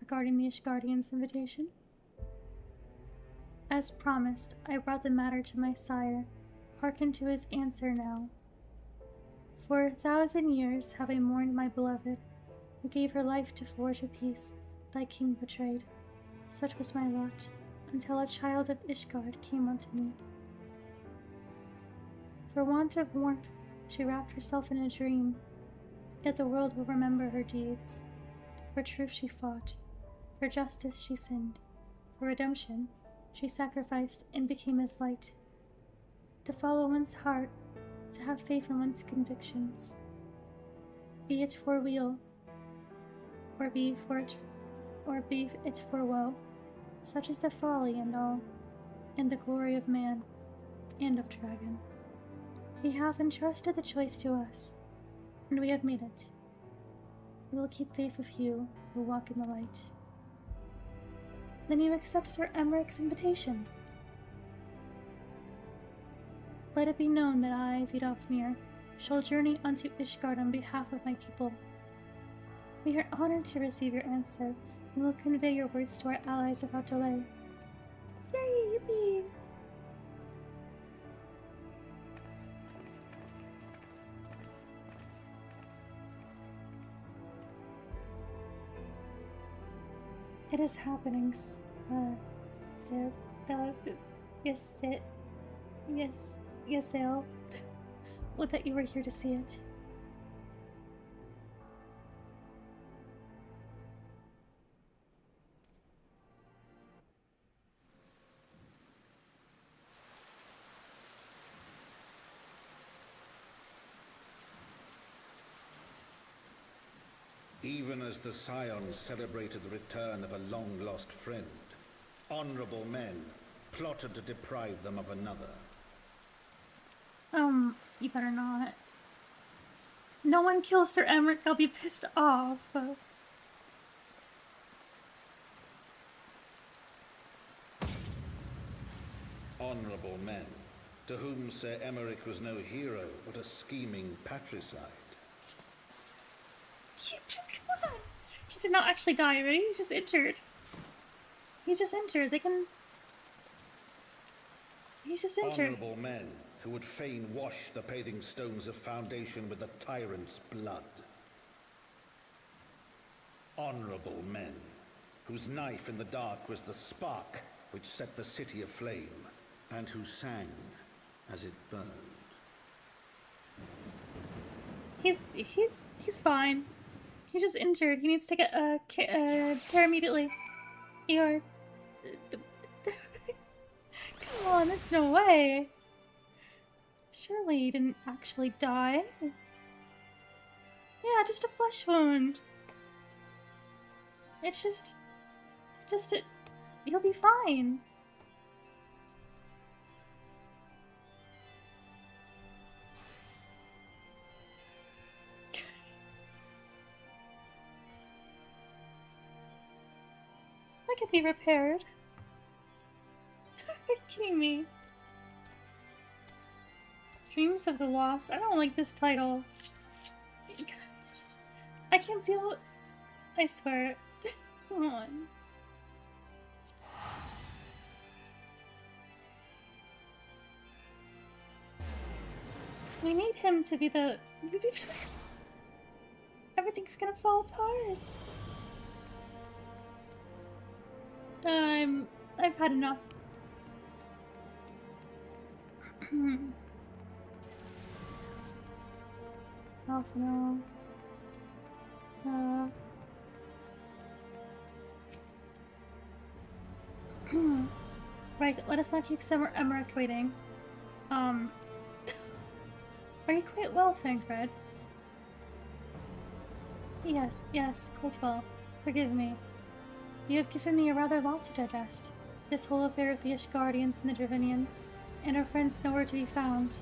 Speaker 1: Regarding the Ishgardian's invitation? As promised, I brought the matter to my sire. Hearken to his answer now. For 1,000 years have I mourned my beloved, who gave her life to forge a peace thy king betrayed. Such was my lot, until a child of Ishgard came unto me. For want of warmth, she wrapped herself in a dream, yet the world will remember her deeds. For truth she fought, for justice she sinned, for redemption she sacrificed and became as light. To follow one's heart, to have faith in one's convictions. Be it for weal, or be it for woe. Such is the folly and all, and the glory of man, and of dragon. He hath entrusted the choice to us, and we have made it. We will keep faith with you who walk in the light. Then you accept Sir Emmerich's invitation. Let it be known that I, Vidofnir, shall journey unto Ishgard on behalf of my people. We are honored to receive your answer, and will convey your words to our allies without delay. Yay, yippee! It is happening, yes, Sale. Would that you were here to see it.
Speaker 10: Even as the Scions celebrated the return of a long-lost friend, honorable men plotted to deprive them of another.
Speaker 1: You better not. No one kills Sir Emmerich, I'll be pissed off.
Speaker 10: Honorable men, to whom Sir Emmerich was no hero, but a scheming patricide.
Speaker 1: He did not actually die, right? He's just injured. He's just injured. He's just injured.
Speaker 10: Honorable men, who would fain wash the paving stones of foundation with the tyrant's blood. Honorable men, whose knife in the dark was the spark which set the city aflame, and who sang as it burned.
Speaker 1: He's fine. He's just injured. He needs to get care immediately. You're... Come on, there's no way. Surely he didn't actually die. Yeah, just a flesh wound. It's just he'll be fine. That could be repaired. Are you kidding me? Dreams of the Lost. I don't like this title. I can't deal with... I swear. Come on. We need him to be the... Everything's gonna fall apart. I've had enough. Oh no. Right, let us not keep Summer Emmerich waiting. Are you quite well, Thancred? Yes, quite well. Forgive me. You have given me a rather lot to digest. This whole affair of the Ishgardians and the Dravinians, and our friends nowhere to be found.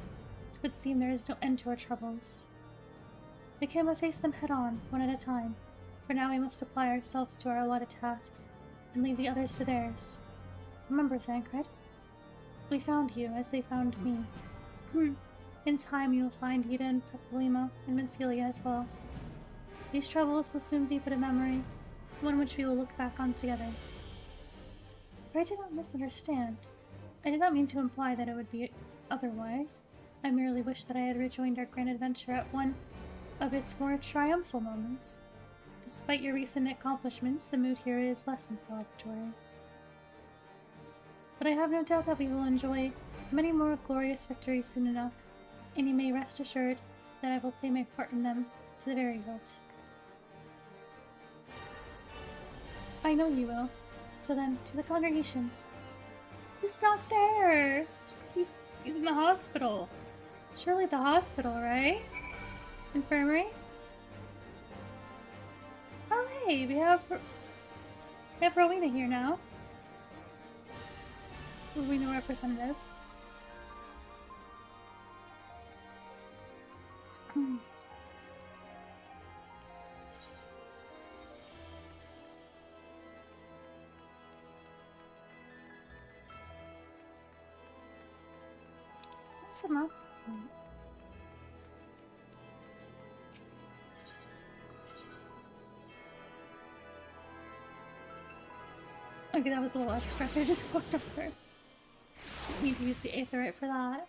Speaker 1: It would seem there is no end to our troubles. We cannot face them head-on, one at a time. For now we must apply ourselves to our allotted tasks, and leave the others to theirs. Remember, Thancred, we found you as they found me. In time you will find Ida and Peplima and Minfilia as well. These troubles will soon be but a memory, one which we will look back on together. But I did not misunderstand. I did not mean to imply that it would be otherwise. I merely wish that I had rejoined our grand adventure at one of its more triumphal moments. Despite your recent accomplishments, the mood here is less than celebratory. But I have no doubt that we will enjoy many more glorious victories soon enough, and you may rest assured that I will play my part in them to the very hilt. I know you will. So then, to the congregation. He's not there! He's in the hospital. Surely the hospital, right? Infirmary? Oh hey, we have Rowena here now. Rowena representative. What's the map? Okay, that was a little extra. I just walked over. Need to use the aetherite for that.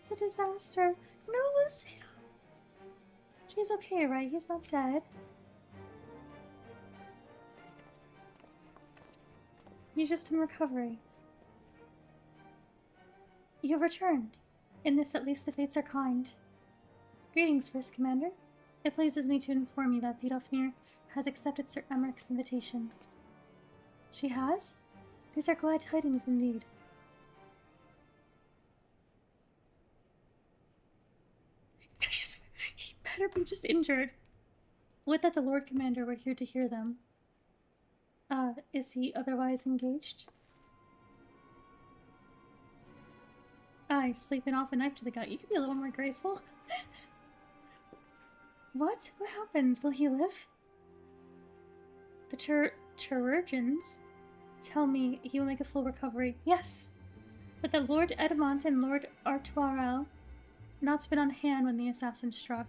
Speaker 1: It's a disaster. No, Lucia. She's okay, right? He's not dead. He's just in recovery. You have returned. In this, at least, the fates are kind. Greetings, First Commander. It pleases me to inform you that Vidofnir has accepted Sir Emmerich's invitation. She has? These are glad tidings indeed. He better be just injured. Would that the Lord Commander were here to hear them. Is he otherwise engaged? Aye, sleeping off a knife to the gut. You could be a little more graceful. What? What happened? Will he live? The chirurgeons tell me he will make a full recovery. Yes! But that Lord Edmont and Lord Artoirel not been on hand when the assassin struck,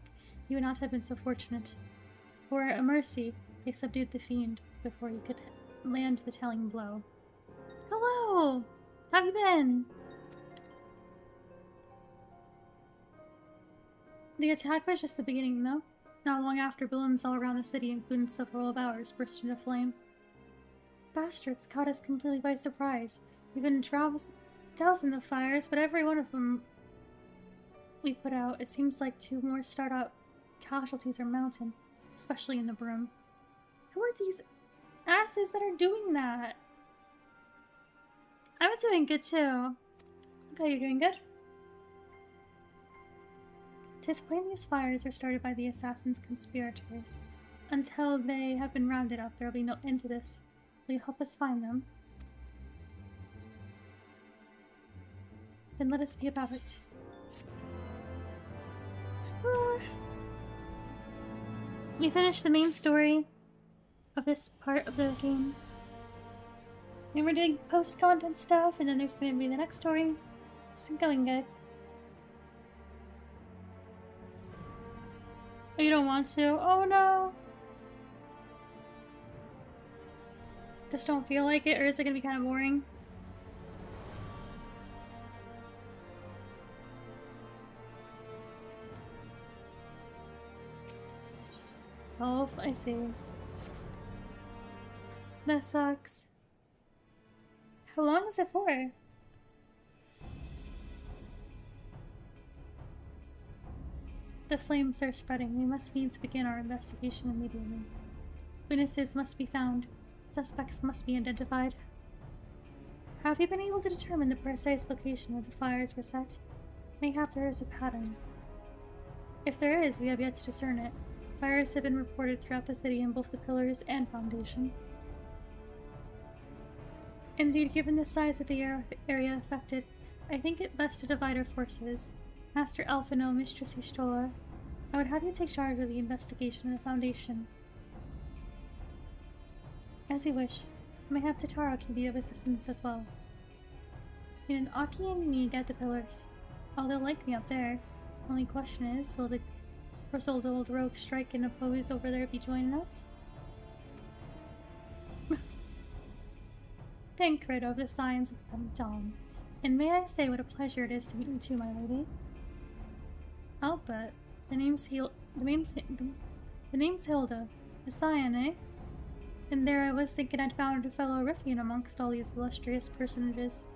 Speaker 1: he would not have been so fortunate. For a mercy, they subdued the fiend before he could land the telling blow. Hello! How have you been? The attack was just the beginning, though. Not long after, buildings all around the city, including several of ours, burst into flame. Bastards caught us completely by surprise. We've been doused in the fires, but every one of them we put out, it seems like 2 more startup casualties are mounted, especially in the Broom. Who are these asses that are doing that? I'm doing good too. Okay, you're doing good. 'Tis plain these fires are started by the assassin's conspirators. Until they have been rounded up, there will be no end to this. Will you help us find them? Then let us be about it. We finished the main story of this part of the game. And we're doing post-content stuff, and then there's going to be the next story. It's going good. Oh, you don't want to? Oh no! Just don't feel like it, or is it going to be kind of boring? Oh, I see. That sucks. How long is it for? The flames are spreading. We must needs begin our investigation immediately. Witnesses must be found. Suspects must be identified. Have you been able to determine the precise location where the fires were set? Mayhap there is a pattern. If there is, we have yet to discern it. Fires have been reported throughout the city in both the pillars and foundation. Indeed, given the size of the area affected, I think it best to divide our forces. Master Alphino, Mistress Ishtola, I would have you take charge of the investigation of the Foundation. As you wish. Mayhap Tataro can be of assistance as well. And Aki and me get the pillars. Oh, they'll like me up there. Only question is, will the grizzled old rogue strike and oppose over there be joining us? Thank Credo of the signs of the coming dawn. And may I say what a pleasure it is to meet you too, my lady. I'll bet. The name's Hilda. A scion, eh? And there I was thinking I'd found a fellow Riffian amongst all these illustrious personages.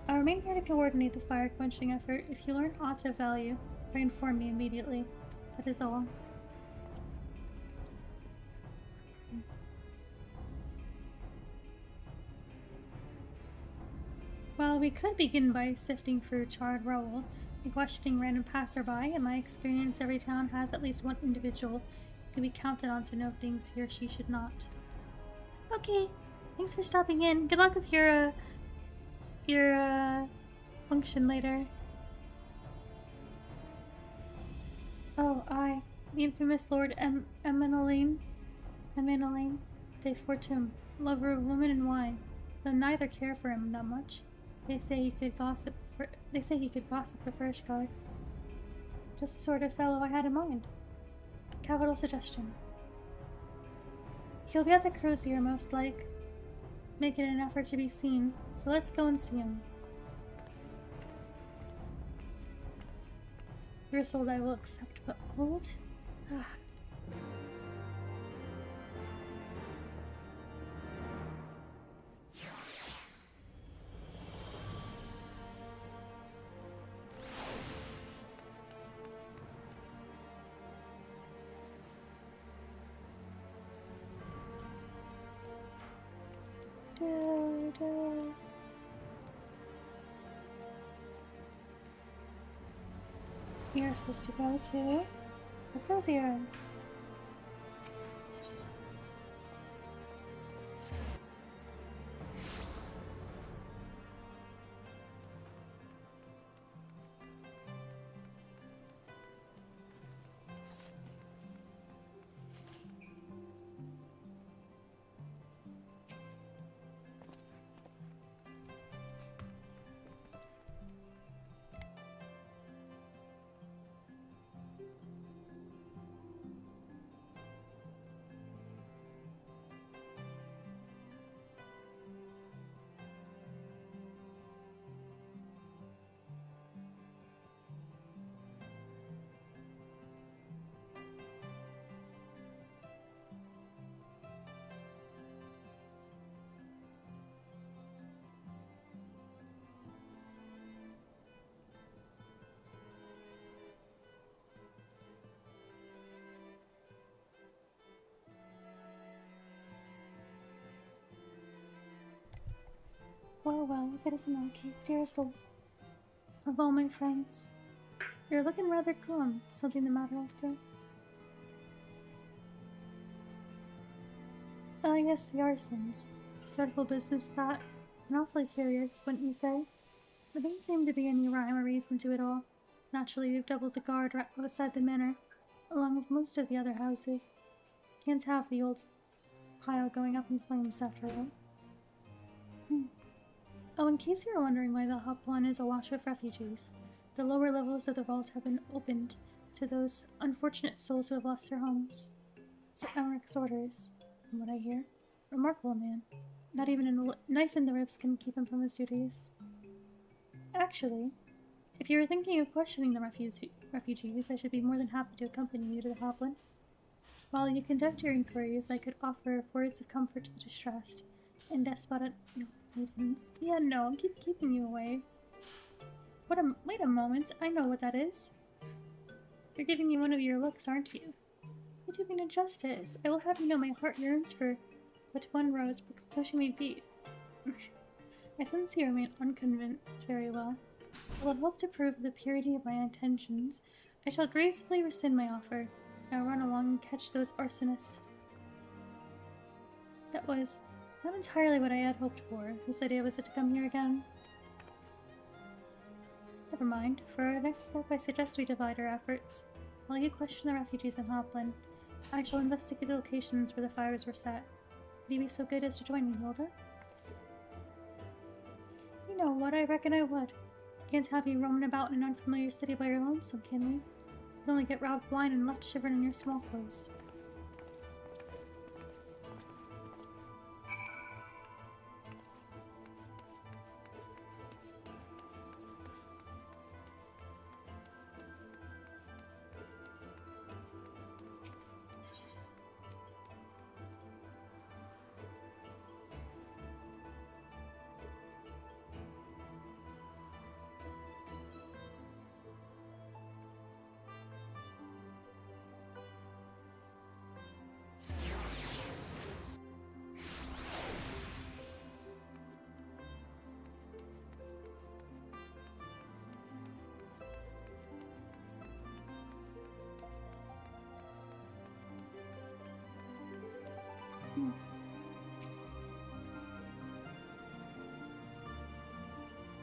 Speaker 1: I'll remain here to coordinate the fire-quenching effort. If you learn aught of value, pray inform me immediately. That is all. Well, we could begin by sifting through charred rubble and questioning random passerby. In my experience, every town has at least one individual who can be counted on to know things he or she should not. Okay, thanks for stopping in. Good luck with your function later. Oh, I, the infamous Lord Emmeline de Fortune, lover of women and wine, though neither care for him that much. They say he could gossip for Freshguard. Just the sort of fellow I had in mind. Capital suggestion. He'll be at the cruiser most like, making an effort to be seen, so let's go and see him. Grizzled I will accept, but old? Ah. You're supposed to go to the cozy room. well, if it isn't okay, dearest of all my friends. You're looking rather glum. Something the matter, old girl? Oh, yes, the arsons. Dreadful business that. And awfully curious, wouldn't you say? There doesn't seem to be any rhyme or reason to it all. Naturally, we've doubled the guard right outside the manor, along with most of the other houses. Can't have the old pile going up in flames after all. Oh, in case you were wondering why the Hoplon is awash with refugees, the lower levels of the vault have been opened to those unfortunate souls who have lost their homes. Sir Emeric's orders, from what I hear. Remarkable man. Not even a knife in the ribs can keep him from his duties. Actually, if you were thinking of questioning the refugees, I should be more than happy to accompany you to the Hoplon. While you conduct your inquiries, I could offer words of comfort to the distressed and desperate maidens. Yeah, no, I'm keeping you away. Wait a moment, I know what that is. You're giving me one of your looks, aren't you? You do me injustice. I will have you know my heart yearns for but one rose, pushing me beat. I sense you remain unconvinced. Very well. I will hope to prove the purity of my intentions. I shall gracefully rescind my offer. Now run along and catch those arsonists. That was not entirely what I had hoped for. Whose idea was it to come here again? Never mind. For our next step, I suggest we divide our efforts. While you question the refugees in Hoplon, I shall investigate the locations where the fires were set. Would you be so good as to join me, Hilda? You know what, I reckon I would. Can't have you roaming about in an unfamiliar city by your lonesome, can we? You'd only get robbed blind and left shivering in your small clothes.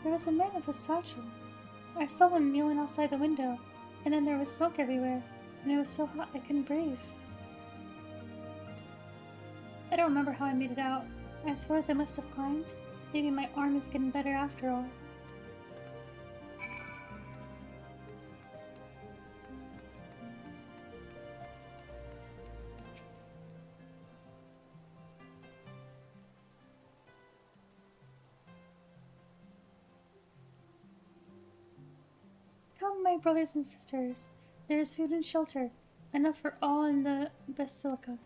Speaker 1: There was a man with a satchel. I saw him kneeling outside the window, and then there was smoke everywhere, and it was so hot I couldn't breathe. I don't remember how I made it out. I suppose I must have climbed. Maybe my arm is getting better after all. Come, my brothers and sisters. There is food and shelter, enough for all in the basilica.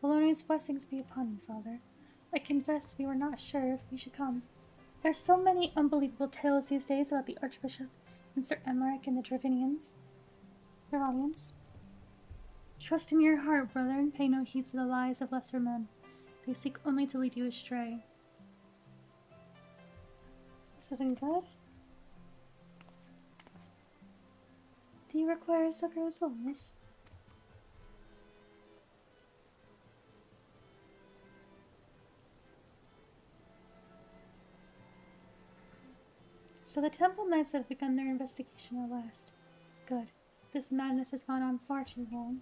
Speaker 1: Polonia's blessings be upon you, Father. I confess we were not sure if we should come. There are so many unbelievable tales these days about the Archbishop and Sir Emeric and the Dravinians. Trust in your heart, brother, and pay no heed to the lies of lesser men. They seek only to lead you astray. This isn't good. Do you require supper as well, miss? So the Temple Knights have begun their investigation at last. Good. This madness has gone on far too long.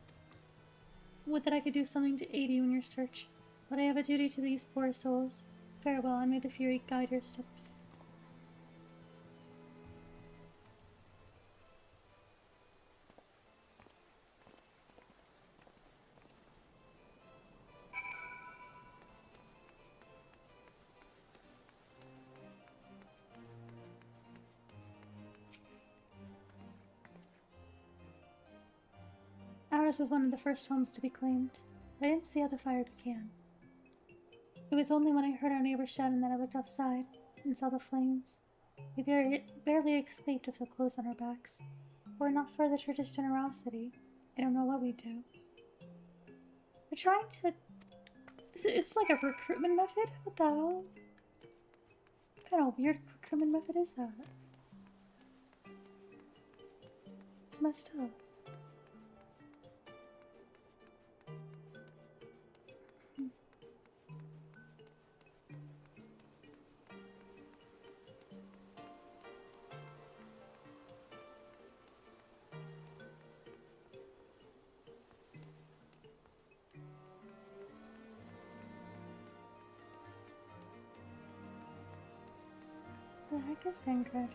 Speaker 1: Would that I could do something to aid you in your search, but I have a duty to these poor souls. Farewell, and may the Fury guide your steps. Ours was one of the first homes to be claimed. I didn't see how the fire began. It was only when I heard our neighbor shouting that I looked outside and saw the flames. We barely escaped with the clothes on our backs. Were it not for the church's generosity, I don't know what we'd do. We're trying to It's like a recruitment method? What the hell? What kind of weird recruitment method is that? It's messed up. The heck is Thancred?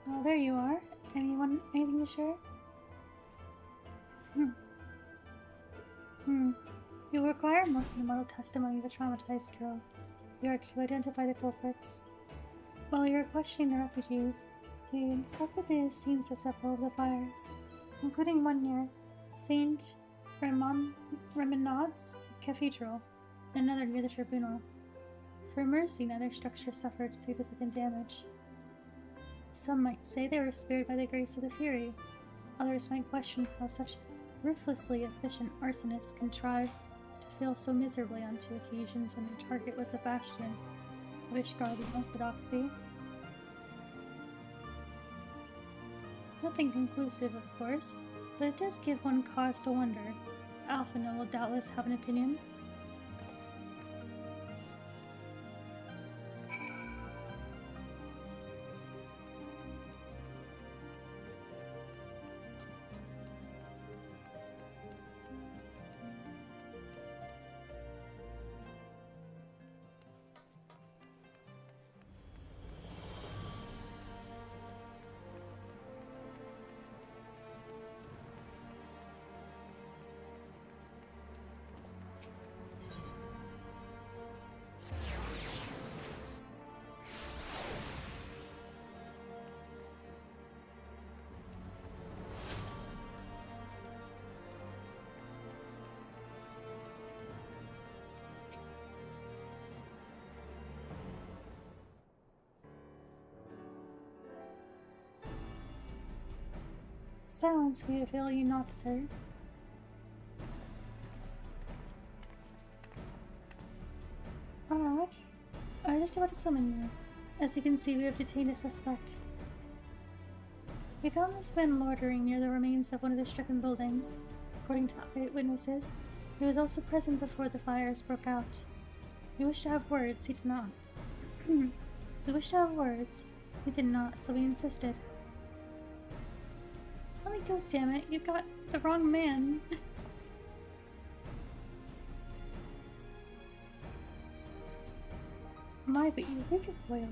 Speaker 1: Oh, there you are. Anything to share? You require more than a model testimony of a traumatized girl. You are to identify the culprits. While you were questioning the refugees, you inspected the scenes of several of the fires, including one near Saint Reminaud's Cathedral, and another near the Tribunal. For mercy, neither structure suffered significant damage. Some might say they were spared by the grace of the Fury. Others might question how such ruthlessly efficient arsonists contrived to fail so miserably on 2 occasions when their target was a bastion of Ishgardian orthodoxy. Nothing conclusive, of course, but it does give one cause to wonder. Alphina will doubtless have an opinion. Silence, we avail you not, sir. Okay. I just about to summon you. As you can see, we have detained a suspect. We found this man loitering near the remains of one of the stricken buildings. According to eyewitnesses, he was also present before the fires broke out. He wished to have words, he did not. He wished to have words, he did not, so we insisted. Let me go, damn it! You got the wrong man! My, but you wicked foil.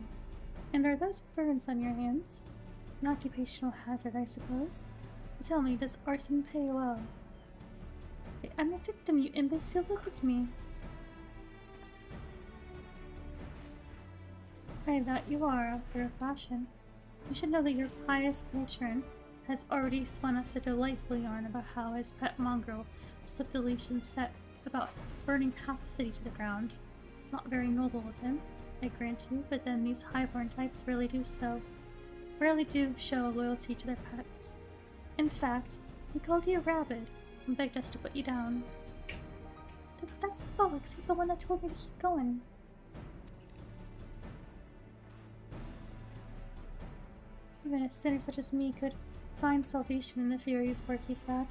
Speaker 1: And are those burns on your hands? An occupational hazard, I suppose. Tell me, does arson pay well? I'm a victim, you imbecile, look at me! Aye, that you are, after a fashion. You should know that your pious patron has already spun us a delightful yarn about how his pet mongrel slipped the leash and set about burning half the city to the ground. Not very noble of him, I grant you, but then these highborn types rarely do show loyalty to their pets. In fact, he called you rabid and begged us to put you down. That's Bollocks, he's the one that told me to keep going. Even a sinner such as me could find salvation in the Fury's work, he said.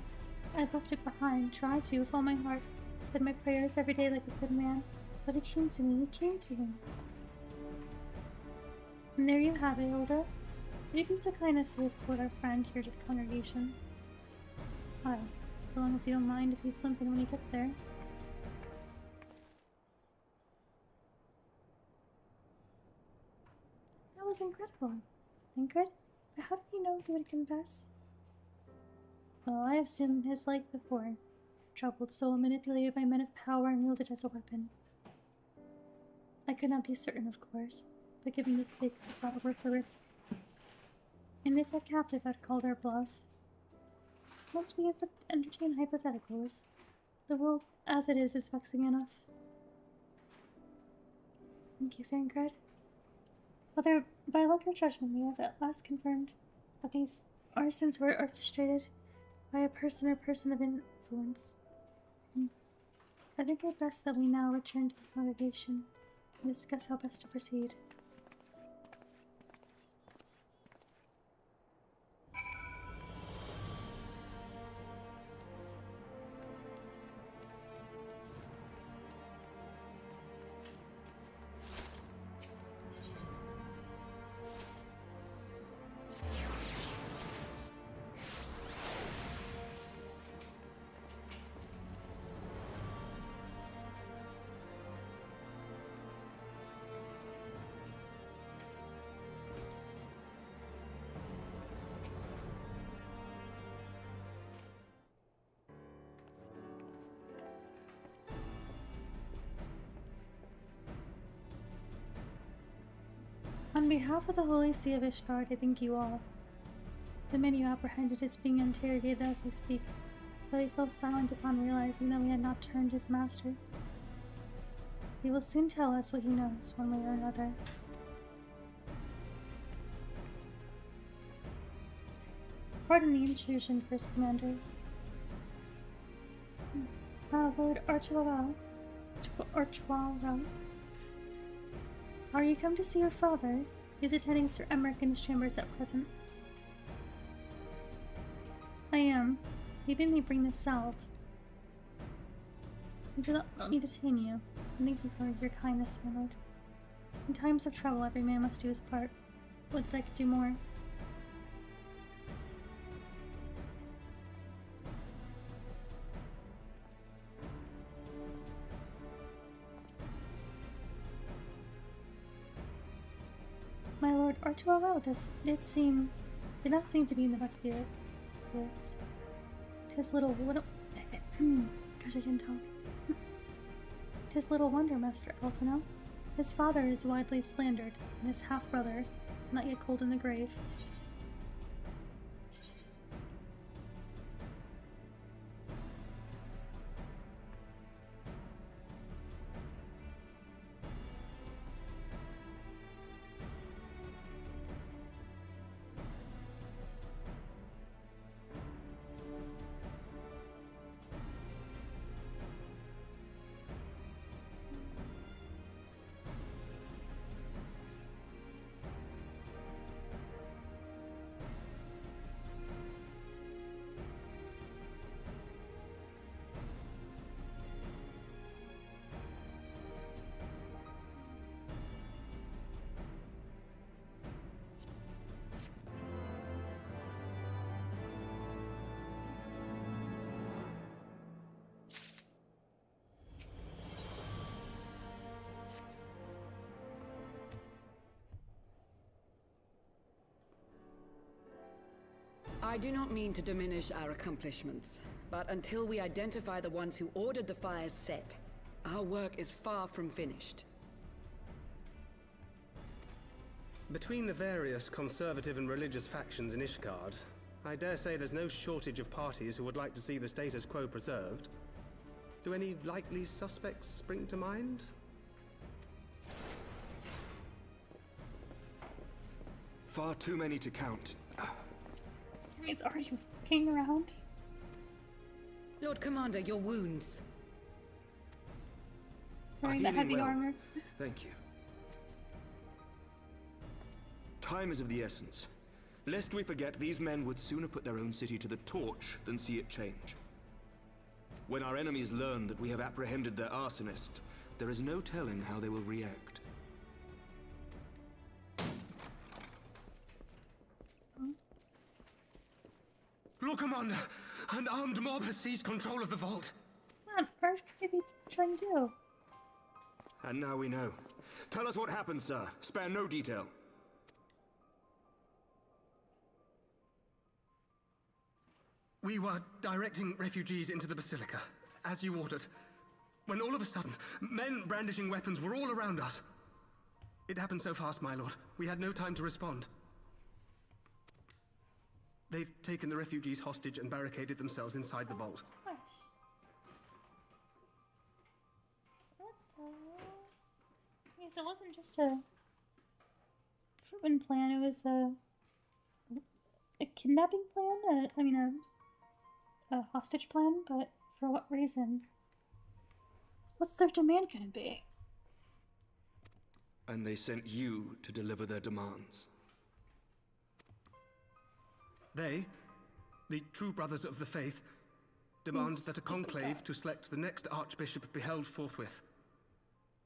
Speaker 1: I left it behind, tried to with all my heart, said my prayers every day like a good man, but it came to me, And there you have it, Hilda. Would you be so kind as to escort our friend here to the congregation? Well, so long as you don't mind if he's limping when he gets there. That was incredible. Ingrid? But how did you know he would confess? Well, I have seen his like before. troubled soul manipulated by men of power and wielded as a weapon. I could not be certain, of course, but given the stakes, I thought it worth the risk. And if that captive had called our bluff, must we have to entertain hypotheticals? The world, as it is vexing enough. Thank you, Fangred. Whether by luck or judgment, we have at last confirmed that these arsons were orchestrated by a person or person of influence. I think it best that we now return to the congregation and discuss how best to proceed. On behalf of the Holy See of Ishgard, I thank you all. The man you apprehended is being interrogated as I speak, though he fell silent upon realizing that we had not turned his master. He will soon tell us what he knows, one way or another. Pardon the intrusion, First Commander. Lord Archibald. Are you come to see your father? He is attending Sir Emmerich in his chambers at present. I am. He bid me bring this salve. I do not want me to detain you. Thank you for your kindness, my lord. In times of trouble, every man must do his part. Would that I could do more. My lord Artuaro did not seem to be in the best spirits. Tis little gosh, I can talk. Tis little wonder, Master Elfino. His father is widely slandered, and his half-brother, not yet cold in the grave.
Speaker 13: I do not mean to diminish our accomplishments, but until we identify the ones who ordered the fires set, our work is far from finished.
Speaker 16: Between the various conservative and religious factions in Ishgard, I dare say there's no shortage of parties who would like to see the status quo preserved. Do any likely suspects spring to mind?
Speaker 8: Far too many to count.
Speaker 1: Are you looking around?
Speaker 13: Lord Commander, your wounds.
Speaker 1: Wearing the heavy armor.
Speaker 8: Thank you. Time is of the essence. Lest we forget, these men would sooner put their own city to the torch than see it change. When our enemies learn that we have apprehended their arsonist, there is no telling how they will react.
Speaker 16: Lord Commander, an armed mob has seized control of the vault.
Speaker 1: What on earth could they be trying to do?
Speaker 8: And now we know. Tell us what happened, sir. Spare no detail.
Speaker 16: We were directing refugees into the Basilica. as you ordered, when all of a sudden, men brandishing weapons were all around us. It happened so fast, my lord. We had no time to respond. They've taken the refugees hostage and barricaded themselves inside the vault.
Speaker 1: Gosh. What the? Yes, it wasn't just a proven plan, it was a kidnapping plan? A hostage plan, but for what reason? What's their demand gonna be?
Speaker 8: And they sent you to deliver their demands.
Speaker 16: They, the true brothers of the faith, demand that a conclave to select the next archbishop be held forthwith.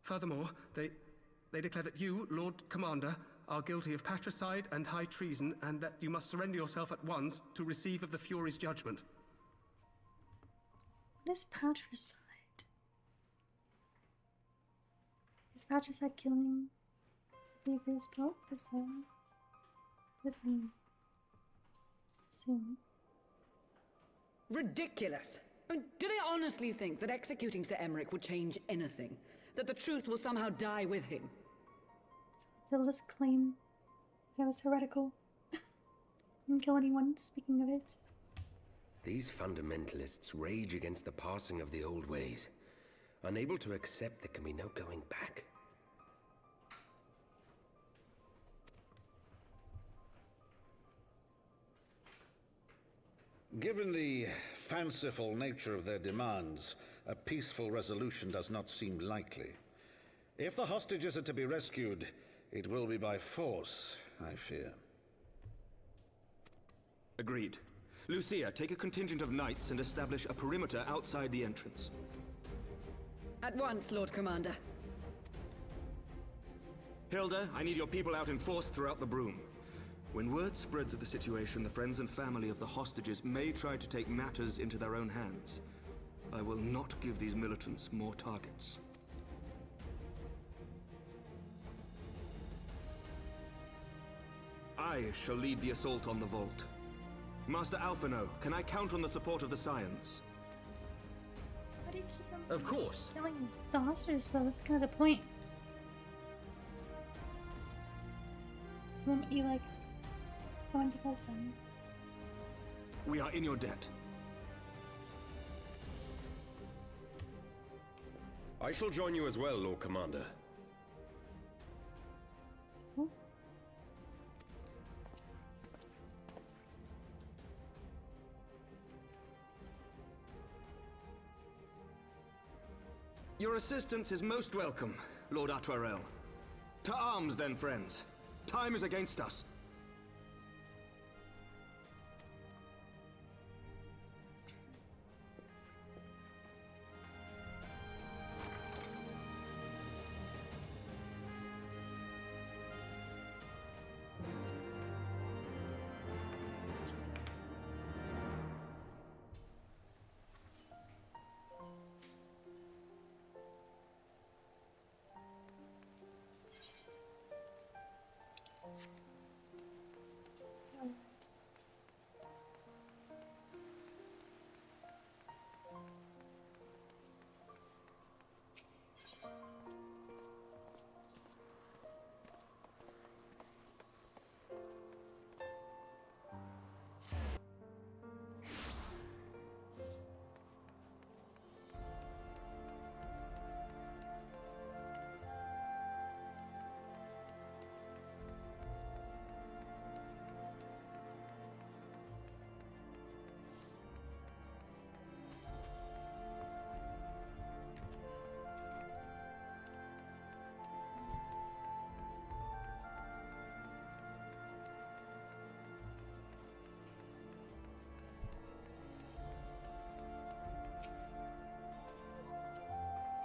Speaker 16: Furthermore, they declare that you, Lord Commander, are guilty of patricide and high treason, and that you must surrender yourself at once to receive of the Fury's judgment.
Speaker 1: What is patricide? Is patricide killing the previous pope? Is that what does it mean? Soon.
Speaker 13: Ridiculous! I mean, do they honestly think that executing Sir Emmerich would change anything? That the truth will somehow die with him?
Speaker 1: They'll just claim that it was heretical. Didn't kill anyone, speaking of it.
Speaker 17: These fundamentalists rage against the passing of the old ways, unable to accept there can be no going back.
Speaker 10: Given the fanciful nature of their demands, a peaceful resolution does not seem likely. If the hostages are to be rescued, it will be by force, I fear.
Speaker 8: Agreed. Lucia, take a contingent of knights and establish a perimeter outside the entrance.
Speaker 13: At once, Lord Commander.
Speaker 8: Hilda, I need your people out in force throughout the Broom. When word spreads of the situation, the friends and family of the hostages may try to take matters into their own hands. I will not give these militants more targets. I shall lead the assault on the vault. Master Alphino, can I count on the support of the Scions?
Speaker 1: How do you keep them
Speaker 8: Of course.
Speaker 1: killing the hostages, so that's kind of the point. Won't you, like, go into full time?
Speaker 8: We are in your debt.
Speaker 17: I shall join you as well, Lord Commander.
Speaker 8: Your assistance is most welcome, Lord Atwarel. To arms, then, friends. Time is against us.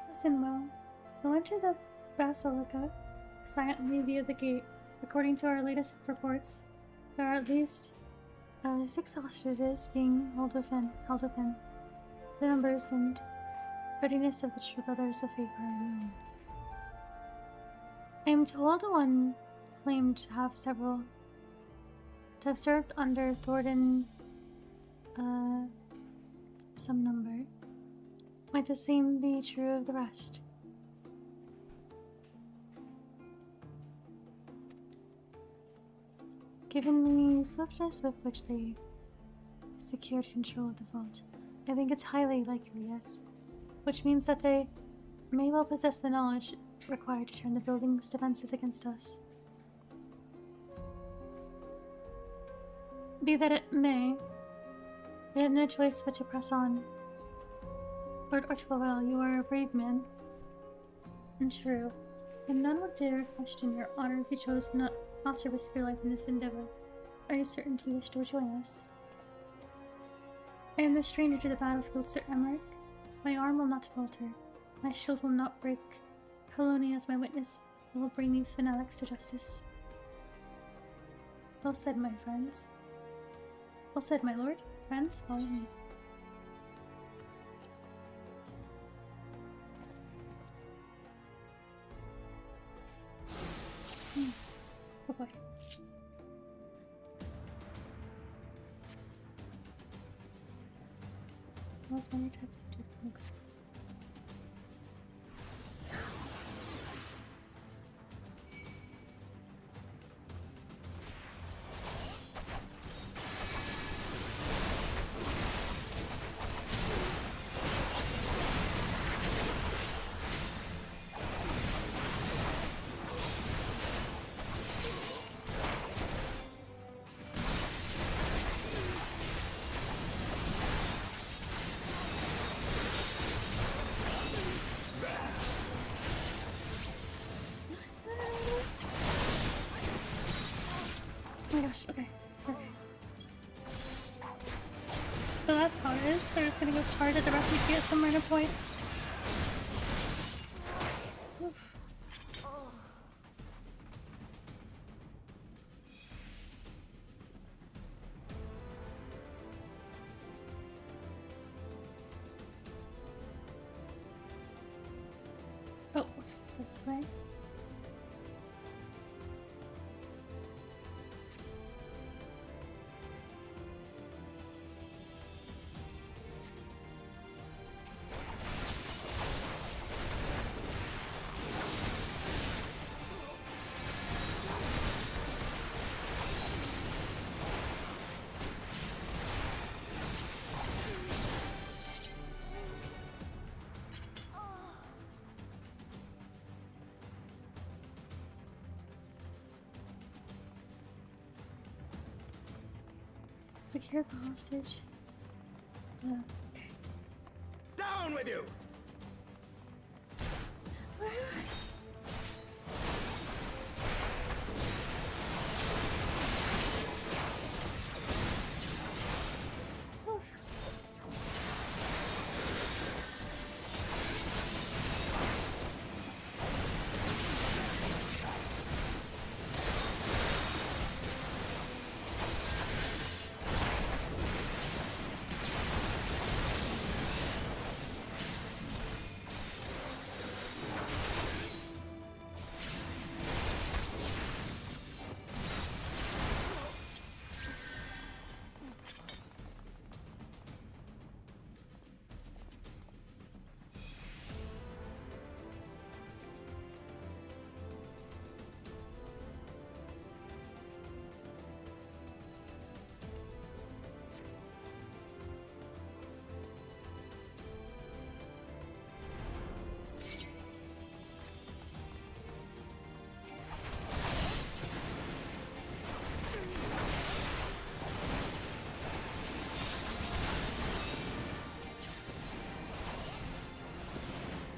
Speaker 1: Listen well. You'll enter the Basilica silently via the gate. According to our latest reports, there are at least 6 hostages being held within. The numbers and readiness of the true brothers of faith are unknown. I am told one claimed to have served under Thornton, some number. Might the same be true of the rest? Given the swiftness with which they secured control of the vault, I think it's highly likely, yes. Which means that they may well possess the knowledge required to turn the building's defenses against us. Be that it may, they have no choice but to press on. Lord Archibald, you are a brave man. And true, and none would dare question your honor if you chose not to risk your life in this endeavor. Are you certain you wish to join us? I am the stranger to the battlefield, Sir Emmerich. My arm will not falter. My shield will not break. Polony as my witness will bring these fanatics to justice. Well said, my friends. Well said, my lord. Friends, follow me. Oh boy. What's my text? Oh my gosh, okay. So that's how it is. They're just gonna go charge at the refuge at some random point. Oof. Oh, this way. Secure the hostage. Okay.
Speaker 4: Down with you!
Speaker 1: Where am I?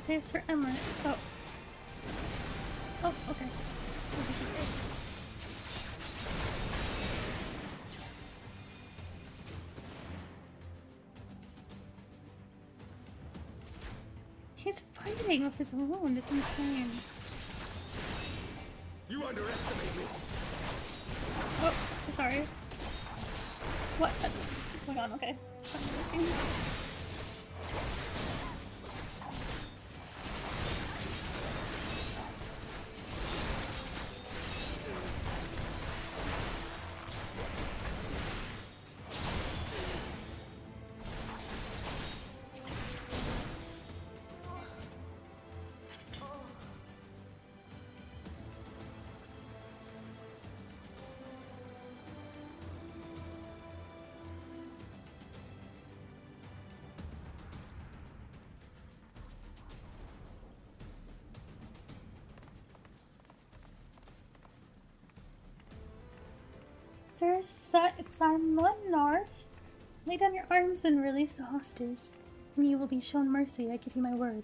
Speaker 1: Save Sir Emmerich. Oh. Oh, okay. He's fighting with his wound. It's insane.
Speaker 4: You underestimate me.
Speaker 1: Oh, so sorry. What is going on? Okay. Sir Sarmonard, lay down your arms and release the hostages, and you will be shown mercy, I give you my word.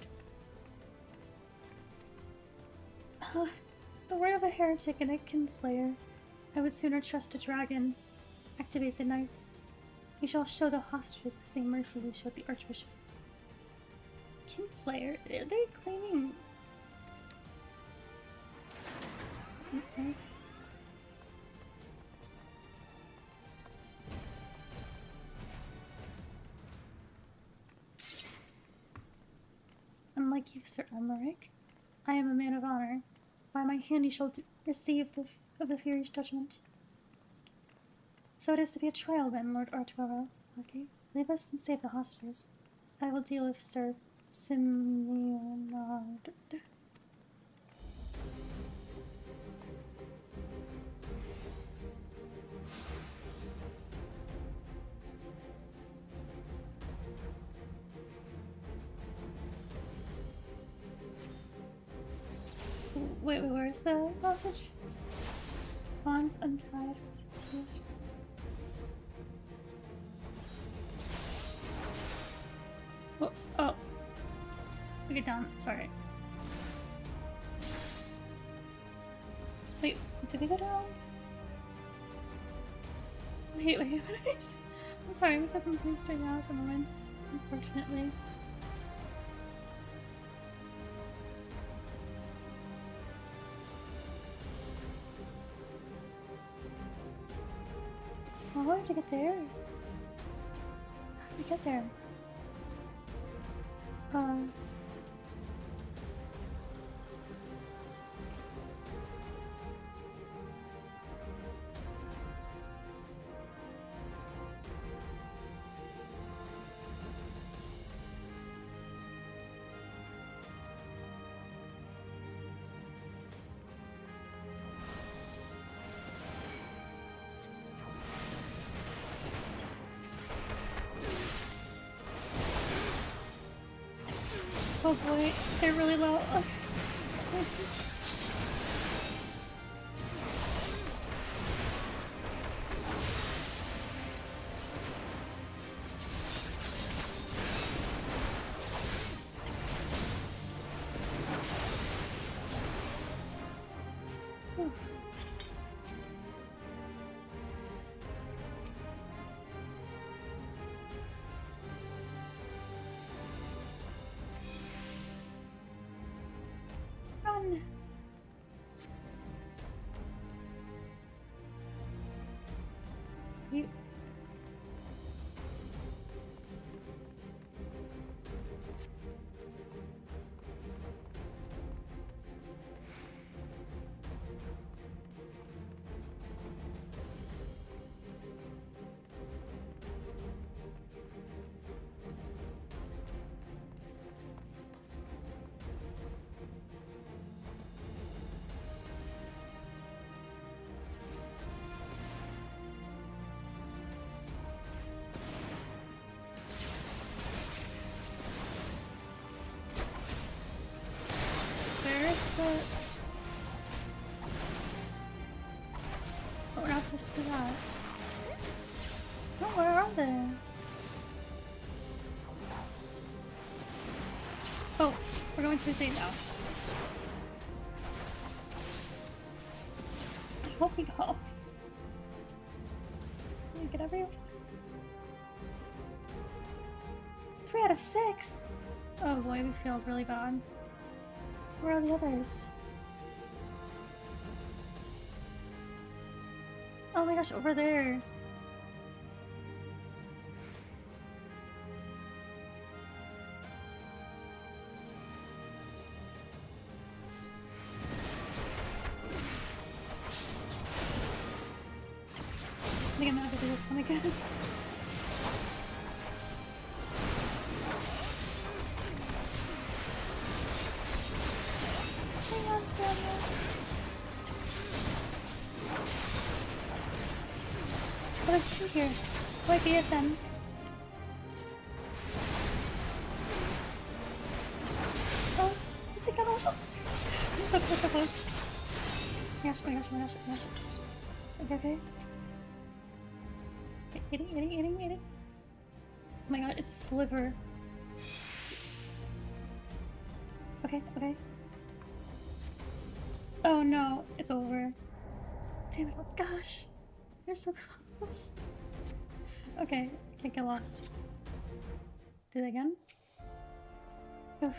Speaker 1: The word of a heretic and a kinslayer. I would sooner trust a dragon. Activate the knights. We shall show the hostages the same mercy we showed the Archbishop. Kinslayer? Are they claiming... Okay. Unlike you, Sir Elmeric, I am a man of honor. By my hand you shall receive the Fury's judgment. So it is to be a trial then, Lord Arturo. Okay, leave us and save the hostages. I will deal with Sir Simonard. Wait, where's the hostage? Bonds untied. Oh. We get down. Sorry. Wait, did we go down? Wait, what is... I'm sorry, I'm so confused right now at the moment, unfortunately. How did I get there? How did we get there? Oh boy, they're really low. Oh, what is this? Whew. Run! You... Oh, we're not supposed to do that. Oh, where are they? Oh, we're going to the same now. I hope we go. Can we get everyone? 3 out of 6! Oh boy, we failed really bad. Where are the others? Oh my gosh, over there. I think I'm gonna have to do this one again. Hang on, Samuel. Oh, there's 2 here. Wait, be it then. Oh, is it gonna... I'm so close, so close. Oh my gosh, oh my gosh, oh my gosh, oh my gosh. Okay, okay. Eating. Oh my god, it's a sliver. Okay. Oh no, it's over. Damn it, oh gosh. You're so close. Okay, can't get lost. Do it again. Oof.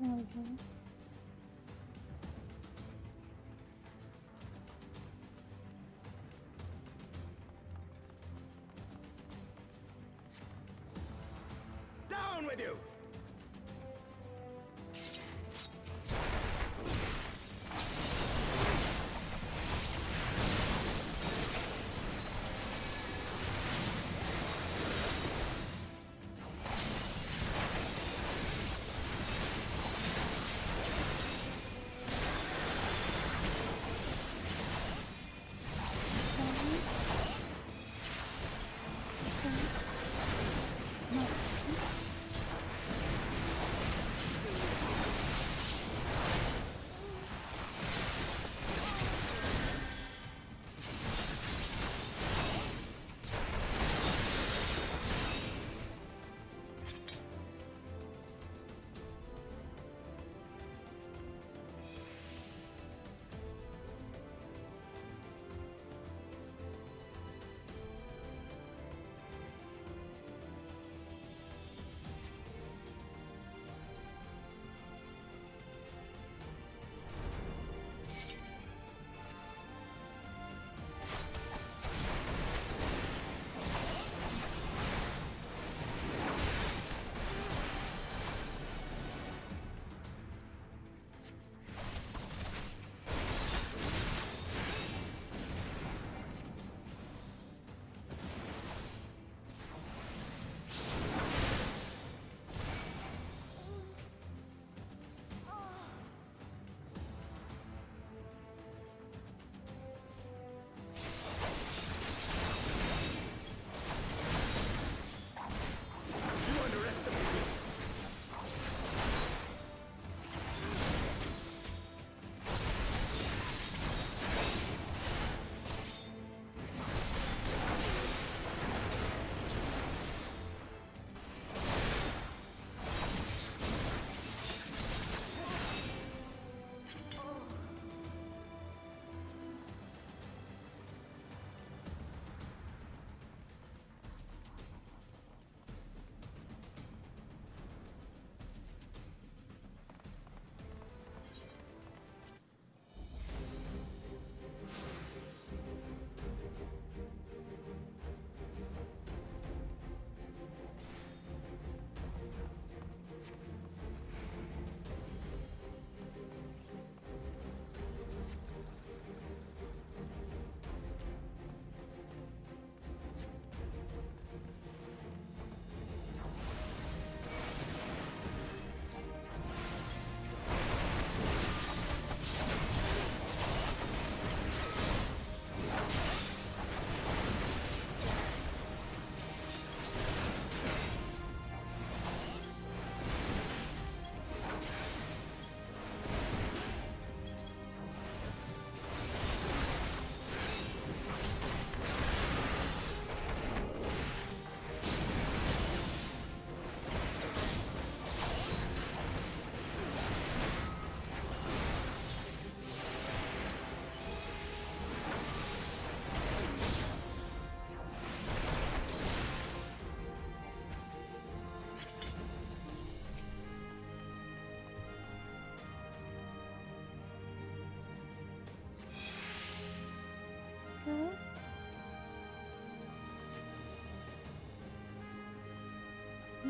Speaker 1: There we go.
Speaker 4: Down with you!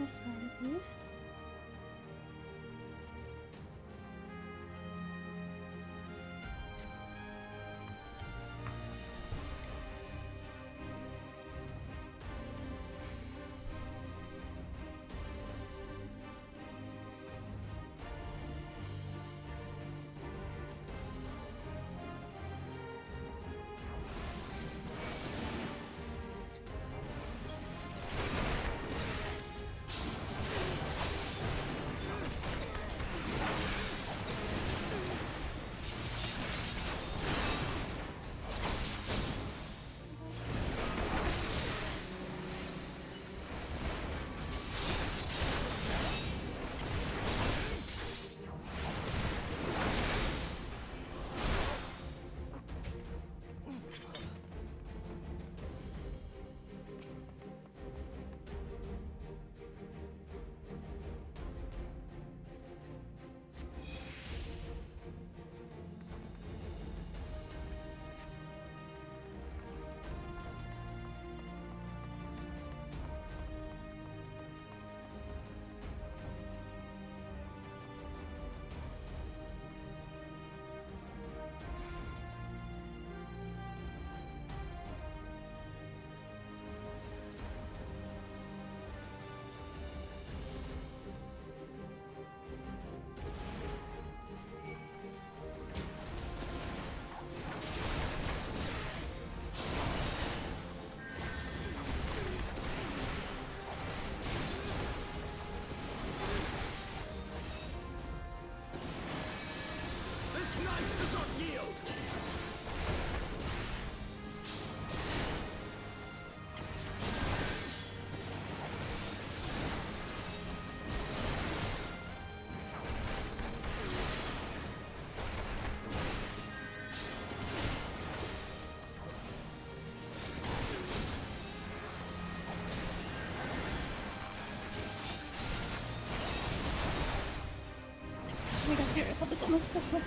Speaker 1: this side, I believe. Oh my gosh, here, I thought this almost stuck with.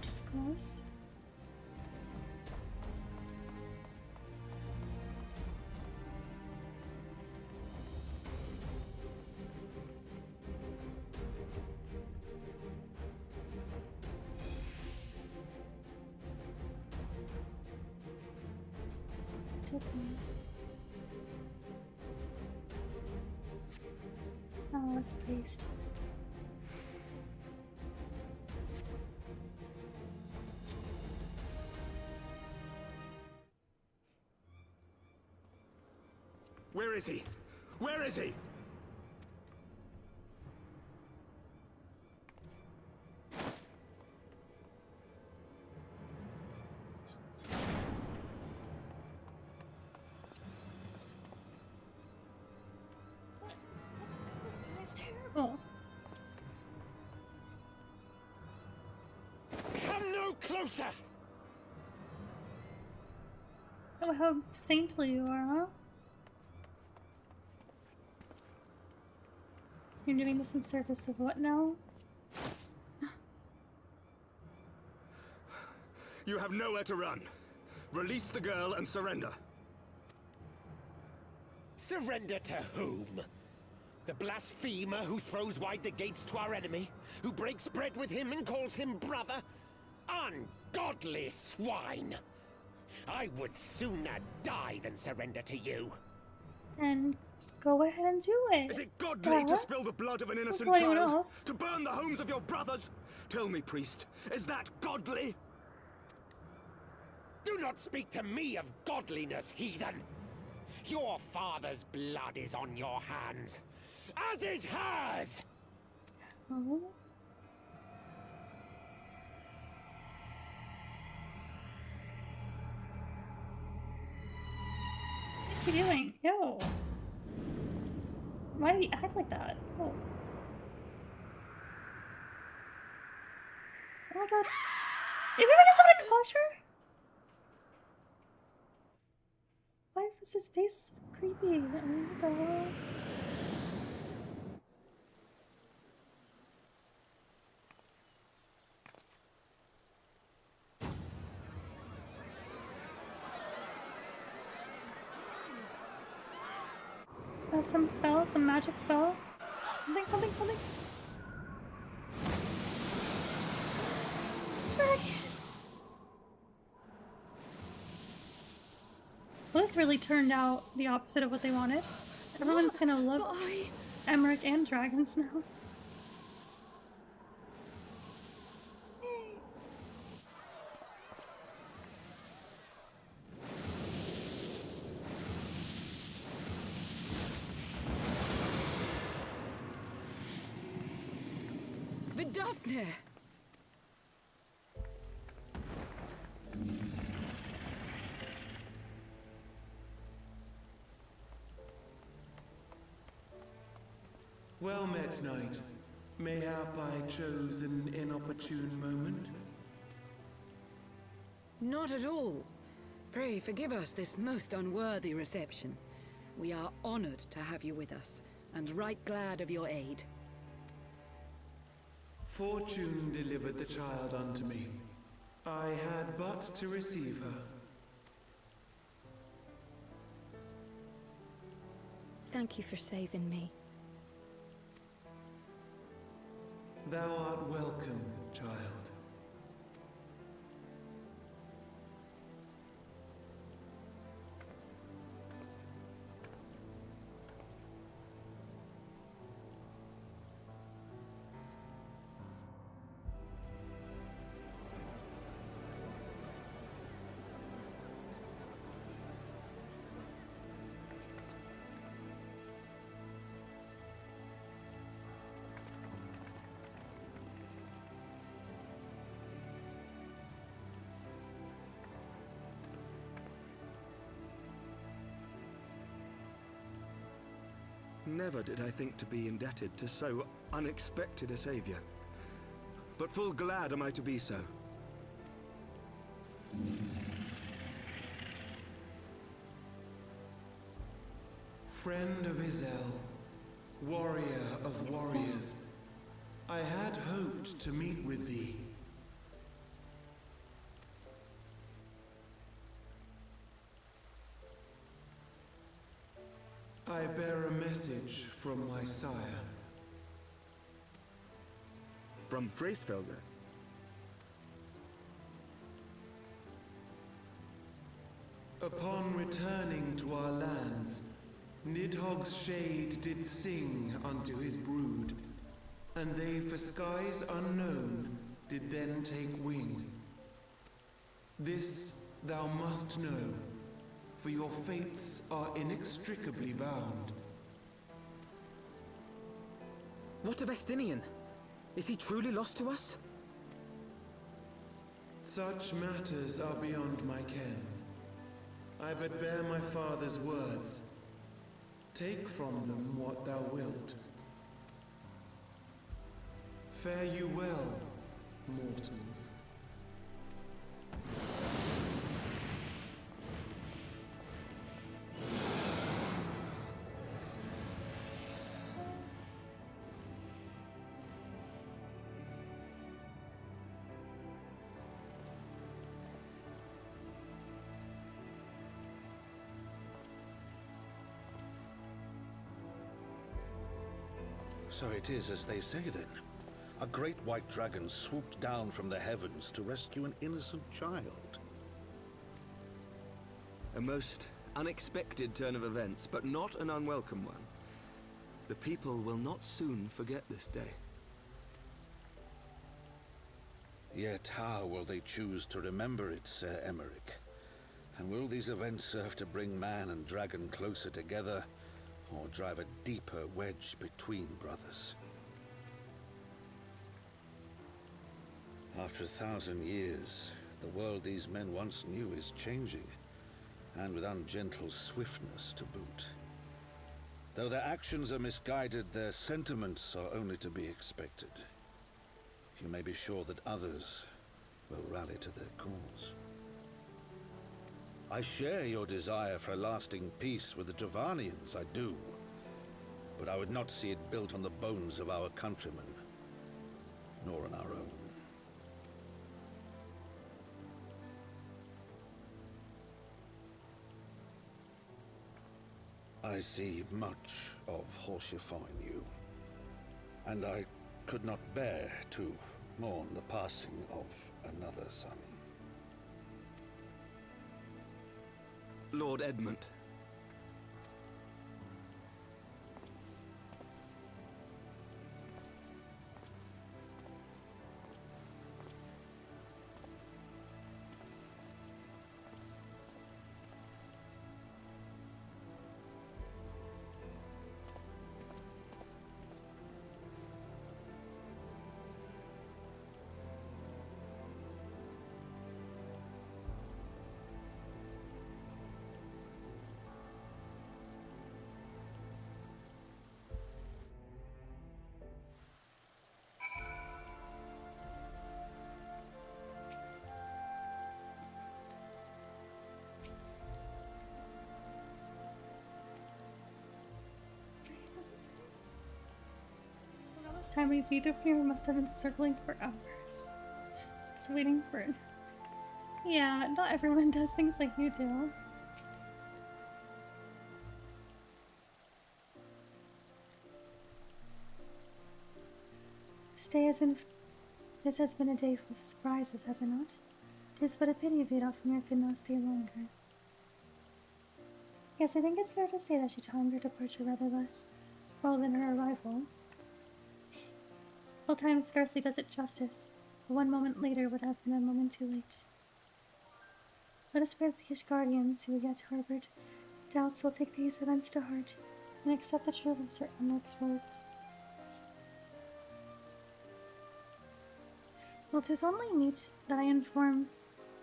Speaker 1: It's close. Oh, this priest.
Speaker 8: Where is he? Where is he?
Speaker 1: This guy's terrible.
Speaker 18: Come no closer!
Speaker 1: Oh, how saintly you are, huh? You're doing this in service of what now?
Speaker 8: You have nowhere to run. Release the girl and surrender.
Speaker 18: Surrender to whom? The blasphemer who throws wide the gates to our enemy? Who breaks bread with him and calls him brother? Ungodly swine! I would sooner die than surrender to you.
Speaker 1: Then go ahead and do it.
Speaker 8: Is it godly to spill the blood of an innocent
Speaker 1: anyone
Speaker 8: child?
Speaker 1: else.
Speaker 8: To burn the homes of your brothers? Tell me, priest, is that godly?
Speaker 18: Do not speak to me of godliness, heathen! Your father's blood is on your hands, as is hers!
Speaker 1: Oh. What's he doing? Yo. Why did he act like that? Oh. Oh my god. Did we make someone a kosher? is his face so creepy? I mean, what the hell? Some spell, some magic spell. Something, something, something. Dragon! Well, this really turned out the opposite of what they wanted. Everyone's gonna love Emmerich and dragons now.
Speaker 13: Vidofne!
Speaker 19: Well met, knight. Mayhap I chose an inopportune moment?
Speaker 13: Not at all. Pray forgive us this most unworthy reception. We are honored to have you with us, and right glad of your aid.
Speaker 19: Fortune delivered the child unto me. I had but to receive her.
Speaker 14: Thank you for saving me.
Speaker 19: Thou art welcome, child.
Speaker 8: Never did I think to be indebted to so unexpected a savior. But full glad am I to be so.
Speaker 19: Friend of Izel, warrior of warriors, I had hoped to meet with thee. I bear a message from my sire.
Speaker 8: From Freysfelder?
Speaker 19: Upon returning to our lands, Nidhogg's shade did sing unto his brood, and they for skies unknown did then take wing. This thou must know, for your fates are inextricably bound.
Speaker 6: What of Estinian? Is he truly lost to us?
Speaker 19: Such matters are beyond my ken. I but bear my father's words. Take from them what thou wilt. Fare you well, mortals.
Speaker 10: So it is as they say then. A great white dragon swooped down from the heavens to rescue an innocent child.
Speaker 8: A most unexpected turn of events, but not an unwelcome one. The people will not soon forget this day.
Speaker 10: Yet how will they choose to remember it, Sir Emmerich? And will these events serve to bring man and dragon closer together, or drive a deeper wedge between brothers? After 1,000 years, the world these men once knew is changing, and with ungentle swiftness to boot. Though their actions are misguided, their sentiments are only to be expected. You may be sure that others will rally to their cause.
Speaker 20: I share your desire for lasting peace with the Tavanians, I do. But I would not see it built on the bones of our countrymen, nor on our own. I see much of Horsefort in you, and I could not bear to mourn the passing of another son.
Speaker 8: Lord Edmund.
Speaker 1: Time we viewed a fear must have been circling for hours. Just waiting for it. Yeah, not everyone does things like you do. This has been a day full of surprises, has it not? Tis but a pity Vidofnir could not stay longer. Yes, I think it's fair to say that she timed her departure rather less well than her arrival. Well, time scarcely does it justice, but 1 moment later would have been a moment too late. Let us pray that the Ishgardians who yet harbored doubts will take these events to heart and accept the truth of Sir Emmeric's words. Well, 'tis only meet that I inform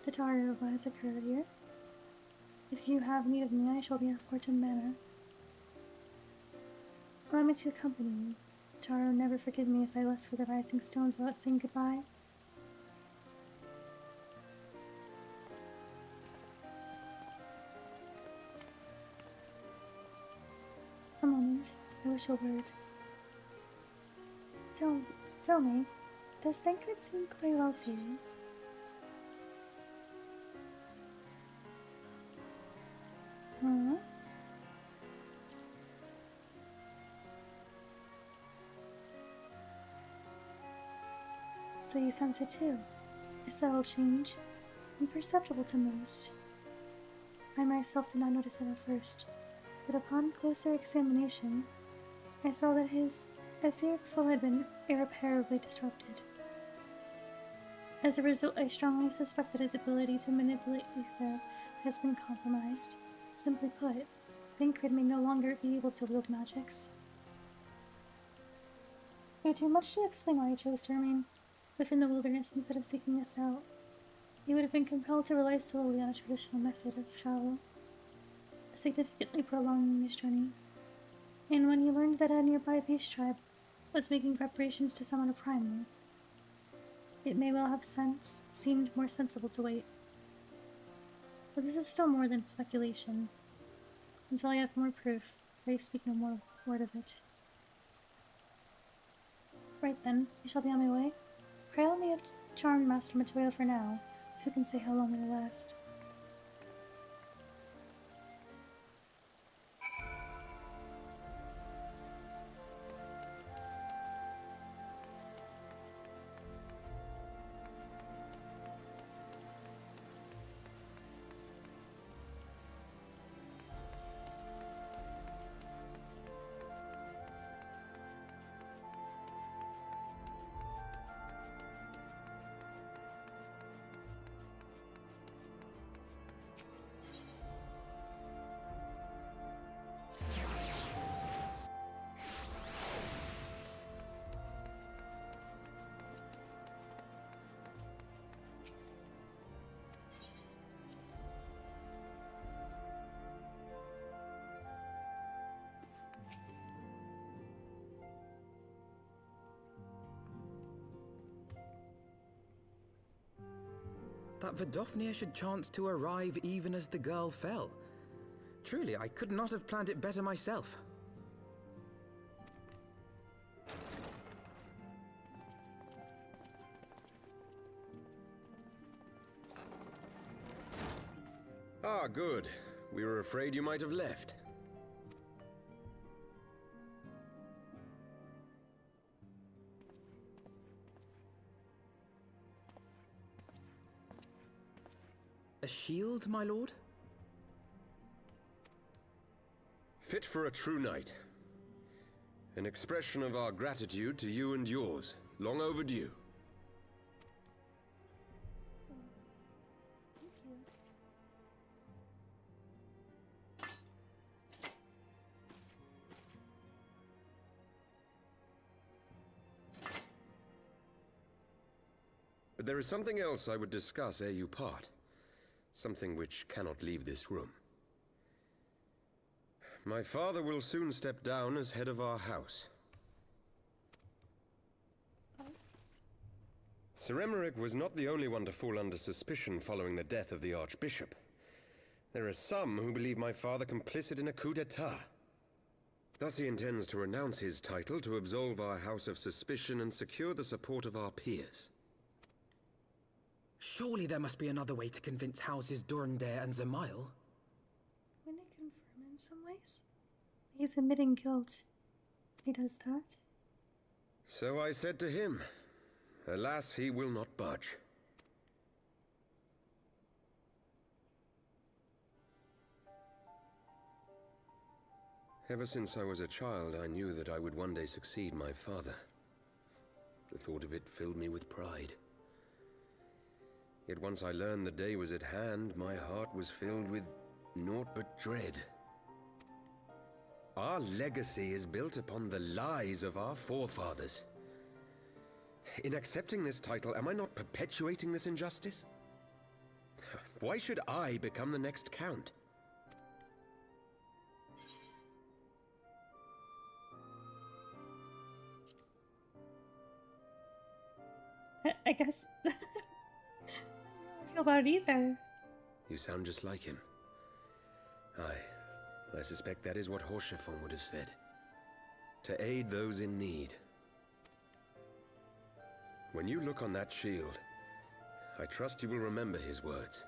Speaker 1: the Taro of what has occurred here. If you have need of me, I shall be at Fortune Manor. Allow me to accompany you. Taro never forgive me if I left for the Rising Stones without saying goodbye. A moment. I wish a word. Tell me, does Thancred seem quite well to you? Huh? So you sense it too. A subtle change, imperceptible to most. I myself did not notice it at first, but upon closer examination, I saw that his etheric flow had been irreparably disrupted. As a result, I strongly suspect that his ability to manipulate ether has been compromised. Simply put, Thancred may no longer be able to wield magics. It would do much to explain why he chose to remain within the wilderness instead of seeking us out. He would have been compelled to rely solely on a traditional method of travel, significantly prolonging his journey. And when he learned that a nearby beast tribe was making preparations to summon a primal, it may well have seemed more sensible to wait. But this is still more than speculation. Until I have more proof, I speak no more word of it. Right then, I shall be on my way. Pray let me have charmed Master Matoya for now. Who can say how long it will last?
Speaker 6: that Vidofnir should chance to arrive even as the girl fell. Truly, I could not have planned it better myself.
Speaker 17: Ah, good. We were afraid you might have left.
Speaker 6: A shield, my lord?
Speaker 17: Fit for a true knight. An expression of our gratitude to you and yours, long overdue.
Speaker 1: Thank you.
Speaker 17: But there is something else I would discuss ere you part. Something which cannot leave this room. My father will soon step down as head of our house. Sir Emeric was not the only one to fall under suspicion following the death of the Archbishop. There are some who believe my father complicit in a coup d'etat. Thus he intends to renounce his title to absolve our house of suspicion and secure the support of our peers.
Speaker 6: Surely there must be another way to convince houses Durandare and Zemail.
Speaker 1: Wouldn't it confirm in some ways? He's admitting guilt. He does that.
Speaker 17: So I said to him. Alas, he will not budge. Ever since I was a child, I knew that I would one day succeed my father. The thought of it filled me with pride. Yet once I learned the day was at hand, my heart was filled with naught but dread. Our legacy is built upon the lies of our forefathers. In accepting this title, am I not perpetuating this injustice? Why should I become the next count?
Speaker 1: I guess... I don't know how I feel about it either.
Speaker 17: You sound just like him. Aye, I suspect that is what Horchefon would have said. To aid those in need. When you look on that shield, I trust you will remember his words.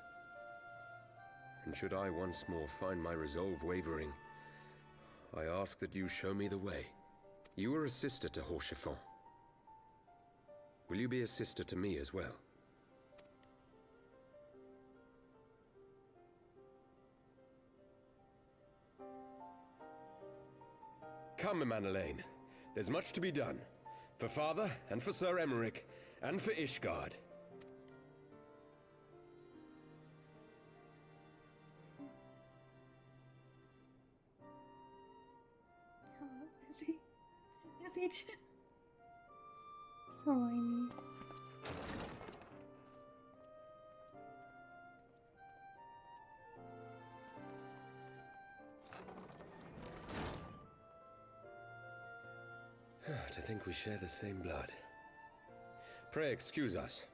Speaker 17: And should I once more find my resolve wavering, I ask that you show me the way. You are a sister to Horchefon. Will you be a sister to me as well? Come, Manelaine. There's much to be done. For Father, and for Sir Emeric, and for Ishgard.
Speaker 1: Oh, is he? Is he too? So whiny.
Speaker 17: To think we share the same blood. Pray excuse us.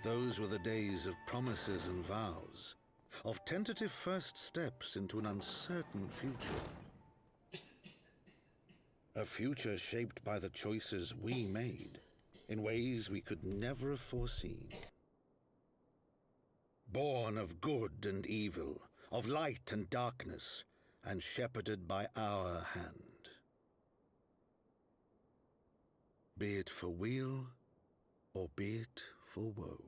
Speaker 20: Those were the days of promises and vows, of tentative first steps into an uncertain future. A future shaped by the choices we made, in ways we could never have foreseen. Born of good and evil, of light and darkness, and shepherded by our hand. Be it for weal, or be it for woe.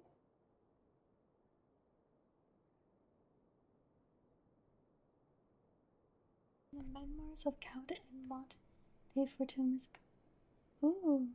Speaker 1: The memoirs of Count and Mont de Fortunes. Ooh.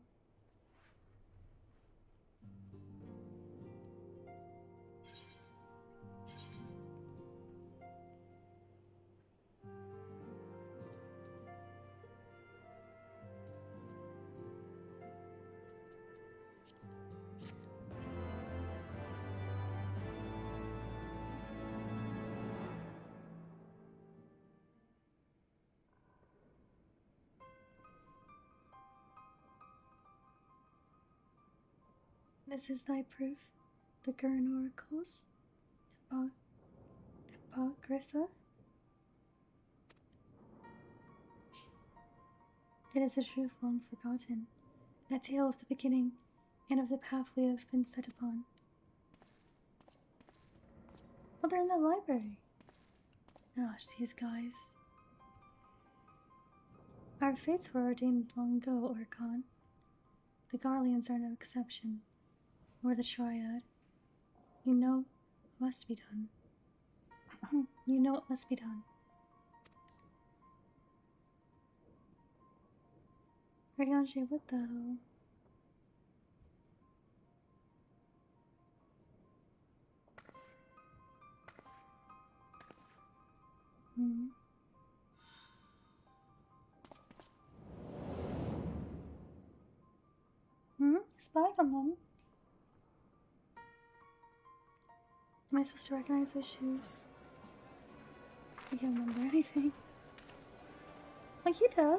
Speaker 1: This is thy proof, the Gurren oracles, Apocrypha. It is a truth long forgotten, a tale of the beginning and of the path we have been set upon. Oh, they're in the library. Gosh, these guys. Our fates were ordained long ago, Orcon. The Garleans are no exception, or the Triad. You know what must be done. You know what must be done. Ryanji, what the hell? Spy on them. Am I supposed to recognize those shoes? I can't remember anything. Akita!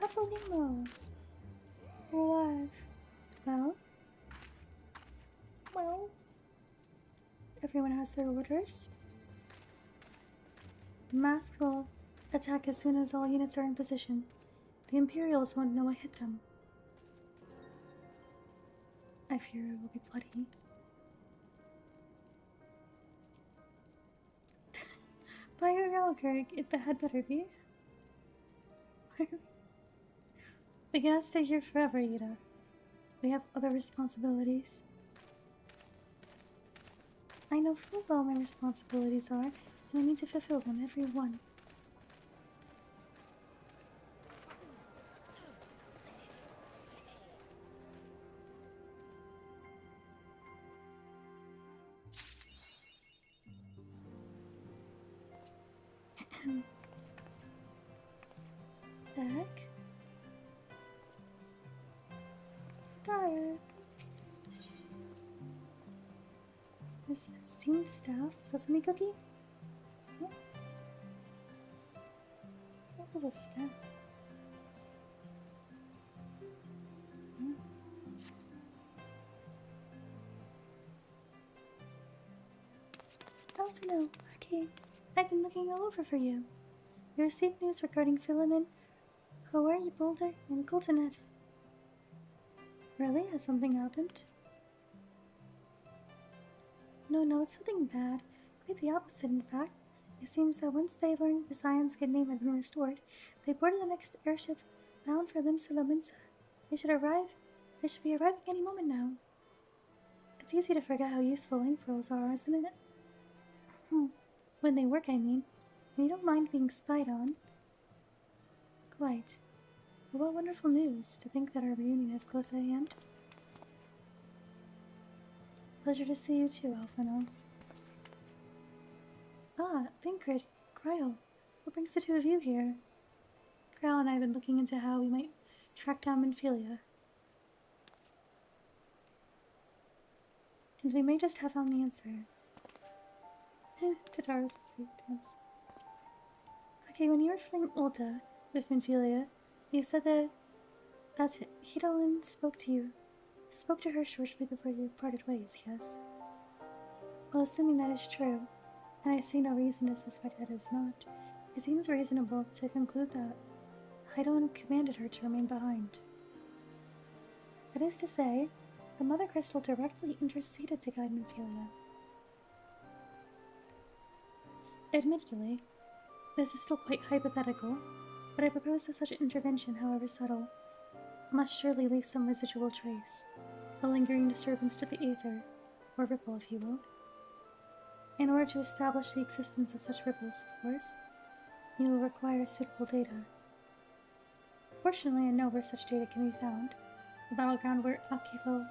Speaker 1: Papolimo! You're alive. Well, everyone has their orders. The masks will attack as soon as all units are in position. The Imperials won't know what hit them. I fear it will be bloody. By your Algurg, it had better be. We cannot stay here forever, Ida. We have other responsibilities. I know full well my responsibilities are, and I need to fulfill them, every one. Back. Dark. Is that steamed staff? Sesame cookie? What? What was a staff? Hmm. Alphino, okay. I've been looking all over for you. We received news regarding Philemon, Hawaii Boulder, and Coltonet. Really? Has something happened? No, it's something bad. Quite the opposite, in fact. It seems that once they learned the Scion's good name had been restored, they boarded the next airship bound for Limsa Lominsa. They should be arriving any moment now. It's easy to forget how useful link pearls are, isn't it? When they work, I mean. And you don't mind being spied on. Quite. But what wonderful news, to think that our reunion is close at hand. Pleasure to see you too, Alphino. Ah, Thancred, Cryo. What brings the two of you here? Cryo and I have been looking into how we might track down Minfilia. And we may just have found the answer. Tataro's fake dance. Okay, when you were fleeing Ulta with Minfilia, you said that... That's it. Hidolin spoke to you. Spoke to her shortly before you parted ways, yes? Well, assuming that is true, and I see no reason to suspect that it is not, it seems reasonable to conclude that Hidolin commanded her to remain behind. That is to say, the Mother Crystal directly interceded to guide Minfilia. Admittedly, this is still quite hypothetical, but I propose that such an intervention, however subtle, must surely leave some residual trace, a lingering disturbance to the aether, or ripple, if you will. In order to establish the existence of such ripples, of course, you will require suitable data. Fortunately, I know where such data can be found, the battleground where Akifo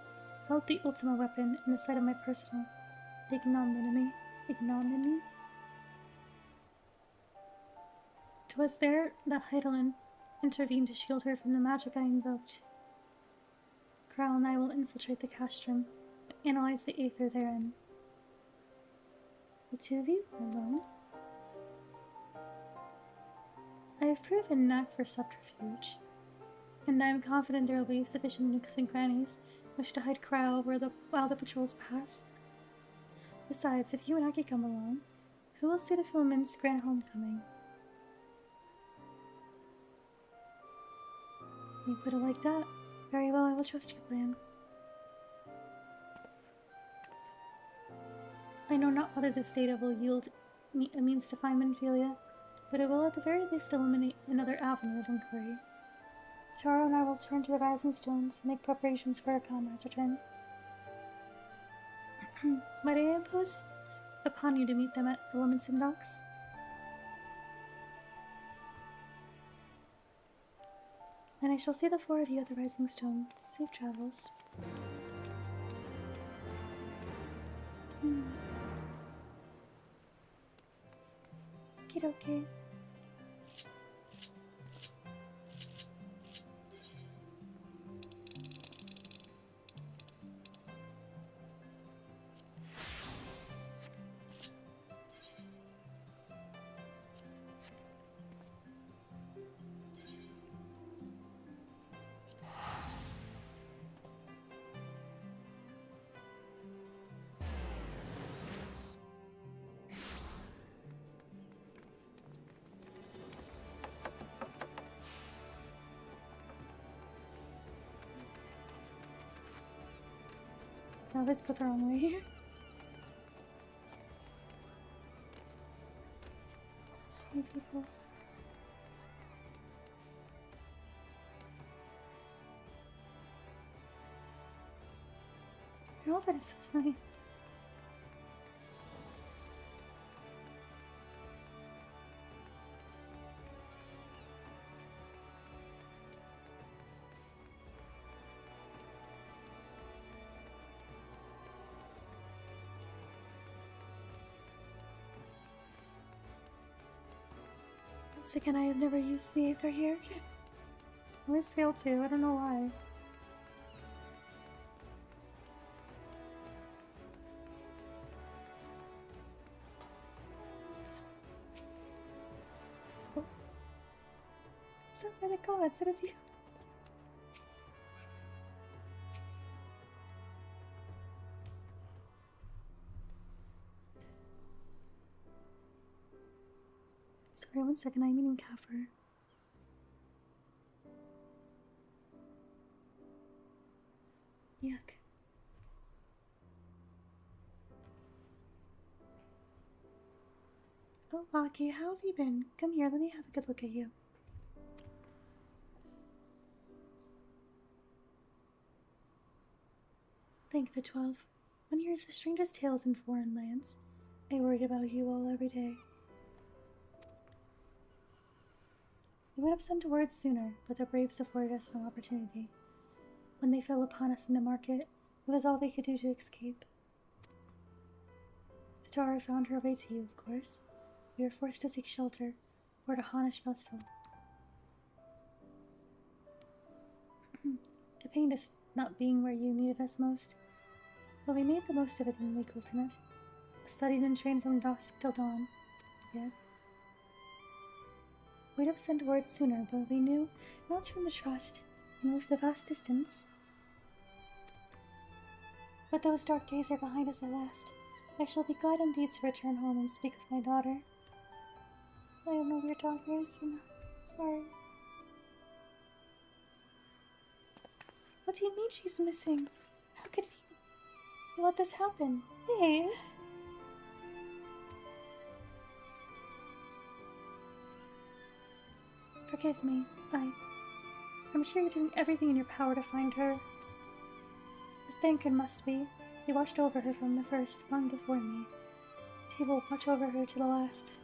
Speaker 1: felt the Ultima weapon in the site of my personal ignominy. 'Twas there that Hidolin intervened to shield her from the magic I invoked. Krau and I will infiltrate the castrum and analyze the aether therein. The two of you alone? have proven knack for subterfuge, and I am confident there will be sufficient nooks and crannies in which to hide Kryle while the patrols pass. Besides, if you and Aki come along, who will see the Filamen's grand homecoming? You put it like that. Very well, I will trust your plan. I know not whether this data will yield a means to find Minfilia, but it will at the very least illuminate another avenue of inquiry. Taro and I will turn to the Rising Stones and make preparations for our comrade's return. Might I impose upon you to meet them at the Lemonson docks? And I shall see the four of you at the Rising Stone. Safe travels. Okie I always go the wrong way here. So many people. Your outfit is so funny. Once again, I have never used the Aether here. I always fail to, I don't know why. Oh. It's not by the gods, it is you. Sorry, 1 second, I'm eating kaffir. Yuck. Oh, Aki, how have you been? Come here, let me have a good look at you. Thank the 12. One hears the strangest tales in foreign lands. I worried about you all every day. We would have sent word sooner, but the braves afforded us no opportunity. When they fell upon us in the market, it was all we could do to escape. Katara found her way to you, of course. We were forced to seek shelter aboard a Hanish vessel. It pained us not being where you needed us most, but we made the most of it in Week Ultimate. Studied and trained from dusk till dawn. Yeah. We'd have sent word sooner, but we knew not to trust and move the vast distance. But those dark days are behind us at last. I shall be glad indeed to return home and speak of my daughter. I don't know where your daughter is, I'm sorry. What do you mean she's missing? How could you let this happen? Hey! Forgive me. I'm sure you're doing everything in your power to find her. As Thancred must be. He watched over her from the first, long before me. He will watch over her to the last.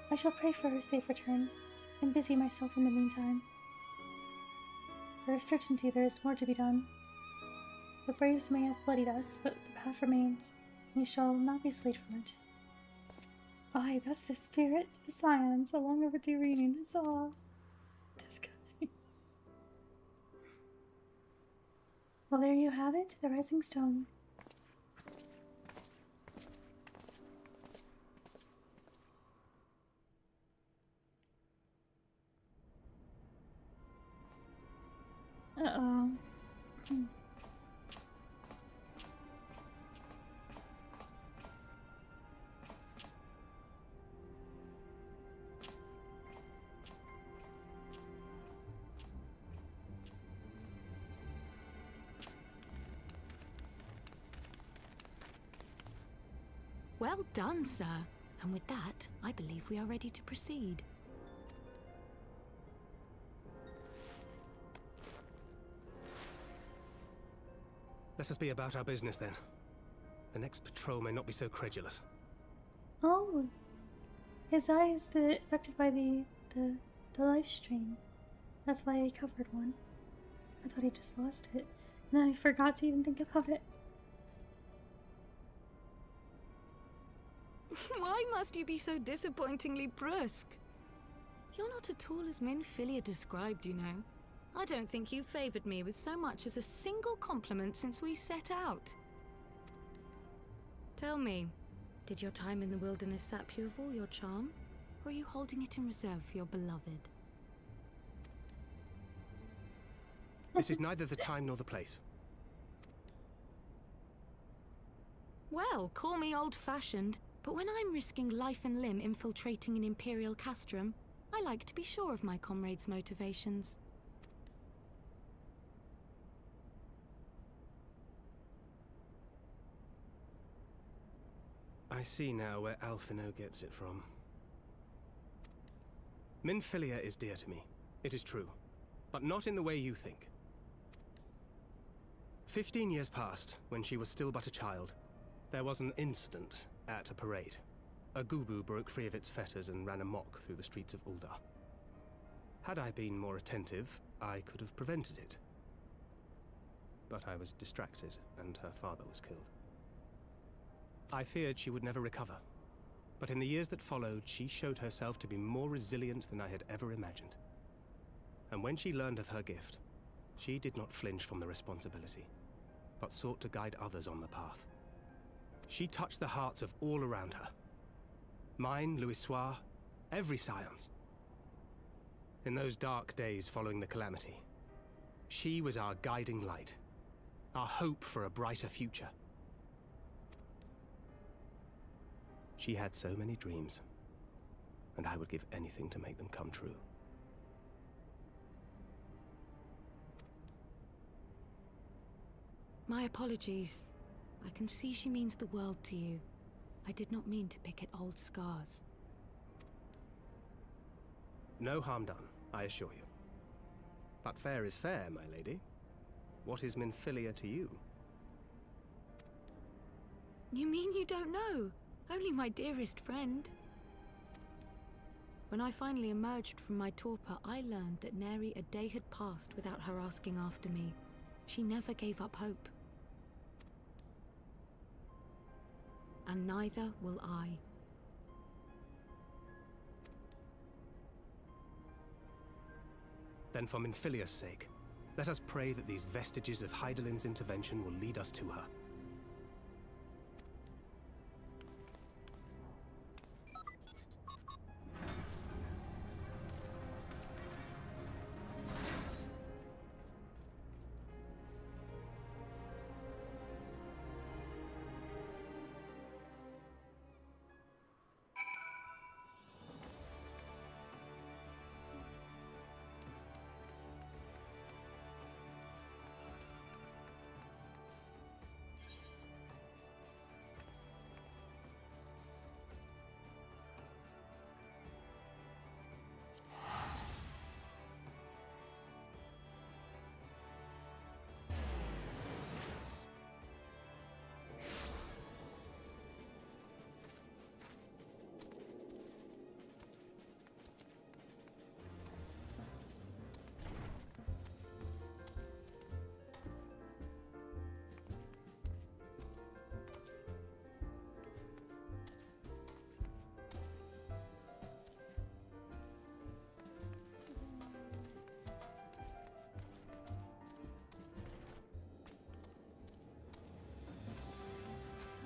Speaker 1: I shall pray for her safe return, and busy myself in the meantime. For a certainty there is more to be done. The braves may have bloodied us, but the path remains, and we shall not be swayed from it. Aye, that's the spirit, the science, a long overdue reunion. Huzzah! This guy. Well, there you have it, the Rising Stone. Uh-oh.
Speaker 14: Well done, sir. And with that, I believe we are ready to proceed.
Speaker 16: Let us be about our business then. The next patrol may not be so credulous.
Speaker 1: Oh, his eye is affected by the life stream. That's why he covered one. I thought he just lost it, and then I forgot to even think about it.
Speaker 14: Why must you be so disappointingly brusque? You're not at all as Minfilia described, you know. I don't think you favored me with so much as a single compliment since we set out. Tell me, did your time in the wilderness sap you of all your charm? Or are you holding it in reserve for your beloved?
Speaker 16: This is neither the time nor the place.
Speaker 14: Well, call me old-fashioned, but when I'm risking life and limb infiltrating an Imperial castrum, I like to be sure of my comrades' motivations.
Speaker 16: I see now where Alphino gets it from. Minfilia is dear to me. It is true. But not in the way you think. 15 years passed, when she was still but a child. There was an incident at a parade. A Gubu broke free of its fetters and ran amok through the streets of Ul'dah. Had I been more attentive, I could have prevented it. But I was distracted, and her father was killed. I feared she would never recover, but in the years that followed, she showed herself to be more resilient than I had ever imagined. And when she learned of her gift, she did not flinch from the responsibility, but sought to guide others on the path. She touched the hearts of all around her. Mine, Louisoix, every scion's. In those dark days following the calamity, she was our guiding light, our hope for a brighter future. She had so many dreams, and I would give anything to make them come true.
Speaker 14: My apologies. I can see she means the world to you. I did not mean to pick at old scars.
Speaker 16: No harm done, I assure you. But fair is fair, my lady. What is Minfilia to you?
Speaker 14: You mean you don't know? Only my dearest friend. When I finally emerged from my torpor, I learned that nary a day had passed without her asking after me. She never gave up hope. And neither will I.
Speaker 16: Then for Minfilia's sake, let us pray that these vestiges of Hydaelyn's intervention will lead us to her.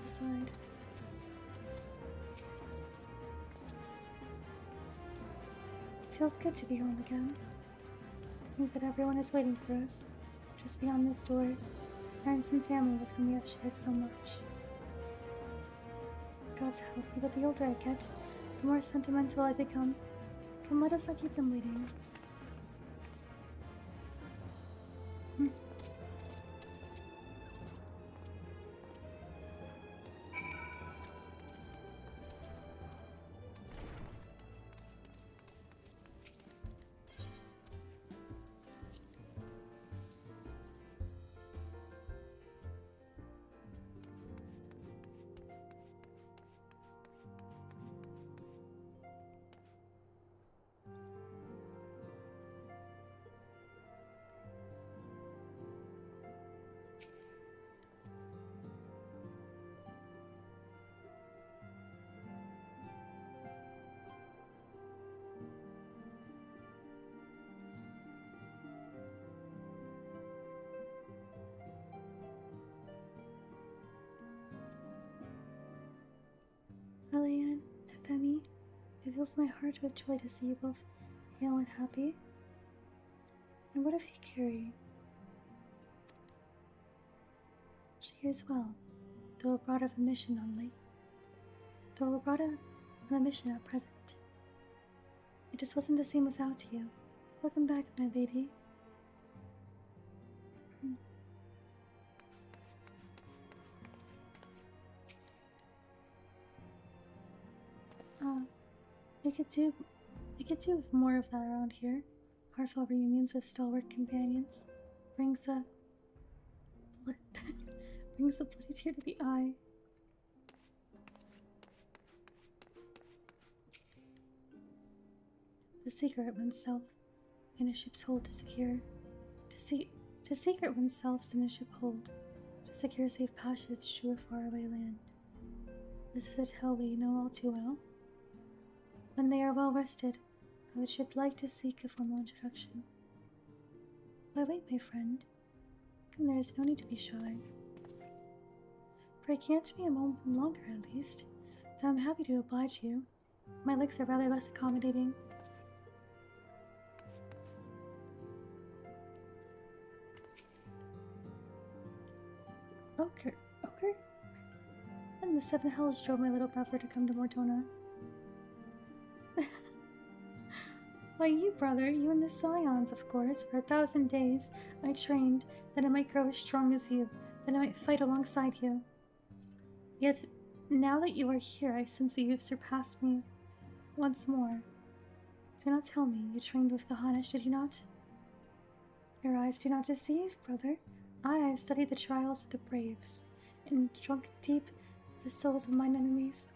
Speaker 1: Side. Feels good to be home again. I think that everyone is waiting for us. just beyond these doors, friends and family with whom we have shared so much. God's help me, but the older I get, the more sentimental I become. Come, let us not keep them waiting. Elian, Femi, it fills my heart with joy to see you both hale and happy. And what of Hikari? She is well, though abroad on a mission at present. It just wasn't the same without you. Welcome back, my lady. We could do with more of that around here. Heartfelt reunions with stalwart companions brings a brings a bloody tear to the eye. The secret oneself in a ship's hold to secure to secret oneself in a ship hold to secure safe passage to a faraway land. This is a tale we know all too well. When they are well rested, I should like to seek a formal introduction. But wait, my friend. Come, there is no need to be shy. Pray can't be a moment longer, at least. Though I'm happy to oblige you. My legs are rather less accommodating. Ochre? And the seven hells drove my little brother to come to Mortona. Why, you, brother, you and the Scions, of course. For 1,000 days, I trained that I might grow as strong as you, that I might fight alongside you. Yet, now that you are here, I sense that you have surpassed me once more. Do not tell me you trained with the Hanish, did you not? Your eyes do not deceive, brother. I have studied the trials of the braves, and drunk deep the souls of mine enemies.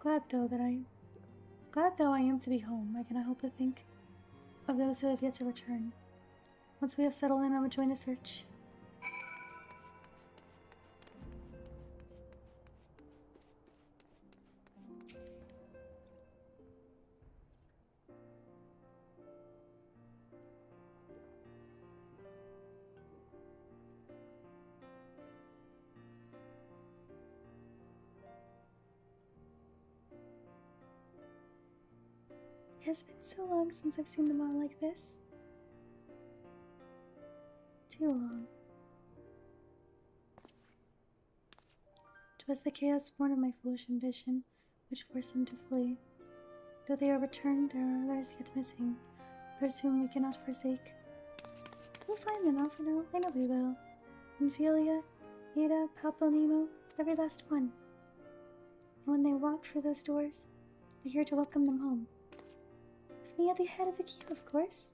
Speaker 1: Glad though I am to be home, I cannot help but think of those who have yet to return. Once we have settled in, I will join the search. It has been so long since I've seen them all like this. Too long. 'Twas the chaos born of my foolish ambition which forced them to flee. Though they are returned, there are others yet missing, others whom we cannot forsake. We'll find them, Alphino. I know we will. Ophelia, Ada, Papalimo, every last one. And when they walk through those doors, we're here to welcome them home. With me at the head of the queue, of course.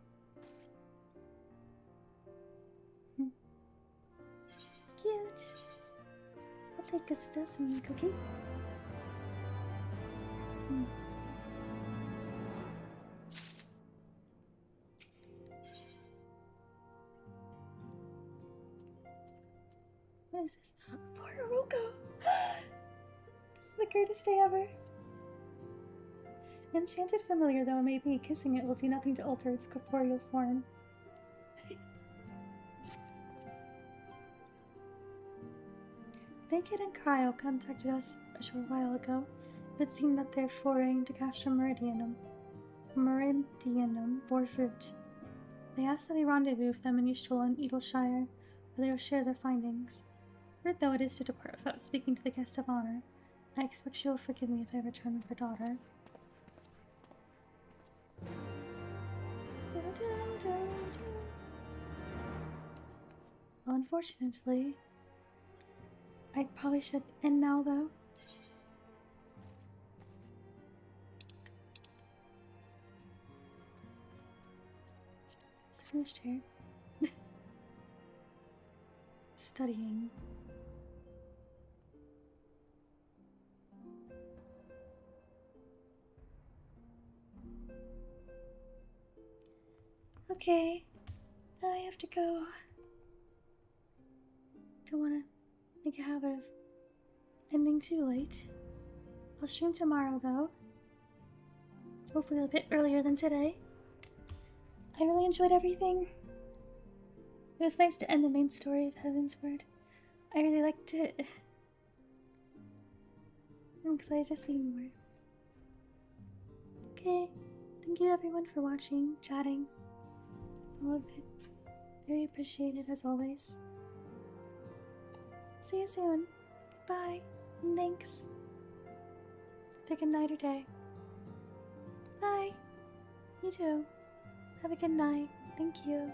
Speaker 1: Cute. I'll take a sesame cookie. What is this? Poor Aruko! This is the greatest day ever. Enchanted familiar though it may be, kissing it will do nothing to alter its corporeal form. Naked and Cryo contacted us a short while ago. It seemed that they're foraying to Castro Meridianum. Meridianum bore fruit. They asked that we rendezvous with them in Ystral and Edelshire, where they will share their findings. Rude though it is to depart without speaking to the guest of honor, I expect she will forgive me if I return with her daughter. Well, unfortunately, I probably should end now, though. It's finished here. Studying. Okay, now I have to go. Don't want to make a habit of ending too late. I'll stream tomorrow, though. Hopefully a bit earlier than today. I really enjoyed everything. It was nice to end the main story of Heavensward. I really liked it. I'm excited to see more. Okay, thank you everyone for watching, chatting, all of it. Very appreciated as always. See you soon. Goodbye, and thanks. Have a good night or day. Bye. You too. Have a good night. Thank you.